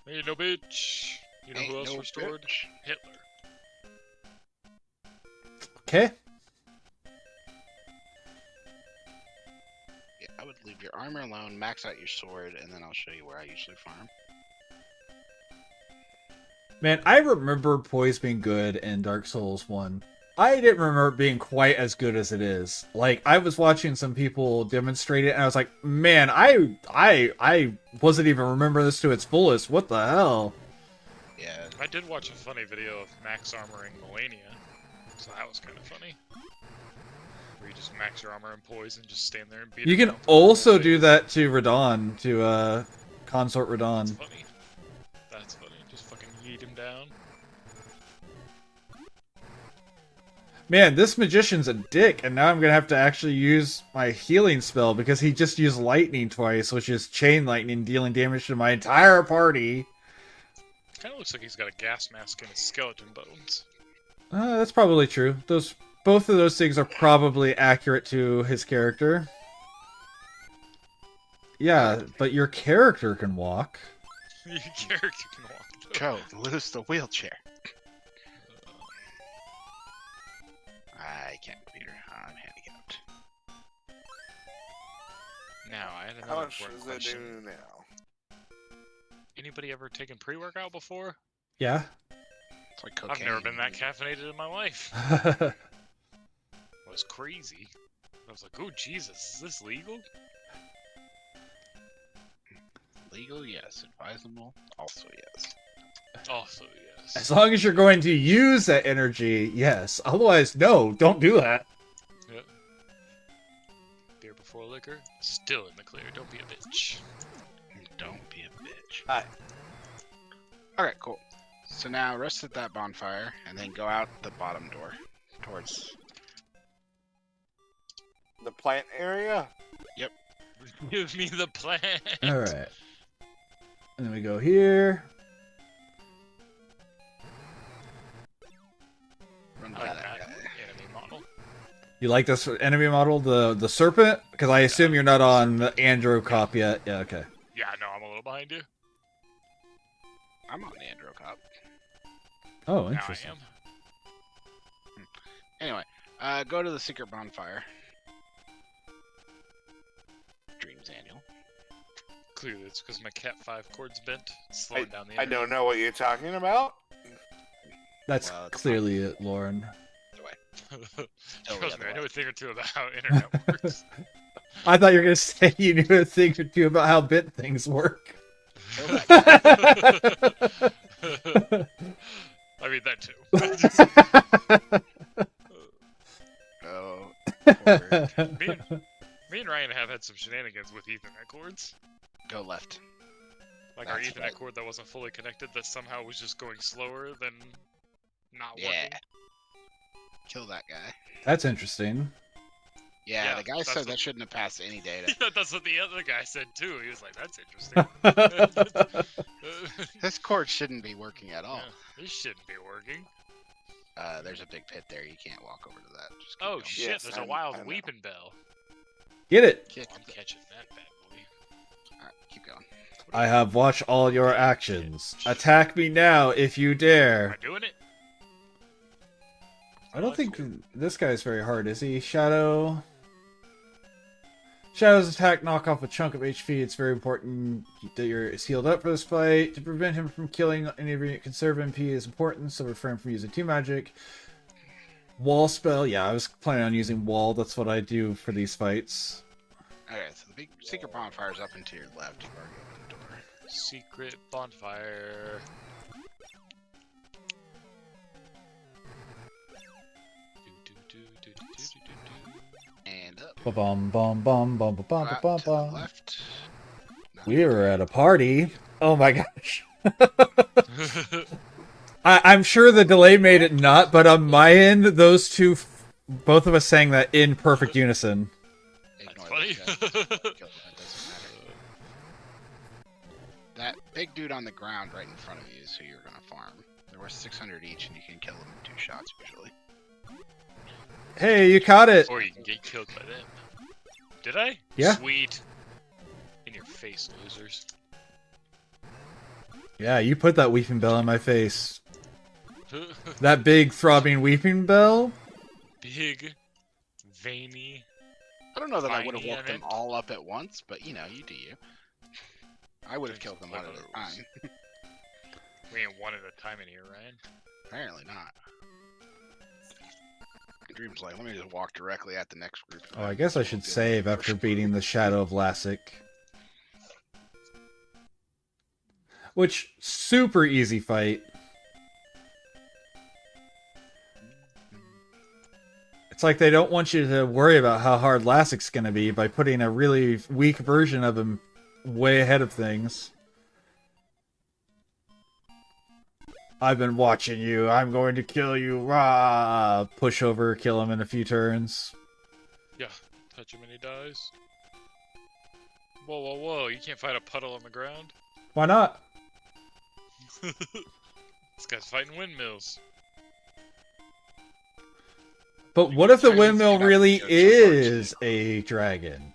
Speaker 4: Ain't no bitch. You know
Speaker 2: Ain't
Speaker 4: who else
Speaker 2: no
Speaker 4: restored?
Speaker 2: bitch.
Speaker 4: Hitler.
Speaker 1: Okay.
Speaker 2: Yeah, I would leave your armor alone, max out your sword, and then I'll show you where I usually farm.
Speaker 1: Man, I remember poise being good in Dark Souls 1. I didn't remember it being quite as good as it is. Like, I was watching some people demonstrate it, and I was like, man, I wasn't even remembering this to its fullest. What the hell?
Speaker 2: Yeah.
Speaker 4: I did watch a funny video of max armoring Melania, so that was kind of funny. Where you just max your armor and poise and just stand there and beat
Speaker 1: You
Speaker 4: it
Speaker 1: can
Speaker 4: down for the whole
Speaker 1: also
Speaker 4: phase.
Speaker 1: do that to Radon, to Consort Radon.
Speaker 4: That's funny. That's funny. Just fucking yeet him down.
Speaker 1: Man, this magician's a dick, and now I'm gonna have to actually use my healing spell because he just used lightning twice, which is chain lightning, dealing damage to my entire party.
Speaker 4: Kind of looks like he's got a gas mask and his skeleton bones.
Speaker 1: That's probably true. Both of those things are probably accurate to his character. Yeah, but your character can walk.
Speaker 4: Your character can walk.
Speaker 2: Go, lose the wheelchair. I can't, Peter. I'm handicapped.
Speaker 4: Now, I had
Speaker 3: How
Speaker 4: another
Speaker 3: much
Speaker 4: important
Speaker 3: does it
Speaker 4: question.
Speaker 3: do now?
Speaker 4: Anybody ever taken pre-workout before?
Speaker 1: Yeah.
Speaker 2: It's like cocaine.
Speaker 4: I've never been that caffeinated in my life.
Speaker 1: I
Speaker 4: It was crazy. I was like, oh Jesus, is this legal?
Speaker 2: Legal, yes. Advisable, also yes.
Speaker 4: Also,
Speaker 1: As
Speaker 4: yes.
Speaker 1: long as you're going to use that energy, yes. Otherwise, no, don't do that.
Speaker 4: Yep. Beer before liquor, still in the clear. Don't be a bitch.
Speaker 2: Don't be a bitch.
Speaker 3: Hi.
Speaker 2: Okay, cool. So now rest at that bonfire, and then go out the bottom door towards.
Speaker 3: The plant area?
Speaker 4: Give me the plan.
Speaker 1: Alright. And then we go here.
Speaker 2: Run
Speaker 4: I
Speaker 2: by
Speaker 4: like
Speaker 2: that
Speaker 4: that
Speaker 2: guy.
Speaker 4: enemy model.
Speaker 1: You like this enemy model, the serpent? Because I assume you're not on the Andro cop yet. Yeah, okay.
Speaker 4: Yeah, no, I'm a little behind you.
Speaker 2: I'm on the Andro cop.
Speaker 1: Oh,
Speaker 4: Now I
Speaker 1: interesting.
Speaker 4: am.
Speaker 2: Anyway, go to the secret bonfire. Dreams Annual.
Speaker 4: Clearly, it's because my Cat 5 cord's bent. It's slowing down the
Speaker 3: I
Speaker 4: internet.
Speaker 3: don't know what you're talking about.
Speaker 1: That's
Speaker 2: Well, it's
Speaker 1: clearly it, Lauren.
Speaker 4: Trust me, I
Speaker 2: other
Speaker 4: know
Speaker 2: way.
Speaker 4: a thing or two about how internet works.
Speaker 1: I thought you were going to say you knew a thing or two about how bit things work.
Speaker 4: I mean, that too.
Speaker 2: Oh,
Speaker 4: Me and Ryan have had some shenanigans with Ethernet cords.
Speaker 2: go left.
Speaker 4: Like our
Speaker 2: That's
Speaker 4: Ethernet
Speaker 2: right.
Speaker 4: cord that wasn't fully connected that somehow was just going slower than not
Speaker 2: Yeah.
Speaker 4: working.
Speaker 2: Kill that guy.
Speaker 1: That's interesting.
Speaker 2: Yeah, the guy
Speaker 4: that's
Speaker 2: said
Speaker 4: what-
Speaker 2: that shouldn't have passed any data.
Speaker 4: Yeah, that's what the other guy said too. He was like, "That's interesting."
Speaker 2: This cord shouldn't be working at all.
Speaker 4: Yeah, this shouldn't be working.
Speaker 2: There's a big pit there. You can't walk over to that. Just keep
Speaker 4: Oh
Speaker 2: going.
Speaker 4: shit!
Speaker 3: Yes,
Speaker 4: There's
Speaker 3: I
Speaker 4: a
Speaker 3: know.
Speaker 4: wild weeping bell.
Speaker 1: Get it.
Speaker 2: Kick
Speaker 4: I'm
Speaker 2: it.
Speaker 4: catching that bad boy.
Speaker 2: Alright, keep going.
Speaker 1: I have watched all your actions. Attack me now if you
Speaker 4: Am
Speaker 1: dare.
Speaker 4: I doing it?
Speaker 1: I don't think this guy's very hard, is he? Shadow. Shadow's attack knock off a chunk of HP. It's very important that you're healed up for this fight. To prevent him from killing any of your conserve MP is important, so refrain from using team magic. Wall spell. Yeah, I was planning on using wall. That's what I do for these fights.
Speaker 2: Okay, so the big secret bonfire's up and to your left. You've already opened the door.
Speaker 4: Secret bonfire.
Speaker 2: And up.
Speaker 1: Ba-bum, bum, bum, bum, ba, bum,
Speaker 2: Go
Speaker 1: ba,
Speaker 2: out
Speaker 1: bum,
Speaker 2: to the
Speaker 1: bum.
Speaker 2: left.
Speaker 1: We were at a party. Oh my gosh. I'm sure the delay made it not, but on my end, those two, both of us sang that in perfect unison.
Speaker 2: Ignore
Speaker 4: funny.
Speaker 2: that guy. Kill him, that doesn't matter. That big dude on the ground right in front of you is who you're gonna farm. They're worth 600 each, and you can kill them in 2 shots usually.
Speaker 1: Hey, you caught it.
Speaker 4: Or you can get killed by them. Did I?
Speaker 1: Yeah.
Speaker 4: Sweet. In your face, losers.
Speaker 1: Yeah, you put that weeping bell in my face. That big throbbing weeping bell?
Speaker 4: Big, veiny.
Speaker 2: I don't know that I would have
Speaker 4: Tiny
Speaker 2: woke them
Speaker 4: event.
Speaker 2: all up at once, but you know, you do you. I would have killed them one at a
Speaker 4: Levels.
Speaker 2: time.
Speaker 4: We ain't one at a time in here, Ryan.
Speaker 2: Apparently not. Dream's like, let me just walk directly at the next group.
Speaker 1: Oh, I guess I should save after beating the Shadow of Lassic. Which, super easy fight. It's like they don't want you to worry about how hard Lassic's gonna be by putting a really weak version of him way ahead of things. I've been watching you. I'm going to kill you. Rah! Push over, kill him in a few turns.
Speaker 4: Yeah, touch him and he dies. Whoa, whoa, whoa, you can't fight a puddle on the ground.
Speaker 1: Why not?
Speaker 4: This guy's fighting windmills.
Speaker 1: But what if the
Speaker 2: Chinese
Speaker 1: windmill
Speaker 2: got
Speaker 1: really
Speaker 2: jokes
Speaker 1: is a dragon?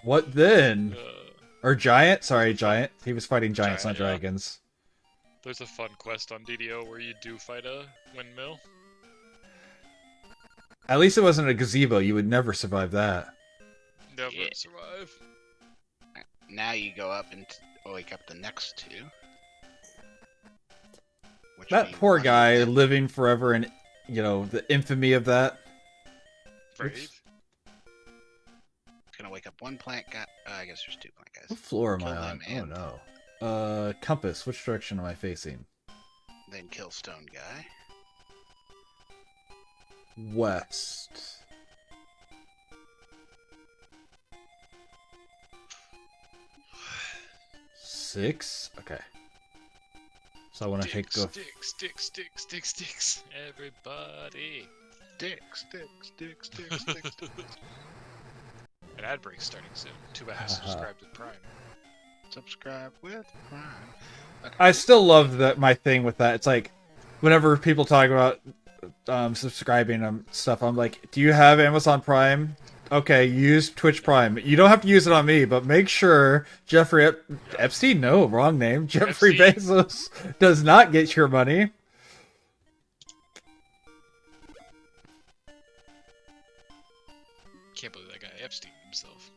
Speaker 1: What then?
Speaker 4: Uh,
Speaker 1: Or giant? Sorry, giant. He was fighting giants, not
Speaker 4: Giant, yeah.
Speaker 1: dragons.
Speaker 4: there's a fun quest on DDO where you do fight a windmill.
Speaker 1: At least it wasn't a gazebo. You would never survive that.
Speaker 4: Never
Speaker 2: Yeah.
Speaker 4: survive.
Speaker 2: Now you go up and wake up the next 2. Which
Speaker 1: That
Speaker 2: being
Speaker 1: poor
Speaker 2: one
Speaker 1: guy
Speaker 2: and
Speaker 1: living forever in, the infamy of that.
Speaker 4: Right?
Speaker 2: gonna wake up one plant guy. I guess there's 2 plant guys.
Speaker 1: What floor am
Speaker 2: Kill
Speaker 1: I on?
Speaker 2: them
Speaker 1: Oh
Speaker 2: and
Speaker 1: no. Compass. Which direction am I facing?
Speaker 2: Then kill stone guy.
Speaker 1: West. Six? Okay. So I want to take go.
Speaker 4: Sticks, everybody.
Speaker 2: Sticks.
Speaker 4: An ad break starting soon. Too bad I subscribed with Prime.
Speaker 2: Subscribe with Prime. Okay.
Speaker 1: I still love that my thing with that. It's like whenever people talk about subscribing and stuff, I'm like, do you have Amazon Prime? Okay, use Twitch Prime. You don't have to use it on me, but make sure Jeffrey Epstein, no, wrong name. Jeffrey
Speaker 4: Epstein.
Speaker 1: Bezos does not get your money.
Speaker 4: Can't believe that guy Epstein himself.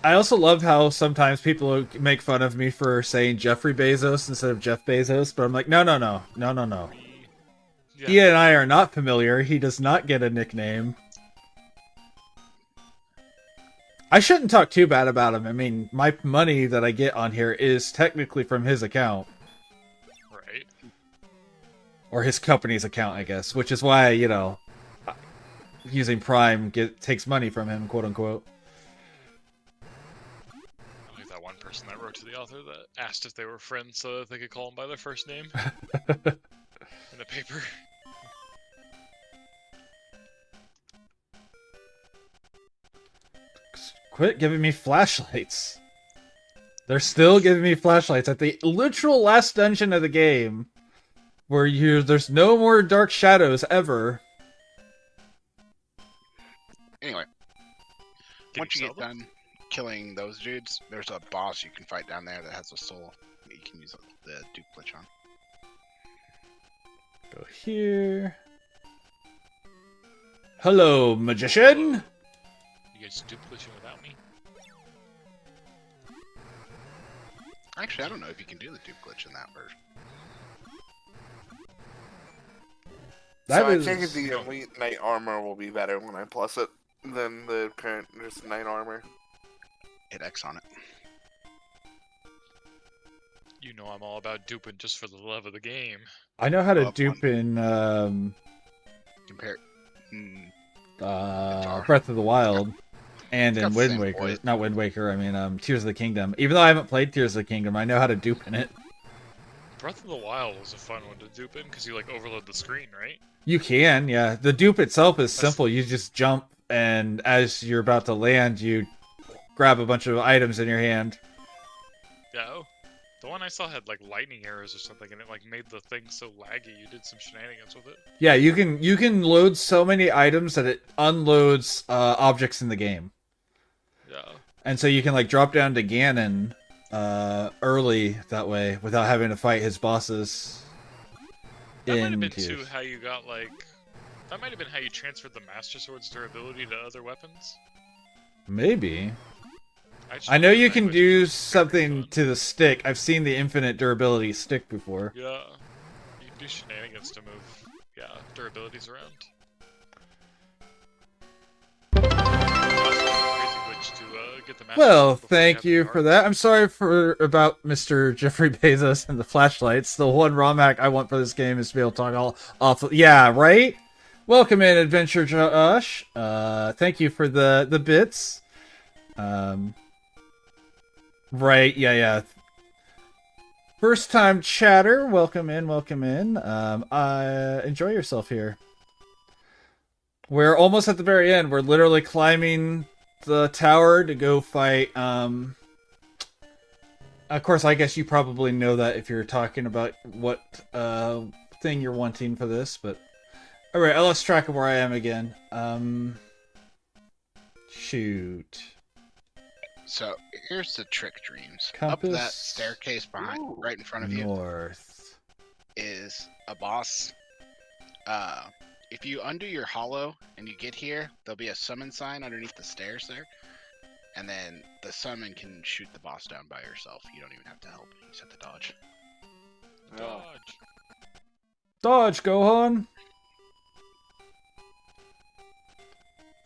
Speaker 1: I also love how sometimes people make fun of me for saying Jeffrey Bezos instead of Jeff Bezos, but I'm like, no.
Speaker 4: Yeah.
Speaker 1: He and I are not familiar. He does not get a nickname. I shouldn't talk too bad about him. I mean, my money that I get on here is technically from his account.
Speaker 4: Right.
Speaker 1: Or his company's account, I guess. Which is why, using Prime takes money from him, quote unquote.
Speaker 4: I like that one person that wrote to the author that asked if they were friends so that they could call him by their first name in the paper.
Speaker 1: Quit giving me flashlights. They're still giving me flashlights at the literal last dungeon of the game, where there's no more dark shadows ever.
Speaker 2: Anyway,
Speaker 4: Can
Speaker 2: once you
Speaker 4: sell
Speaker 2: get
Speaker 4: them?
Speaker 2: done killing those dudes, there's a boss you can fight down there that has a soul that you can use the Duke Glitch on.
Speaker 1: Go here. Hello, magician.
Speaker 4: You guys duplicating without me?
Speaker 2: Actually, I don't know if you can do the Duke Glitch in that version.
Speaker 1: That
Speaker 3: So
Speaker 1: was-
Speaker 3: I think the elite knight armor will be better when I plus it than the current just knight armor.
Speaker 2: Hit X on it.
Speaker 4: You know I'm all about duping just for the love of the game.
Speaker 1: I know how to
Speaker 2: Up
Speaker 1: dupe in
Speaker 2: Compare.
Speaker 1: Breath of the Wild and
Speaker 2: It's
Speaker 1: in
Speaker 2: got the
Speaker 1: Wind
Speaker 2: same
Speaker 1: Waker.
Speaker 2: voice.
Speaker 1: Not Wind Waker, I mean Tears of the Kingdom. Even though I haven't played Tears of the Kingdom, I know how to dupe in it.
Speaker 4: Breath of the Wild was a fun one to dupe in because you like overload the screen, right?
Speaker 1: You can, yeah. The dupe itself is
Speaker 4: That's-
Speaker 1: simple. You just jump, and as you're about to land, you grab a bunch of items in your hand.
Speaker 4: Yeah. Oh. The one I saw had like lightning arrows or something, and it like made the thing so laggy. You did some shenanigans with it.
Speaker 1: Yeah, you can load so many items that it unloads objects in the game.
Speaker 4: Yeah.
Speaker 1: And so you can like drop down to Ganon early that way without having to fight his bosses.
Speaker 4: That might have been
Speaker 1: Tears.
Speaker 4: too how you got like. That might have been how you transferred the Master Sword's durability to other weapons.
Speaker 1: Maybe.
Speaker 4: just
Speaker 1: I know
Speaker 4: remember
Speaker 1: you
Speaker 4: that
Speaker 1: can
Speaker 4: was
Speaker 1: do
Speaker 4: very
Speaker 1: something
Speaker 4: fun.
Speaker 1: to the stick. I've seen the infinite durability stick before.
Speaker 4: Yeah. You can do shenanigans to move, durabilities around. Crazy glitch to get the Master
Speaker 1: Well,
Speaker 4: Sword before
Speaker 1: thank
Speaker 4: have
Speaker 1: you
Speaker 4: the
Speaker 1: for
Speaker 4: arc.
Speaker 1: that. I'm sorry about Mr. Jeffrey Bezos and the flashlights. The one ROM hack I want for this game is to be able to talk all off. Yeah, right? Welcome in, Adventure Josh. Thank you for the bits. Right, yeah. First time chatter, welcome in. Enjoy yourself here. We're almost at the very end. We're literally climbing the tower to go fight, of course, I guess you probably know that if you're talking about what, thing you're wanting for this, but... Alright, I lost track of where I am again. Shoot.
Speaker 2: So here's the trick, Dreams.
Speaker 1: Compass.
Speaker 2: Up that staircase behind,
Speaker 3: Ooh.
Speaker 2: right in front of you,
Speaker 1: North.
Speaker 2: is a boss. If you undo your hollow and you get here, there'll be a summon sign underneath the stairs there. And then the summon can shoot the boss down by yourself. You don't even have to help. You just have to dodge.
Speaker 4: Dodge.
Speaker 1: Dodge, Gohan!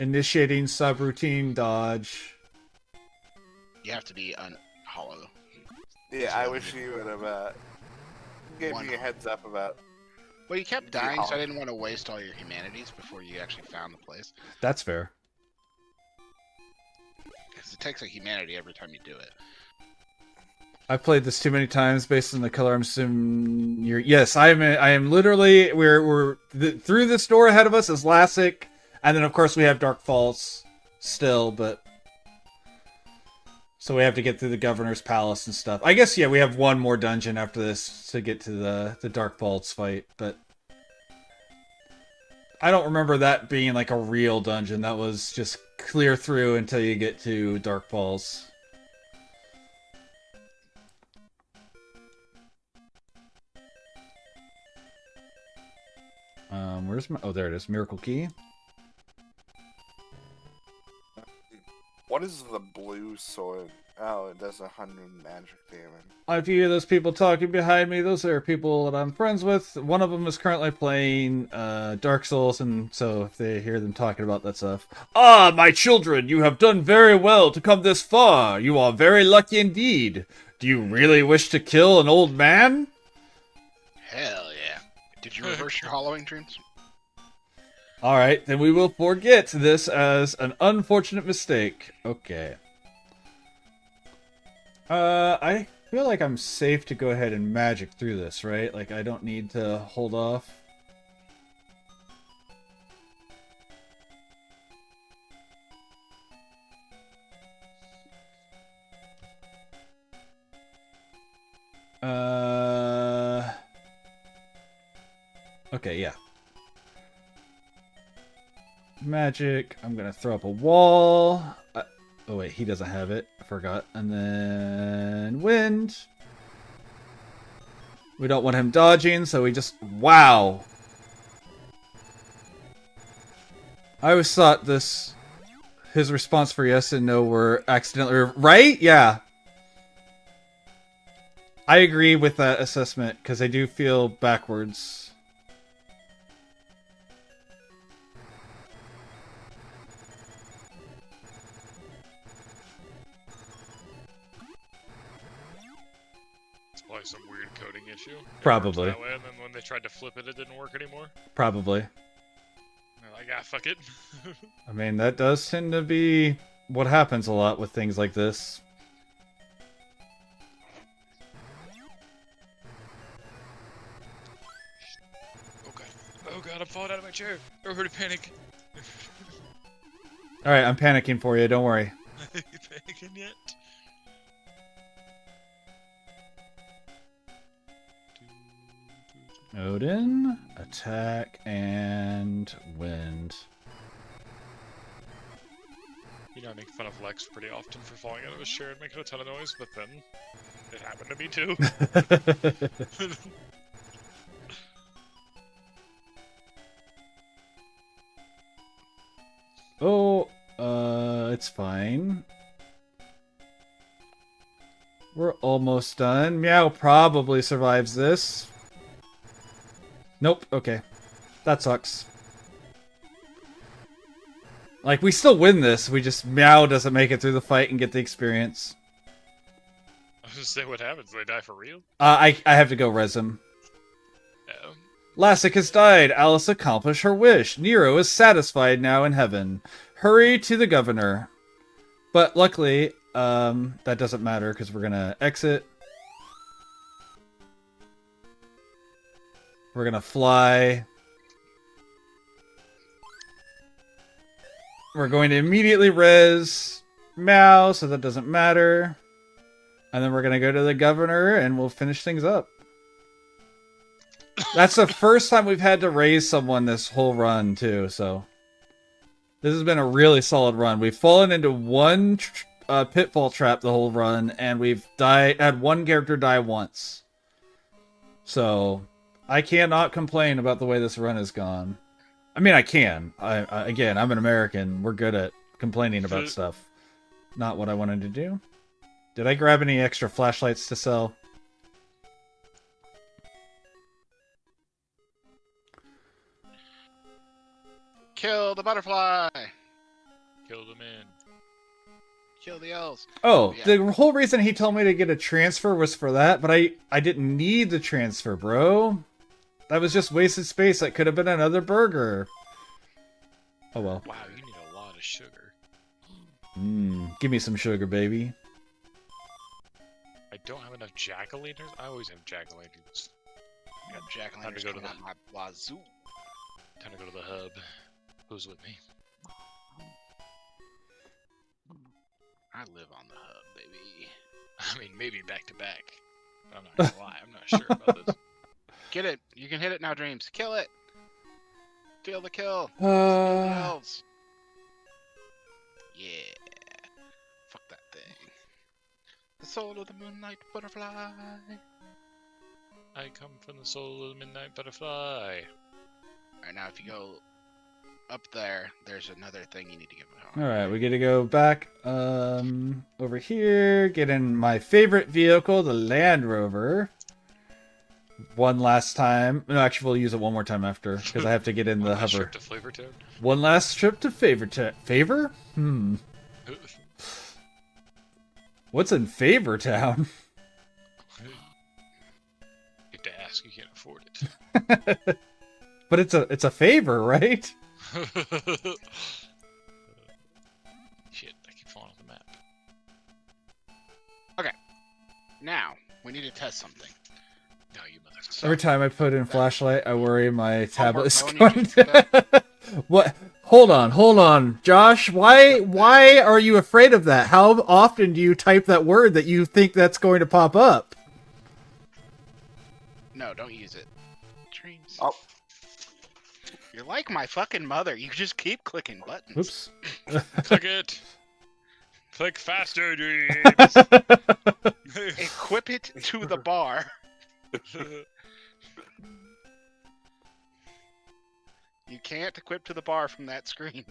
Speaker 1: Initiating subroutine dodge.
Speaker 2: You have to be hollow.
Speaker 3: Yeah, I wish you would have gave
Speaker 2: One.
Speaker 3: me a heads up about.
Speaker 2: Well, you kept
Speaker 3: Yeah.
Speaker 2: dying, so I didn't want to waste all your humanities before you actually found the place.
Speaker 1: That's fair.
Speaker 2: Because it takes a humanity every time you do it.
Speaker 1: I've played this too many times based on the color. I'm assuming you're... Yes, I am literally... Through this door ahead of us is Lassic, and then of course we have Dark Falls still, but... So we have to get through the Governor's Palace and stuff. I guess, yeah, we have one more dungeon after this to get to the Dark Vaults fight, but... I don't remember that being like a real dungeon. That was just clear through until you get to Dark Falls. Where's my... Oh, there it is. Miracle Key.
Speaker 3: What is the blue sword? Oh, it does 100 magic damage.
Speaker 1: If you hear those people talking behind me, those are people that I'm friends with. One of them is currently playing Dark Souls, and so if they hear them talking about that stuff... Ah, my children, you have done very well to come this far. You are very lucky indeed. Do you really wish to kill an old man?
Speaker 2: Hell yeah. Did you reverse your hollowing, Dreams?
Speaker 1: Alright, then we will forget this as an unfortunate mistake. Okay. I feel like I'm safe to go ahead and magic through this, right? Like, I don't need to hold off. Okay, yeah. Magic. I'm gonna throw up a wall. Oh wait, he doesn't have it. I forgot. And then wind. We don't want him dodging, so we just... Wow! I always thought his response for yes and no were accidentally... Right? Yeah. I agree with that assessment, because I do feel backwards.
Speaker 4: Probably some weird coding issue.
Speaker 1: Probably.
Speaker 4: That way, and then when they tried to flip it, it didn't work anymore.
Speaker 1: Probably.
Speaker 4: They're like, ah, fuck it.
Speaker 1: I mean, that does tend to be what happens a lot with things like this.
Speaker 4: Oh god, I'm falling out of my chair. Everybody panic.
Speaker 1: Alright, I'm panicking for you, don't worry.
Speaker 4: You panicking yet?
Speaker 1: Odin, attack, and wind.
Speaker 4: You know, I make fun of Lex pretty often for falling out of his chair and making a ton of noise, but then it happened to me too.
Speaker 1: Oh, it's fine. We're almost done. Meow probably survives this. Nope, okay. That sucks. Like, we still win this, we just... Meow doesn't make it through the fight and get the experience.
Speaker 4: I was just saying, what happens? They die for real?
Speaker 1: I have to go res him.
Speaker 4: Yeah.
Speaker 1: Lassic has died. Alice accomplished her wish. Nero is satisfied now in heaven. Hurry to the governor. But luckily, that doesn't matter because we're gonna exit. We're gonna fly. We're going to immediately res Meow, so that doesn't matter. And then we're gonna go to the governor and we'll finish things up. That's the first time we've had to raise someone this whole run, too, so... This has been a really solid run. We've fallen into one pitfall trap the whole run, and we've had one character die once. So, I cannot complain about the way this run has gone. I mean, I can. Again, I'm an American. We're good at complaining about stuff. Not what I wanted to do. Did I grab any extra flashlights to sell?
Speaker 2: Kill the butterfly!
Speaker 4: Kill the man.
Speaker 2: Kill the elves.
Speaker 1: Oh,
Speaker 2: yeah.
Speaker 1: The whole reason he told me to get a transfer was for that, but I didn't need the transfer, bro. That was just wasted space. That could have been another burger. Oh well.
Speaker 4: Wow, you need a lot of sugar.
Speaker 1: Give me some sugar, baby.
Speaker 4: I don't have enough jack-o'-lanterns. I always have jack-o'-lanterns.
Speaker 2: I got jack-o'-lanterns
Speaker 4: Time to go to
Speaker 2: coming out my wazoo.
Speaker 4: Time to go to the hub. Who's with me?
Speaker 2: I live on the hub, baby.
Speaker 4: I mean, maybe back to back. I'm not gonna lie. I'm not sure about this.
Speaker 2: Get it. You can hit it now, Dreams. Kill it. Steal the kill. Steal the elves. Yeah. Fuck that thing. The soul of the moonlight butterfly.
Speaker 4: I come from the soul of the midnight butterfly.
Speaker 2: Alright, now if you go up there, there's another thing you need to give it.
Speaker 1: Alright, we get to go back over here, get in my favorite vehicle, the Land Rover. One last time. No, actually, we'll use it one more time after, because I have to get in the hover.
Speaker 4: Trip to Flavortown?
Speaker 1: One last trip to Favor? What's in Favortown?
Speaker 4: Get to ask, you can't afford it.
Speaker 1: But it's a favor, right?
Speaker 4: Shit, I keep falling off the map.
Speaker 2: Okay. Now, we need to test something.
Speaker 4: No, you motherfucker.
Speaker 2: So,
Speaker 1: Every time I put in flashlight, I worry my tablet is
Speaker 2: Homework,
Speaker 1: going to... What? Hold on, Josh. Why are you afraid of that? How often do you type that word that you think that's going to pop up?
Speaker 2: No, don't use it. Dreams.
Speaker 3: Oh.
Speaker 2: You're like my fucking mother. You just keep clicking buttons.
Speaker 1: Oops.
Speaker 4: Click it. Click faster, dreams.
Speaker 2: Equip it to the bar. You can't equip to the bar from that screen.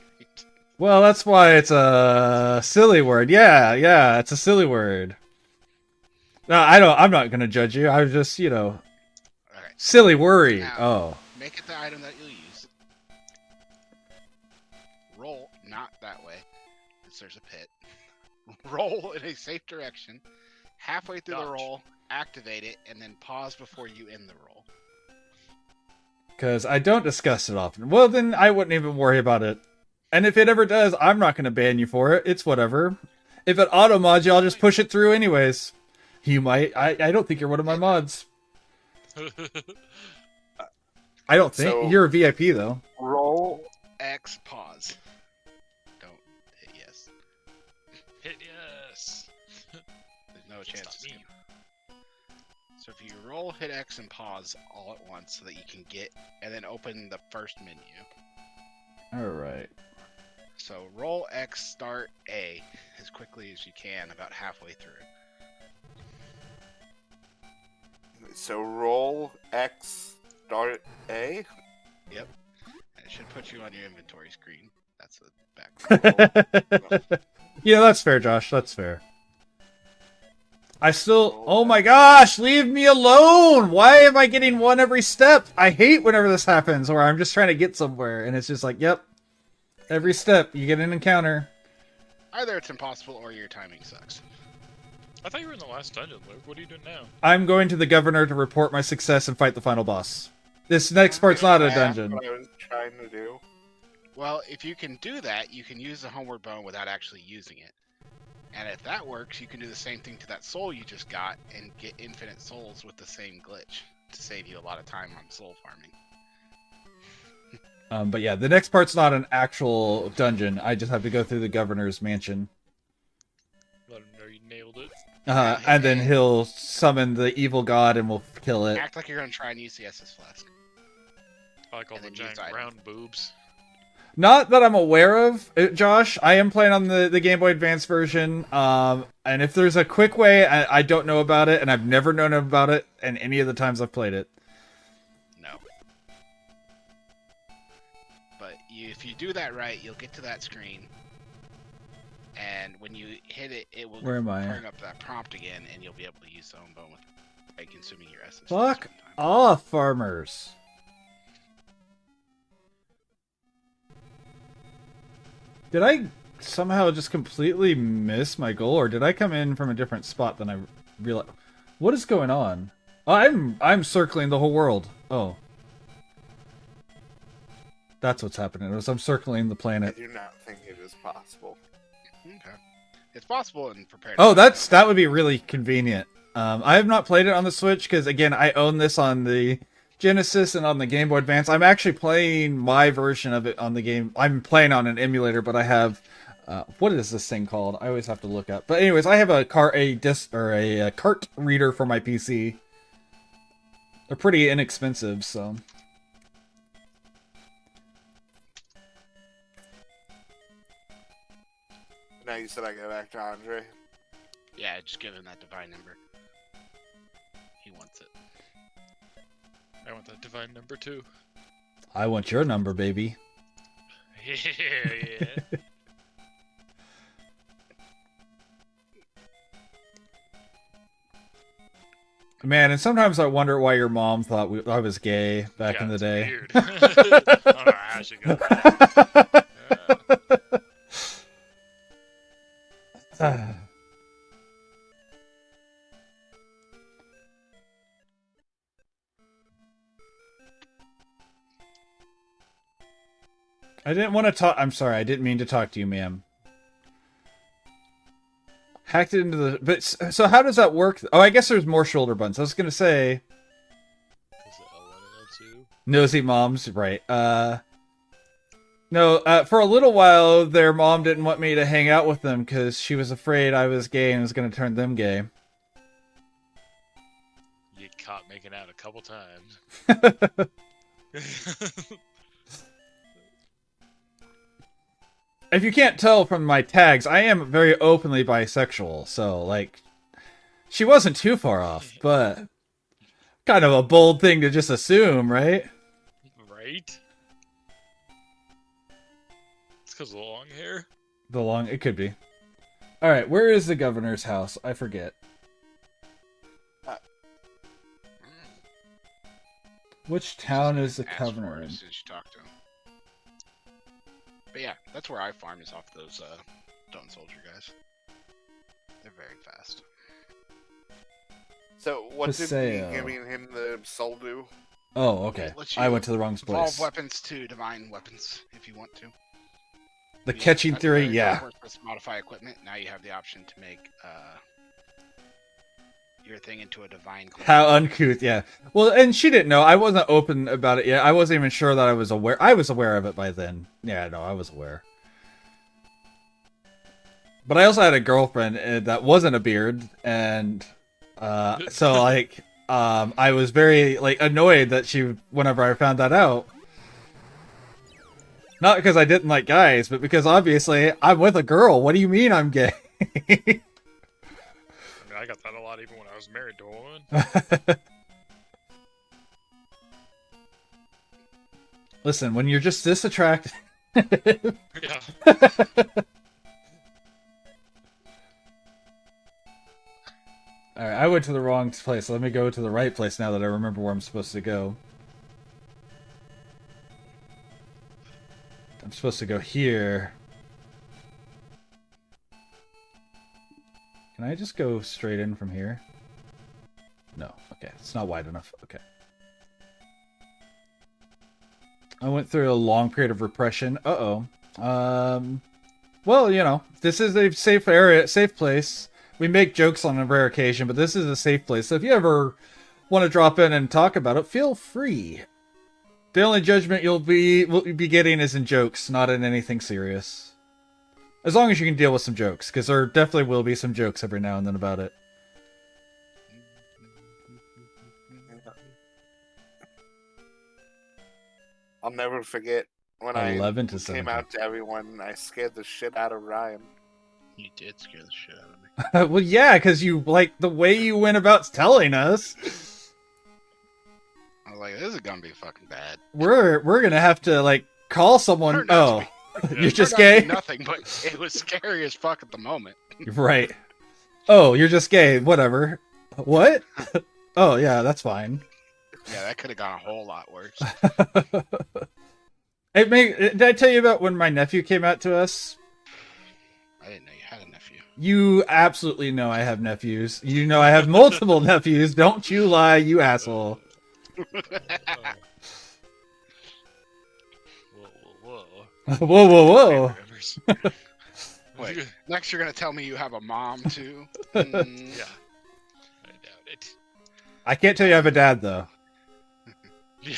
Speaker 1: Well, that's why it's a silly word. Yeah, it's a silly word. No, I'm not gonna judge you. I was just,
Speaker 2: Alright.
Speaker 1: silly worry.
Speaker 2: Now,
Speaker 1: Oh.
Speaker 2: Make it the item that you'll use. Roll, not that way, because there's a pit. Roll in a safe direction. Halfway through the
Speaker 4: Dodge.
Speaker 2: roll, activate it, and then pause before you end the roll.
Speaker 1: Because I don't discuss it often. Well, then I wouldn't even worry about it. And if it ever does, I'm not going to ban you for it. It's whatever. If it auto-mods you, I'll just push it through anyways. You might. I don't think you're one of my mods. I don't think.
Speaker 3: So-
Speaker 1: You're a VIP, though.
Speaker 3: Roll.
Speaker 2: X, pause. Don't hit yes.
Speaker 4: Hit yes.
Speaker 2: There's no chance.
Speaker 4: Stop me.
Speaker 2: So if you roll, hit X, and pause all at once so that you can get, and then open the first menu.
Speaker 1: Alright.
Speaker 2: So roll X, start A as quickly as you can, about halfway through.
Speaker 3: So roll X, start A.
Speaker 2: Yep. And it should put you on your inventory screen. That's the back.
Speaker 1: Yeah, that's fair, Josh. That's fair. I still... Oh my gosh! Leave me alone! Why am I getting one every step? I hate whenever this happens, where I'm just trying to get somewhere, and it's just like, yep. Every step, you get an encounter.
Speaker 2: Either it's impossible or your timing sucks.
Speaker 4: I thought you were in the last dungeon, Luke. What are you doing now?
Speaker 1: I'm going to the governor to report my success and fight the final boss. This next part's not a
Speaker 3: That's
Speaker 1: dungeon.
Speaker 3: what I was trying to do.
Speaker 2: Well, if you can do that, you can use the homeward bone without actually using it. And if that works, you can do the same thing to that soul you just got and get infinite souls with the same glitch to save you a lot of time on soul farming.
Speaker 1: But yeah, the next part's not an actual dungeon. I just have to go through the governor's mansion.
Speaker 4: Let him know you nailed it.
Speaker 1: And then he'll summon the evil god and we'll kill it.
Speaker 2: Act like you're going to try and use the Estus Flask.
Speaker 4: I like all
Speaker 2: And
Speaker 4: the
Speaker 2: then use
Speaker 4: giant
Speaker 2: item.
Speaker 4: round boobs.
Speaker 1: Not that I'm aware of, Josh. I am playing on the Game Boy Advance version. And if there's a quick way, I don't know about it, and I've never known about it in any of the times I've played it.
Speaker 2: No. But if you do that right, you'll get to that screen. And when you hit it, it will
Speaker 1: Where am I?
Speaker 2: bring up that prompt again, and you'll be able to use the home bone by consuming your Estus.
Speaker 1: Fuck
Speaker 2: Flask one time.
Speaker 1: off, farmers. Did I somehow just completely miss my goal, or did I come in from a different spot than I realized? What is going on? I'm circling the whole world. Oh. That's what's happening. I'm circling the
Speaker 3: I
Speaker 1: planet.
Speaker 3: do not think it is possible.
Speaker 2: Okay. It's possible and prepared.
Speaker 1: Oh, that would be really convenient. I have not played it on the Switch because, again, I own this on the Genesis and on the Game Boy Advance. I'm actually playing my version of it on the game. I'm playing on an emulator, but I have what is this thing called? I always have to look up. But anyways, I have a cart reader for my PC. They're pretty inexpensive, so.
Speaker 3: Now you said I go back to Andre.
Speaker 2: Yeah, just give him that divine number. He wants it.
Speaker 4: I want that divine number too.
Speaker 1: I want your number, baby.
Speaker 4: Yeah.
Speaker 1: Man, and sometimes I wonder why your mom thought I was gay back in the
Speaker 4: it's
Speaker 1: day.
Speaker 4: Weird. Alright, I should go back.
Speaker 1: I didn't want to talk. I'm sorry, I didn't mean to talk to you, ma'am. Hacked it into the. But so how does that work? Oh, I guess there's more shoulder buttons. I was gonna say
Speaker 4: Is it L1 and L2?
Speaker 1: nosy moms, right? No. For a little while, their mom didn't want me to hang out with them because she was afraid I was gay and was gonna turn them gay.
Speaker 4: You caught making out a couple times.
Speaker 1: If you can't tell from my tags, I am very openly bisexual, so, like, she wasn't too far off, but kind of a bold thing to just assume, right?
Speaker 4: Right? It's because of the long hair.
Speaker 1: It could be. Alright, where is the governor's house? I forget. Which town is the governor in?
Speaker 2: As soon as you talk to him. But yeah, that's where I farm, is off those stone soldier guys. They're very fast.
Speaker 3: So what did
Speaker 1: Paseo.
Speaker 3: me giving him the soul do?
Speaker 1: Oh, okay. I went to the wrong
Speaker 2: Evolve
Speaker 1: place.
Speaker 2: weapons to divine weapons, if you want to.
Speaker 1: The catching theory, yeah.
Speaker 2: Modify equipment. Now you have the option to make your thing into a divine.
Speaker 1: How uncouth, yeah. Well, and she didn't know. I wasn't open about it yet. I wasn't even sure that I was aware. I was aware of it by then. Yeah, no, I was aware. But I also had a girlfriend that wasn't a beard, and so like I was very like annoyed that whenever I found that out. Not because I didn't like guys, but because obviously I'm with a girl. What do you mean I'm gay?
Speaker 4: I mean, I got that a lot even when I was married to a woman.
Speaker 1: Listen, when you're just this attractive...
Speaker 4: Yeah.
Speaker 1: Alright, I went to the wrong place. Let me go to the right place now that I remember where I'm supposed to go. I'm supposed to go here. Can I just go straight in from here? No. Okay, it's not wide enough. Okay. I went through a long period of repression. Uh-oh. Well, you know, this is a safe area, safe place. We make jokes on a rare occasion, but this is a safe place. So if you ever want to drop in and talk about it, feel free. The only judgment you'll be getting is in jokes, not in anything serious. As long as you can deal with some jokes, because there definitely will be some jokes every now and then about it.
Speaker 3: I'll never forget when I
Speaker 1: 11 to
Speaker 3: came
Speaker 1: 17.
Speaker 3: out to everyone. I scared the shit out of Ryan.
Speaker 2: You did scare the shit out of me.
Speaker 1: Well, yeah, because you like the way you went about telling us.
Speaker 2: I was like, this is gonna be fucking bad.
Speaker 1: We're gonna have to like call someone.
Speaker 2: Turned out
Speaker 1: Oh,
Speaker 2: to
Speaker 1: you're just
Speaker 2: Turned out to
Speaker 1: gay.
Speaker 2: be nothing, but it was scary as fuck at the moment.
Speaker 1: Right. Oh, you're just gay. Whatever. What? Oh, yeah, that's fine.
Speaker 2: Yeah, that could have gone a whole lot worse.
Speaker 1: Did I tell you about when my nephew came out to us?
Speaker 2: I didn't know you had a nephew.
Speaker 1: You absolutely know I have nephews. You know I have multiple nephews. Don't you lie, you asshole.
Speaker 4: Whoa.
Speaker 1: Whoa, whoa, whoa.
Speaker 2: Wait, next you're gonna tell me you have a mom too? Mm.
Speaker 4: Yeah. I doubt it.
Speaker 1: I can't tell you I have a dad, though.
Speaker 4: Yeah.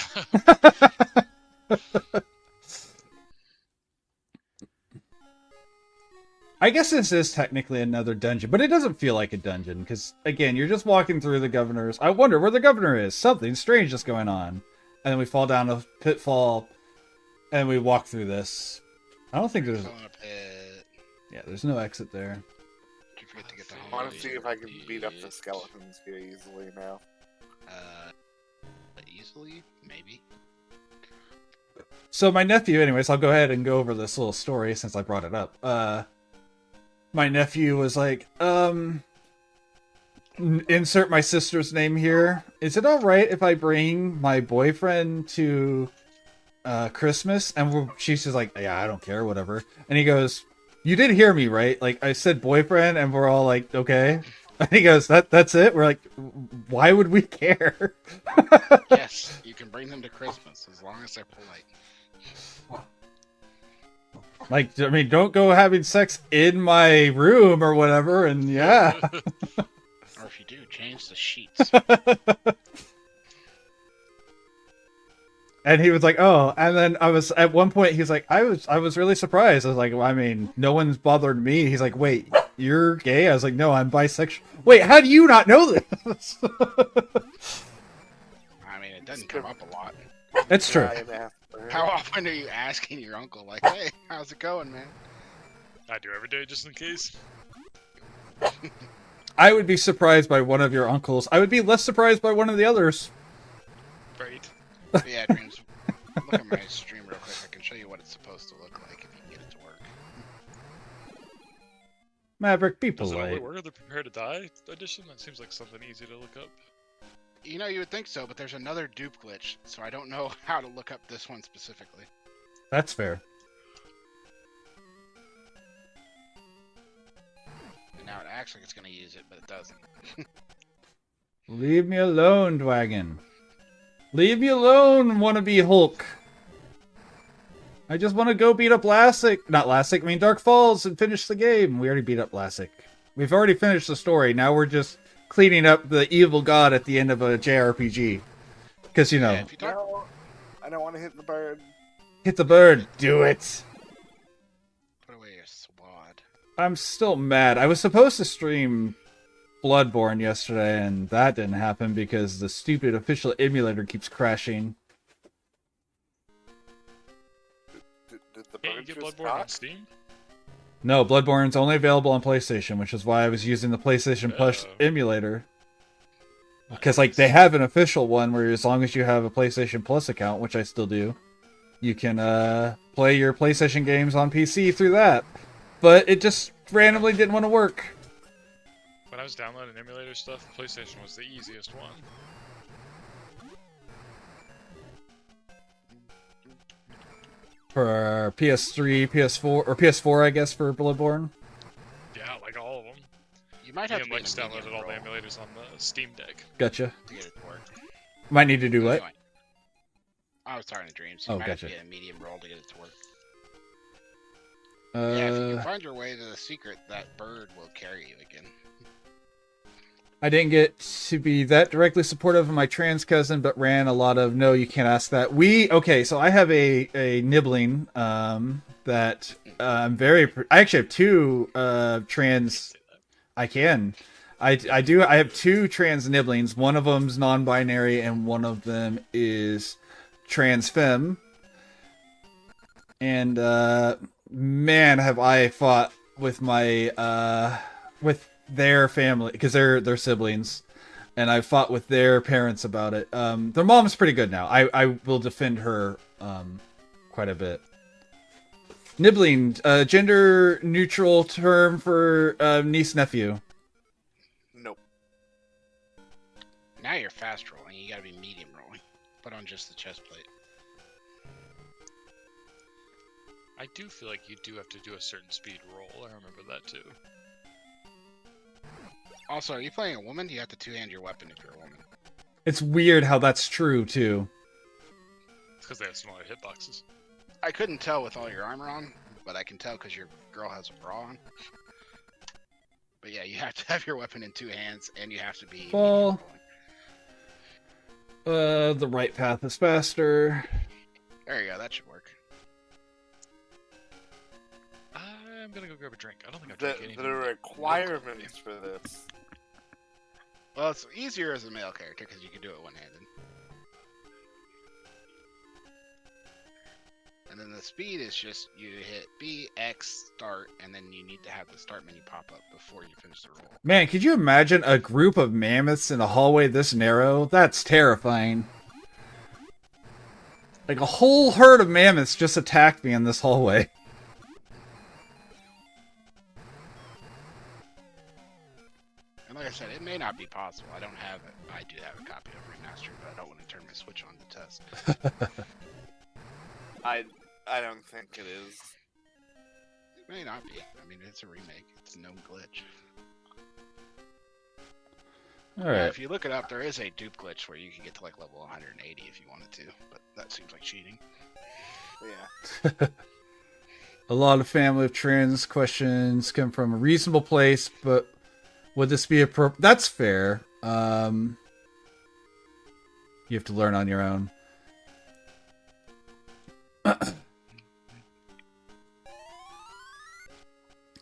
Speaker 1: I guess this is technically another dungeon, but it doesn't feel like a dungeon, because, again, you're just walking through the governor's... I wonder where the governor is. Something strange is going on. And then we fall down a pitfall, and we walk through this. I don't think there's...
Speaker 2: Going up it.
Speaker 1: Yeah, there's no exit there.
Speaker 2: Did you forget to get the
Speaker 3: I want to see if I can beat up the skeletons here easily now.
Speaker 2: Easily? Maybe.
Speaker 1: So my nephew, anyways, I'll go ahead and go over this little story since I brought it up. My nephew was like, insert my sister's name here. Is it alright if I bring my boyfriend to Christmas? And she's just like, yeah, I don't care, whatever. And he goes, you did hear me, right? Like, I said boyfriend, and we're all like, okay. And he goes, that's it? We're like, why would we care?
Speaker 2: Yes, you can bring them to Christmas as long as they're polite.
Speaker 1: Like, I mean, don't go having sex in my room or whatever, and yeah.
Speaker 2: Or if you do, change the sheets.
Speaker 1: And he was like, oh, and then I was, at one point, he's like, I was really surprised. I was like, well, I mean, no one's bothered me. He's like, wait, you're gay? I was like, no, I'm bisexual. Wait, how do you not know this?
Speaker 2: doesn't come up a lot.
Speaker 1: It's true.
Speaker 3: Brian asked for it.
Speaker 2: How often are you asking your uncle, like, hey, how's it going, man?
Speaker 4: I do every day just in case.
Speaker 1: I would be surprised by one of your uncles. I would be less surprised by one of the others.
Speaker 4: Right.
Speaker 2: But yeah, Dreams, look at my stream real quick. I can show you what it's supposed to look like if you can get it to work.
Speaker 1: Maverick, be
Speaker 4: Does it only
Speaker 1: polite.
Speaker 4: work with the Prepare to Die edition? That seems like something easy to look up.
Speaker 2: You know, you would think so, but there's another dupe glitch, so I don't know how to look up this one specifically.
Speaker 1: That's fair.
Speaker 2: And now it acts like it's going to use it, but it doesn't.
Speaker 1: Leave me alone, Dwagon. Leave me alone, wannabe Hulk. I just want to go beat up Dark Falls and finish the game. We already beat up Lassic. We've already finished the story. Now we're just cleaning up the evil god at the end of a JRPG. Because, you know,
Speaker 2: Yeah, if you talk,
Speaker 3: No, I don't want to hit the bird.
Speaker 1: hit the bird. Do it.
Speaker 2: put away your swad.
Speaker 1: I'm still mad. I was supposed to stream Bloodborne yesterday, and that didn't happen because the stupid official emulator keeps crashing.
Speaker 3: Did the
Speaker 4: Can't you
Speaker 3: bird
Speaker 4: get
Speaker 3: just
Speaker 4: Bloodborne on
Speaker 3: talk?
Speaker 4: Steam?
Speaker 1: No, Bloodborne's only available on PlayStation, which is why I was using the PlayStation Plus
Speaker 4: Oh.
Speaker 1: emulator. Because, like, they have an official one where as long as you have a PlayStation Plus account, which I still do, you can play your PlayStation games on PC through that. But it just randomly didn't want to work.
Speaker 4: When I was downloading emulator stuff, PlayStation was the easiest one.
Speaker 1: For PS3, PS4, or PS4, I guess, for Bloodborne.
Speaker 4: Yeah, like all of them.
Speaker 2: You might
Speaker 4: Me
Speaker 2: have
Speaker 4: and
Speaker 2: to be in
Speaker 4: Lex
Speaker 2: a medium
Speaker 4: downloaded all the
Speaker 2: roll
Speaker 4: emulators on the Steam Deck.
Speaker 1: Gotcha.
Speaker 2: to get it to work.
Speaker 1: Might need to do what?
Speaker 2: Anyway, I was talking to Dreams. You
Speaker 1: Oh,
Speaker 2: might have to
Speaker 1: gotcha.
Speaker 2: get a medium roll to get it to work. Yeah, if you can find your way to the secret, that bird will carry you again.
Speaker 1: I didn't get to be that directly supportive of my trans cousin, but ran a lot of no, you can't ask that. Okay, so I have a nibbling that I'm very. I actually have two trans. I can. I do. I have two trans nibblings. One of them's non-binary, and one of them is trans femme. And man, have I fought with my with their family because they're siblings, and I fought with their parents about it. Their mom's pretty good now. I will defend her quite a bit. Nibbling, gender neutral term for niece nephew.
Speaker 3: Nope.
Speaker 2: Now you're fast rolling. You gotta be medium rolling. Put on just the chest plate.
Speaker 4: I do feel like you do have to do a certain speed roll. I remember that too.
Speaker 2: Also, are you playing a woman? You have to two-hand your weapon if you're a woman.
Speaker 1: It's weird how that's true too.
Speaker 4: It's because they have smaller hitboxes.
Speaker 2: I couldn't tell with all your armor on, but I can tell because your girl has a bra on. But yeah, you have to have your weapon in two hands, and you have to be.
Speaker 1: Well-
Speaker 2: medium rolling.
Speaker 1: The right path is faster.
Speaker 2: There you go. That should work.
Speaker 4: I'm gonna go grab a drink. I don't think I've
Speaker 3: The,
Speaker 4: drank anything.
Speaker 3: the requirements for this.
Speaker 2: Well, it's easier as a male character because you can do it one-handed. And then the speed is just you hit B, X, start, and then you need to have the start menu pop up before you finish the roll.
Speaker 1: Man, could you imagine a group of mammoths in a hallway this narrow? That's terrifying. Like a whole herd of mammoths just attacked me in this hallway.
Speaker 2: And like I said, it may not be possible. I don't have it. I do have a copy of Remastered, but I don't want to turn my Switch on to test.
Speaker 3: I don't think it is.
Speaker 2: It may not be. I mean, it's a remake. It's a known glitch. Yeah,
Speaker 1: Alright.
Speaker 2: if you look it up, there is a dupe glitch where you can get to like level 180 if you wanted to, but that seems like cheating.
Speaker 3: Yeah.
Speaker 1: A lot of family of trans questions come from a reasonable place, but would this be appropriate? That's fair. You have to learn on your own.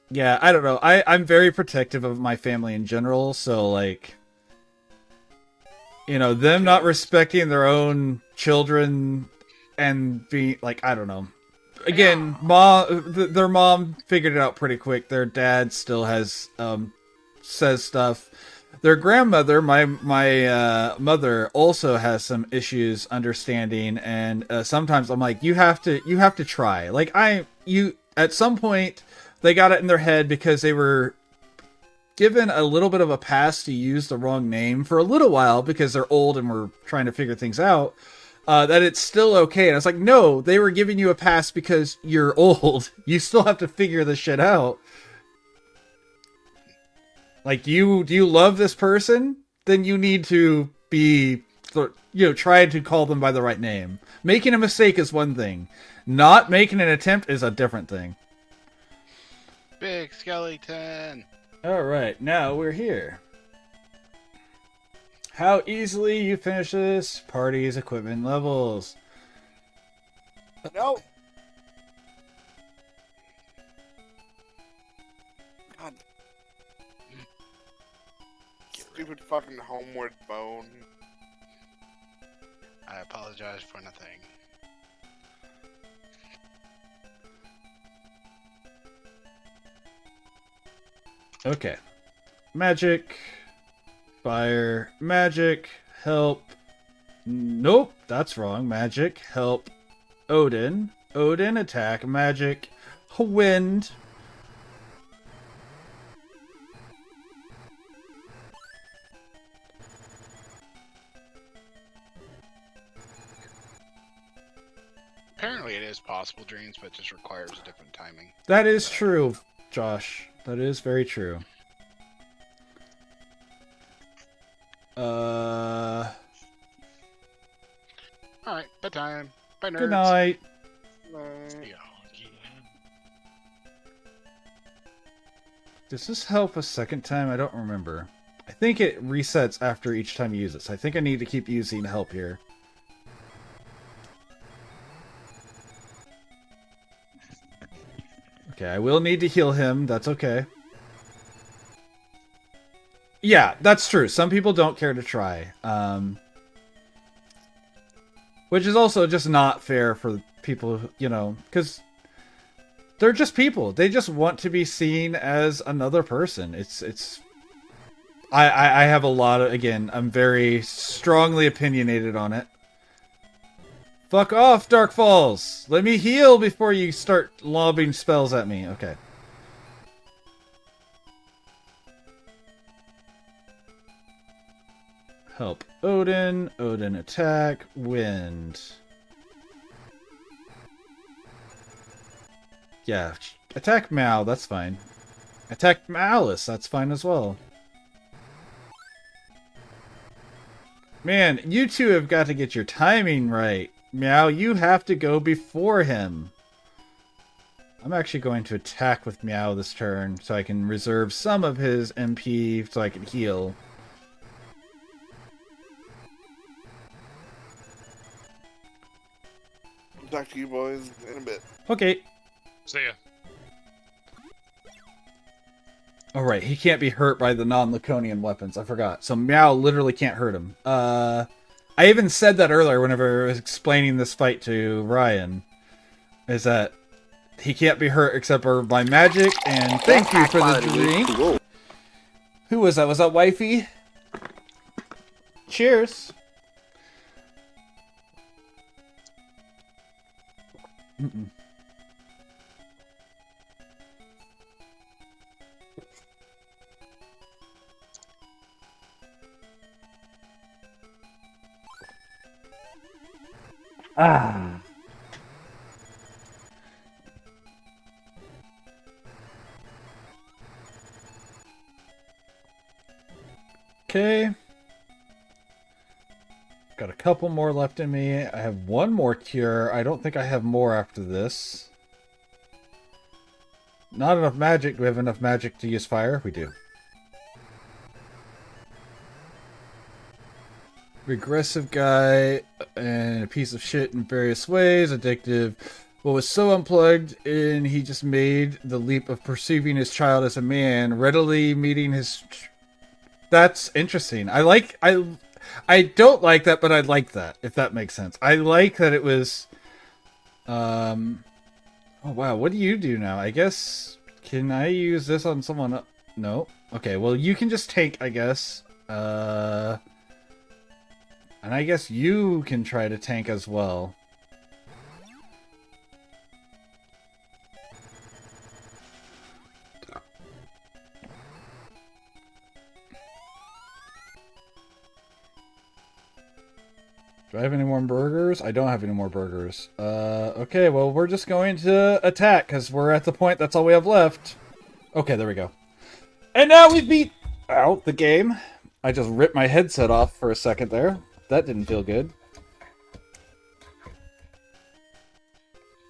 Speaker 1: Yeah, I don't know. I'm very protective of my family in general, so like You know, them not respecting their own children and being like, I don't know. Again, their mom figured it out pretty quick. Their dad still has says stuff. Their grandmother, my mother, also has some issues understanding, and sometimes I'm like, you have to try. Like at some point they got it in their head because they were given a little bit of a pass to use the wrong name for a little while because they're old and we're trying to figure things out. That it's still okay. And I was like, no, they were giving you a pass because you're old. You still have to figure this shit out. Like, do you love this person? Then you need to be, try to call them by the right name. Making a mistake is one thing. Not making an attempt is a different thing.
Speaker 2: Big skeleton.
Speaker 1: Alright, now we're here. How easily you finish this? Parties, equipment levels.
Speaker 3: No. God. Stupid fucking homeward bone.
Speaker 2: I apologize for nothing.
Speaker 1: Okay. Magic. Fire. Magic. Help. Nope, that's wrong. Magic. Help. Odin. Odin. Attack. Magic. Wind.
Speaker 2: Apparently it is possible, Dreams, but it just requires different timing.
Speaker 1: That is true, Josh. That is very true.
Speaker 2: Alright, bedtime. Bye, nerds.
Speaker 1: Good night.
Speaker 2: Bye.
Speaker 1: Does this help a second time? I don't remember. I think it resets after each time you use it, so I think I need to keep using help here. Okay, I will need to heal him. That's okay. Yeah, that's true. Some people don't care to try. Which is also just not fair for people, because they're just people. They just want to be seen as another person. I have a lot of, again, I'm very strongly opinionated on it. Fuck off, Dark Falls! Let me heal before you start lobbing spells at me. Okay. Help Odin. Odin attack. Wind. Yeah. Attack Mal, that's fine. Attack Malice, that's fine as well. Man, you two have got to get your timing right. Meow, you have to go before him. I'm actually going to attack with Meow this turn so I can reserve some of his MP so I can heal.
Speaker 3: Talk to you boys in a bit.
Speaker 1: Okay.
Speaker 4: See ya.
Speaker 1: Alright, he can't be hurt by the non-Laconian weapons. I forgot. So Meow literally can't hurt him. I even said that earlier whenever I was explaining this fight to Ryan. Is that he can't be hurt except for by magic, and thank you for the drink. Who was that? Was that Wifey? Cheers. Mm-mm. Ah. Okay. Got a couple more left in me. I have one more cure. I don't think I have more after this. Not enough magic. Do we have enough magic to use fire? We do. Regressive guy and a piece of shit in various ways. Addictive. What was so unplugged and he just made the leap of perceiving his child as a man, readily meeting his... That's interesting. I I don't like that, but I like that, if that makes sense. I like that it was... Oh, wow. What do you do now? I guess... Can I use this on someone else? No? Okay, well, you can just tank, I guess. And I guess you can try to tank as well. Do I have any more burgers? I don't have any more burgers. Okay, well, we're just going to attack, because we're at the point that's all we have left. Okay, there we go. And now we've beat out the game. I just ripped my headset off for a second there. That didn't feel good.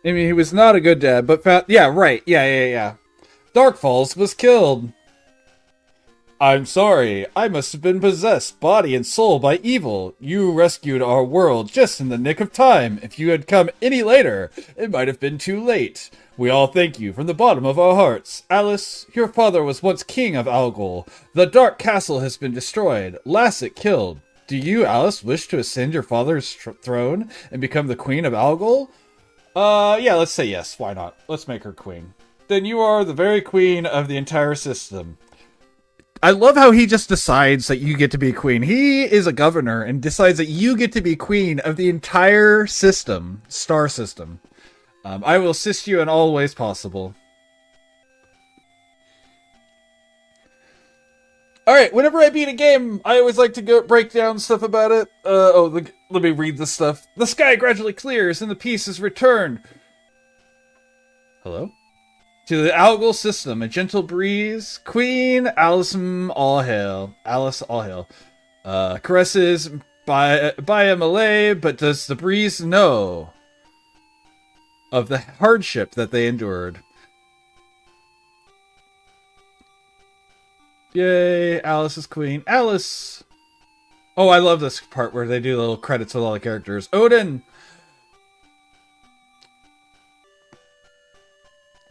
Speaker 1: I mean, he was not a good dad, but... yeah, right. Yeah. Dark Falls was killed. I'm sorry, I must have been possessed, body and soul, by evil. You rescued our world just in the nick of time. If you had come any later, it might have been too late. We all thank you from the bottom of our hearts. Alice, your father was once king of Algol. The Dark Castle has been destroyed, Lassett killed. Do you, Alice, wish to ascend your father's throne and become the queen of Algol? Yeah, let's say yes. Why not? Let's make her queen. Then you are the very queen of the entire system. I love how he just decides that you get to be queen. He is a governor and decides that you get to be queen of the entire system, star system. I will assist you in all ways possible. Alright, whenever I beat a game, I always like to go break down stuff about it. Let me read this stuff. The sky gradually clears and the peace is returned. Hello? To the Algol system, a gentle breeze. Queen Alice, all hail. Alice, all hail. Caresses by a Malay, but does the breeze know of the hardship that they endured? Yay, Alice is queen. Alice! Oh, I love this part where they do little credits with all the characters. Odin!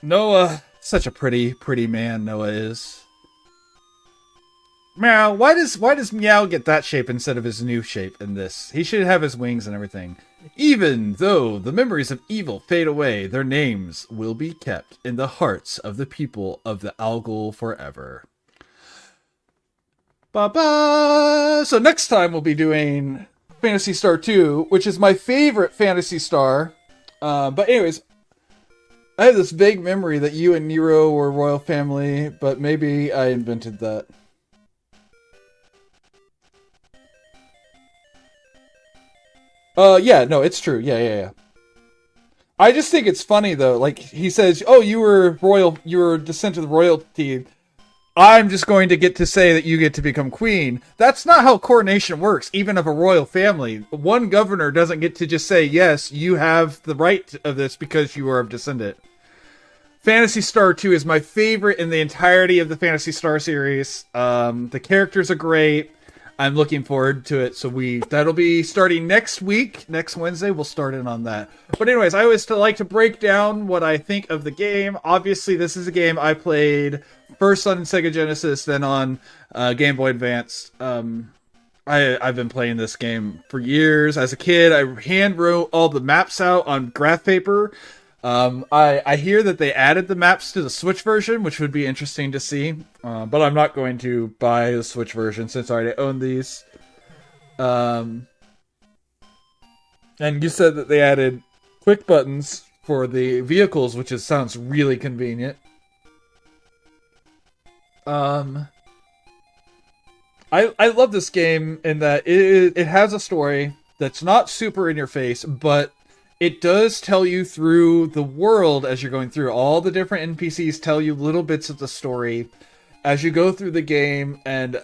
Speaker 1: Noah, such a pretty man Noah is. Meow, why does Meow get that shape instead of his new shape in this? He should have his wings and everything. Even though the memories of evil fade away, their names will be kept in the hearts of the people of the Algol forever. Ba-ba! So next time we'll be doing Phantasy Star 2, which is my favorite Phantasy Star. But anyways, I have this vague memory that you and Nero were royal family, but maybe I invented that. Yeah, no, it's true. Yeah. I just think it's funny, though. Like, he says, oh, you were descent of royalty. I'm just going to get to say that you get to become queen. That's not how coronation works, even of a royal family. One governor doesn't get to just say, yes, you have the right of this because you are of descendant. Phantasy Star 2 is my favorite in the entirety of the Phantasy Star series. The characters are great. I'm looking forward to it. So that'll be starting next week. Next Wednesday, we'll start in on that. But anyways, I always like to break down what I think of the game. Obviously, this is a game I played first on Sega Genesis, then on Game Boy Advance. I've been playing this game for years. As a kid, I hand wrote all the maps out on graph paper. I hear that they added the maps to the Switch version, which would be interesting to see. But I'm not going to buy the Switch version since I already own these. And you said that they added quick buttons for the vehicles, which sounds really convenient. I love this game in that it has a story that's not super in your face, but it does tell you through the world as you're going through. All the different NPCs tell you little bits of the story as you go through the game, and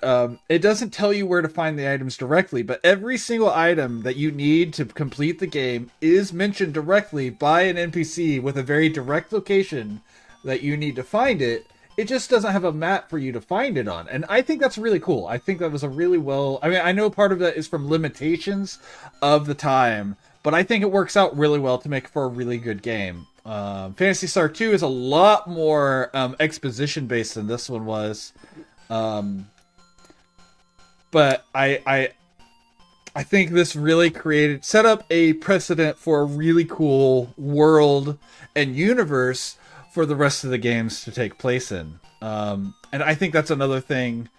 Speaker 1: it doesn't tell you where to find the items directly, but every single item that you need to complete the game is mentioned directly by an NPC with a very direct location that you need to find it. It just doesn't have a map for you to find it on. And I think that's really cool. I think that was a really well... I mean, I know part of that is from limitations of the time, but I think it works out really well to make for a really good game. Phantasy Star 2 is a lot more exposition-based than this one was. But I I think this really set up a precedent for a really cool world and universe for the rest of the games to take place in. And I think that's another thing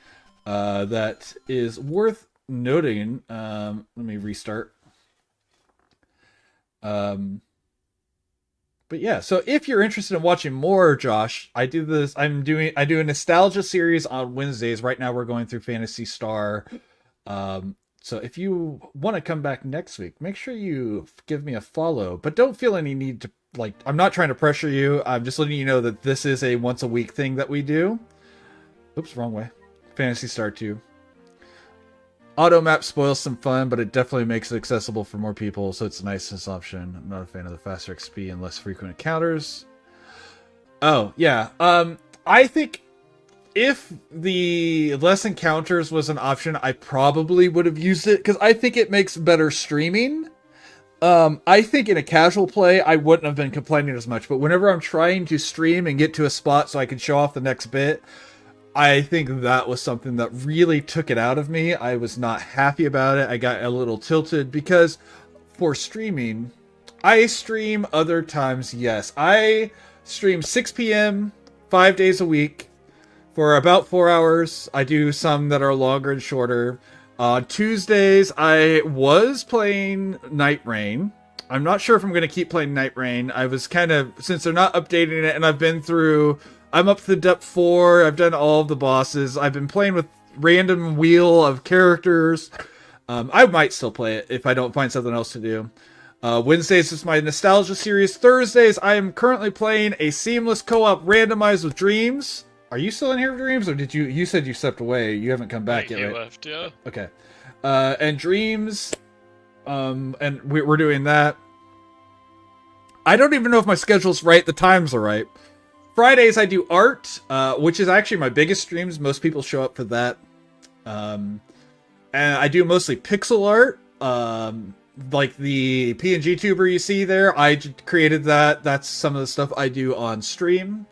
Speaker 1: that is worth noting. Let me restart. But yeah, so if you're interested in watching more, Josh, I do a nostalgia series on Wednesdays. Right now we're going through Phantasy Star. So if you want to come back next week, make sure you give me a follow, but don't feel any need to, like, I'm not trying to pressure you. I'm just letting you know that this is a once a week thing that we do. Oops, wrong way. Phantasy Star 2. Auto map spoils some fun, but it definitely makes it accessible for more people, so it's a nice option. I'm not a fan of the faster XP and less frequent encounters. Oh, yeah. I think if the less encounters was an option, I probably would have used it, because I think it makes better streaming. I think in a casual play, I wouldn't have been complaining as much, but whenever I'm trying to stream and get to a spot so I can show off the next bit, I think that was something that really took it out of me. I was not happy about it. I got a little tilted because for streaming, I stream other times, yes. I stream 6 p.m., 5 days a week, for about 4 hours. I do some that are longer and shorter. On Tuesdays, I was playing Night Rain. I'm not sure if I'm going to keep playing Night Rain. I was kind of, since they're not updating it, and I'm up to depth 4. I've done all of the bosses. I've been playing with random wheel of characters. I might still play it if I don't find something else to do. Wednesdays is my nostalgia series. Thursdays, I am currently playing a seamless co-op randomized with Dreams. Are you still in here, Dreams, or did you said you stepped away? You haven't come back yet, right?
Speaker 4: Left, yeah.
Speaker 1: Okay. And Dreams, and we're doing that. I don't even know if my schedule's right. The times are right. Fridays I do art, which is actually my biggest streams. Most people show up for that. And I do mostly pixel art. Like the PNG tuber you see there, I created that. That's some of the stuff I do on stream.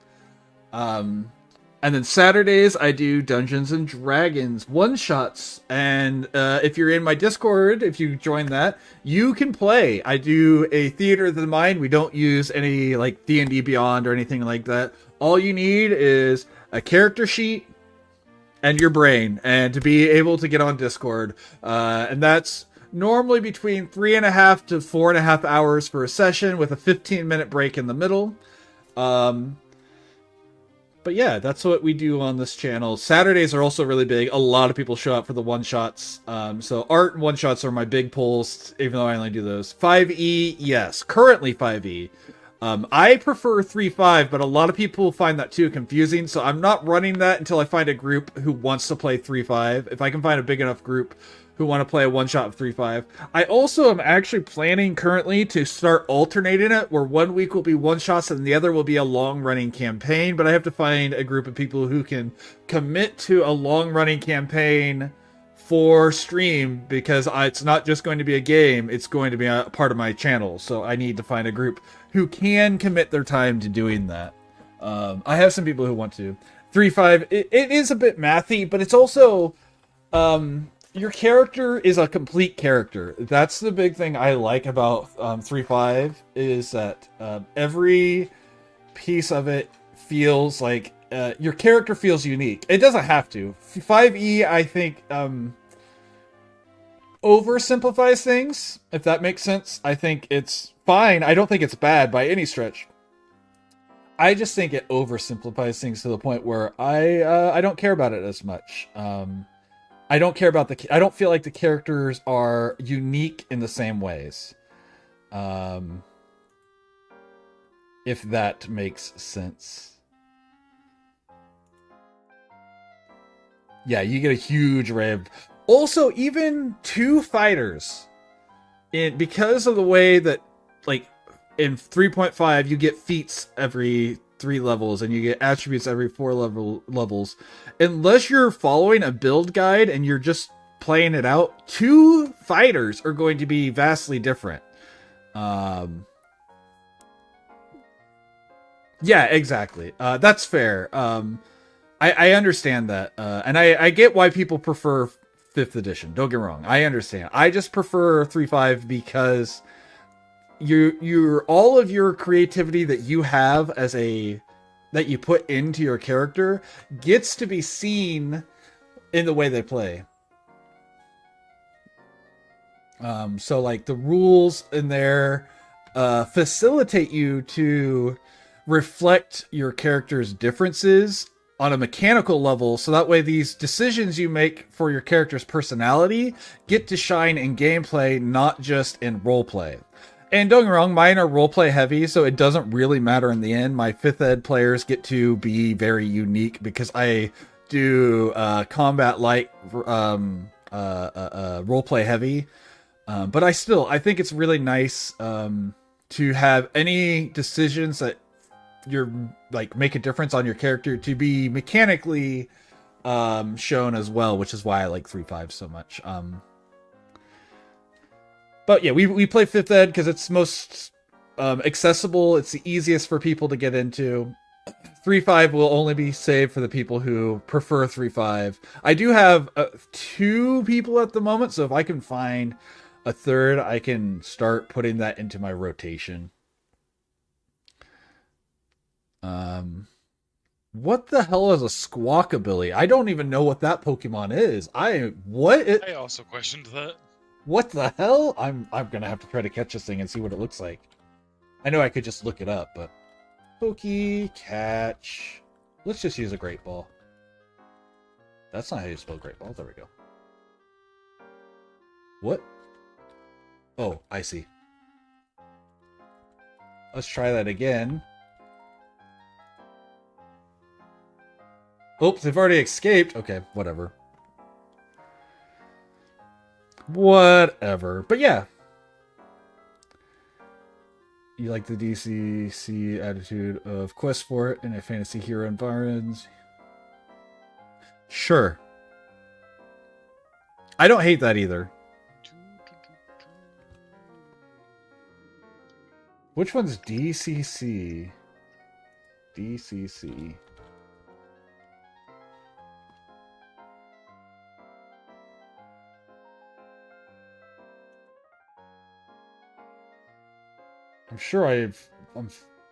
Speaker 1: And then Saturdays, I do Dungeons and Dragons one-shots. And if you're in my Discord, if you join that, you can play. I do a theater of the mind. We don't use any like D&D Beyond or anything like that. All you need is a character sheet and your brain, and to be able to get on Discord. And that's normally between 3.5 to 4.5 hours for a session with a 15-minute break in the middle. But yeah, that's what we do on this channel. Saturdays are also really big. A lot of people show up for the one-shots. So art and one-shots are my big pulls, even though I only do those. 5e, yes. Currently 5e. I prefer 3.5, but a lot of people find that too confusing. So I'm not running that until I find a group who wants to play 3.5. If I can find a big enough group who want to play a one-shot of 3.5. I also am actually planning currently to start alternating it, where 1 week will be one-shots and the other will be a long-running campaign, but I have to find a group of people who can commit to a long-running campaign for stream, because it's not just going to be a game, it's going to be a part of my channel, so I need to find a group who can commit their time to doing that. I have some people who want to. 3.5, it is a bit mathy, but it's also... your character is a complete character. That's the big thing I like about 3.5, is that every piece of it feels like your character feels unique. It doesn't have to. 5e, I think, oversimplifies things, if that makes sense. I think it's fine. I don't think it's bad by any stretch. I just think it oversimplifies things to the point where I don't care about it as much. I don't care about I don't feel like the characters are unique in the same ways. If that makes sense. Yeah, you get a huge array of... Also, even 2 fighters, because of the way that, like, in 3.5, you get feats every 3 levels, and you get attributes every 4 levels. Unless you're following a build guide and you're just playing it out, 2 fighters are going to be vastly different. Yeah, exactly. That's fair. I understand that. And I get why people prefer 5th edition. Don't get me wrong. I understand. I just prefer 3.5 because you're all of your creativity that you have that you put into your character gets to be seen in the way they play. So like the rules in there facilitate you to reflect your character's differences on a mechanical level, so that way these decisions you make for your character's personality get to shine in gameplay, not just in roleplay. And don't get me wrong, mine are roleplay heavy, so it doesn't really matter in the end. My 5th ed players get to be very unique because I do combat light roleplay heavy. But I think it's really nice to have any decisions that you're like make a difference on your character to be mechanically shown as well, which is why I like 3.5 so much. But yeah, we play 5th ed because it's most accessible. It's the easiest for people to get into. 3.5 will only be saved for the people who prefer 3.5. I do have 2 people at the moment, so if I can find a 3rd, I can start putting that into my rotation. What the hell is a Squawkabilly? I don't even know what that Pokemon is.
Speaker 4: I also questioned that.
Speaker 1: What the hell? I'm gonna have to try to catch this thing and see what it looks like. I know I could just look it up, but catch. Let's just use a Great Ball. That's not how you spell Great Ball. There we go. What? Oh, I see. Let's try that again. Oops, they've already escaped. Okay, whatever. Whatever. But yeah. You like the DCC attitude of quest for it in a fantasy hero environment? Sure. I don't hate that either. Which one's DCC? DCC. I'm sure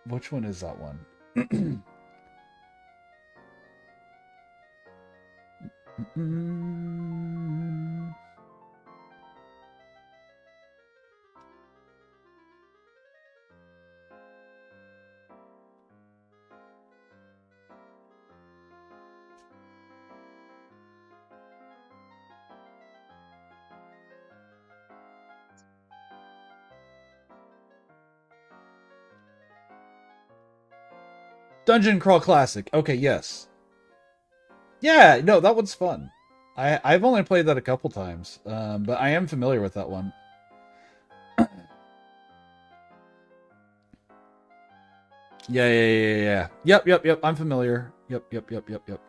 Speaker 1: which one is that one? Dungeon Crawl Classic. Okay, yes. Yeah, no, that one's fun. I've only played that a couple times, but I am familiar with that one. Yeah. Yep. I'm familiar. Yep.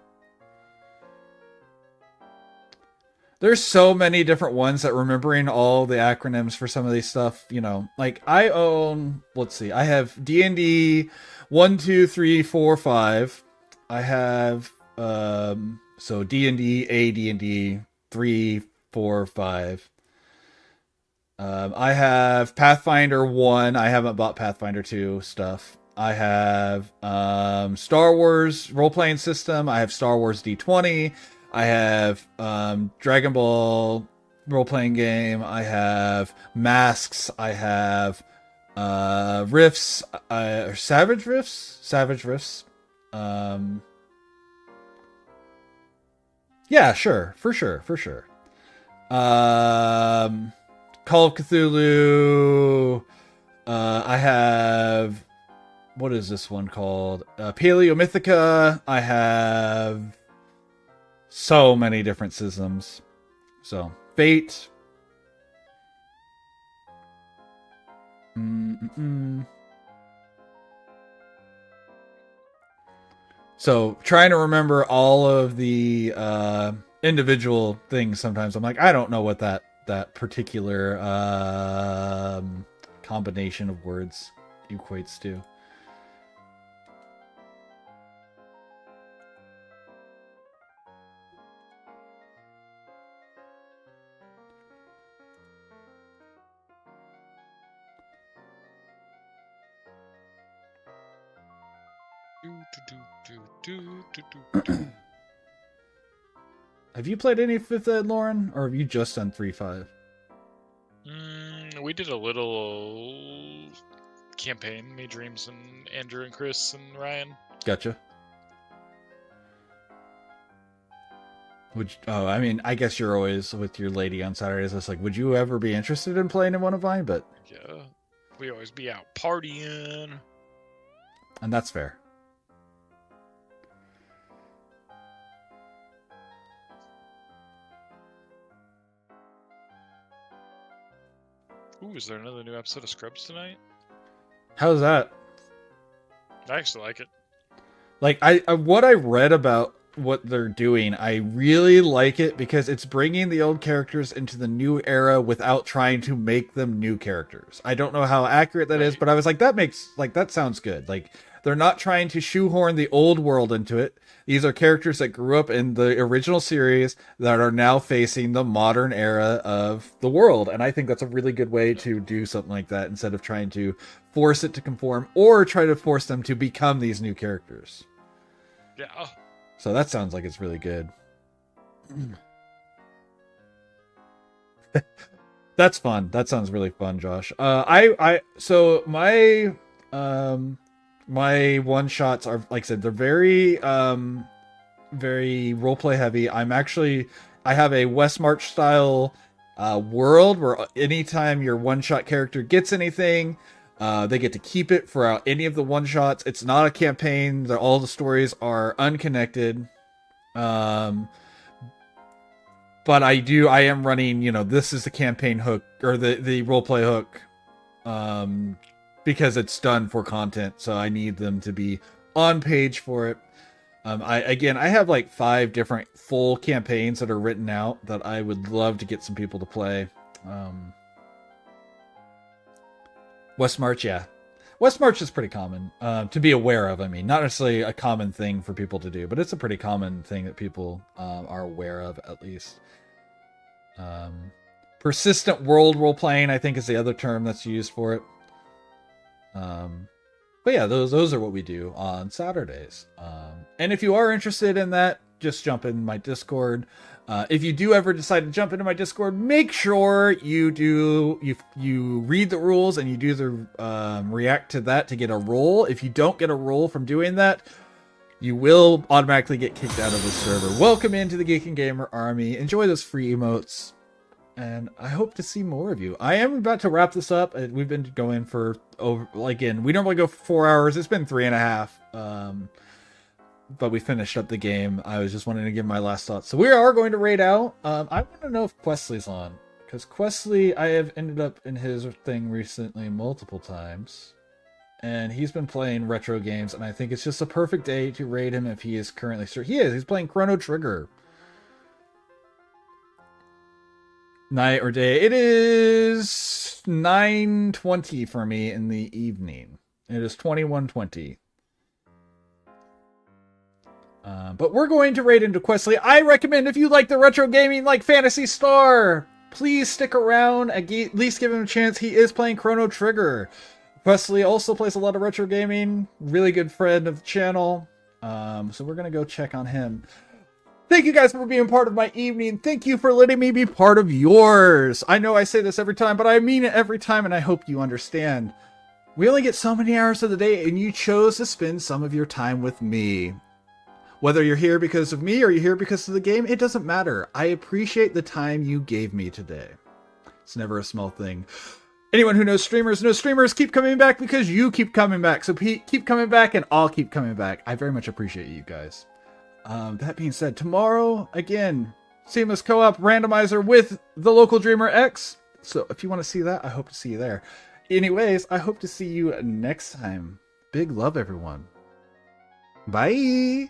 Speaker 1: There's so many different ones that remembering all the acronyms for some of these stuff, you know, like I own, let's see, I have D&D 1, 2, 3, 4, 5. I have, so D&D, D&D 3, 4, 5. I have Pathfinder 1. I haven't bought Pathfinder 2 stuff. I have Star Wars role-playing system. I have Star Wars D20. I have Dragon Ball role-playing game. I have Masks. I have Rifts. Savage Rifts? Savage Rifts. Yeah, sure. For sure. Call of Cthulhu. I have... What is this one called? Paleo Mythica. I have so many different systems. So, Fate. So, trying to remember all of the individual things sometimes. I'm like, I don't know what that particular combination of words equates to. Have you played any 5th Ed, Lauren? Or have you just done 3.5?
Speaker 4: We did a little campaign, me, Dreams, and Andrew and Chris and Ryan.
Speaker 1: Gotcha. I mean, I guess you're always with your lady on Saturdays. It's like, would you ever be interested in playing in one of mine? But
Speaker 4: yeah, we always be out partying.
Speaker 1: And that's fair.
Speaker 4: Ooh, is there another new episode of Scrubs tonight?
Speaker 1: How's that?
Speaker 4: I actually like it.
Speaker 1: Like, what I read about what they're doing, I really like it because it's bringing the old characters into the new era without trying to make them new characters. I don't know how accurate that is, but I was like, that sounds good. Like, they're not trying to shoehorn the old world into it. These are characters that grew up in the original series that are now facing the modern era of the world. And I think that's a really good way to do something like that instead of trying to force it to conform or try to force them to become these new characters.
Speaker 4: Yeah.
Speaker 1: So that sounds like it's really good. That's fun. That sounds really fun, Josh. So my my one shots are, like I said, they're very very roleplay heavy. I have a West March style world where anytime your one shot character gets anything, they get to keep it for any of the one shots. It's not a campaign. All the stories are unconnected. But I am running, this is the campaign hook or the roleplay hook. Because it's done for content, so I need them to be on page for it. I have like 5 different full campaigns that are written out that I would love to get some people to play. West March, yeah. West March is pretty common to be aware of. I mean, not necessarily a common thing for people to do, but it's a pretty common thing that people are aware of, at least. Persistent world role playing, I think, is the other term that's used for it. But yeah, those are what we do on Saturdays. And if you are interested in that, just jump in my Discord. If you do ever decide to jump into my Discord, make sure you read the rules and you do the react to that to get a role. If you don't get a role from doing that, you will automatically get kicked out of the server. Welcome into the Geek and Gamer Army. Enjoy those free emotes. And I hope to see more of you. I am about to wrap this up. We've been going for we normally go for 4 hours. It's been 3.5. But we finished up the game. I was just wanting to give my last thoughts. So we are going to raid out. I want to know if Questley's on. Because Questley, I have ended up in his thing recently multiple times. And he's been playing retro games. And I think it's just a perfect day to raid him if he is currently... He's playing Chrono Trigger. Night or day. It is 9:20 for me in the evening. It is 21:20. But we're going to raid into Questley. I recommend if you like the retro gaming like Phantasy Star, please stick around, at least give him a chance. He is playing Chrono Trigger. Questley also plays a lot of retro gaming. Really good friend of the channel. So we're going to go check on him. Thank you guys for being part of my evening. Thank you for letting me be part of yours. I know I say this every time, but I mean it every time, and I hope you understand. We only get so many hours of the day, and you chose to spend some of your time with me. Whether you're here because of me or you're here because of the game, it doesn't matter. I appreciate the time you gave me today. It's never a small thing. Anyone who knows streamers keep coming back because you keep coming back. So keep coming back, and I'll keep coming back. I very much appreciate you guys. That being said, tomorrow, again, Seamless Co-op Randomizer with the local Dreamer X. So if you want to see that, I hope to see you there. Anyways, I hope to see you next time. Big love, everyone. Bye!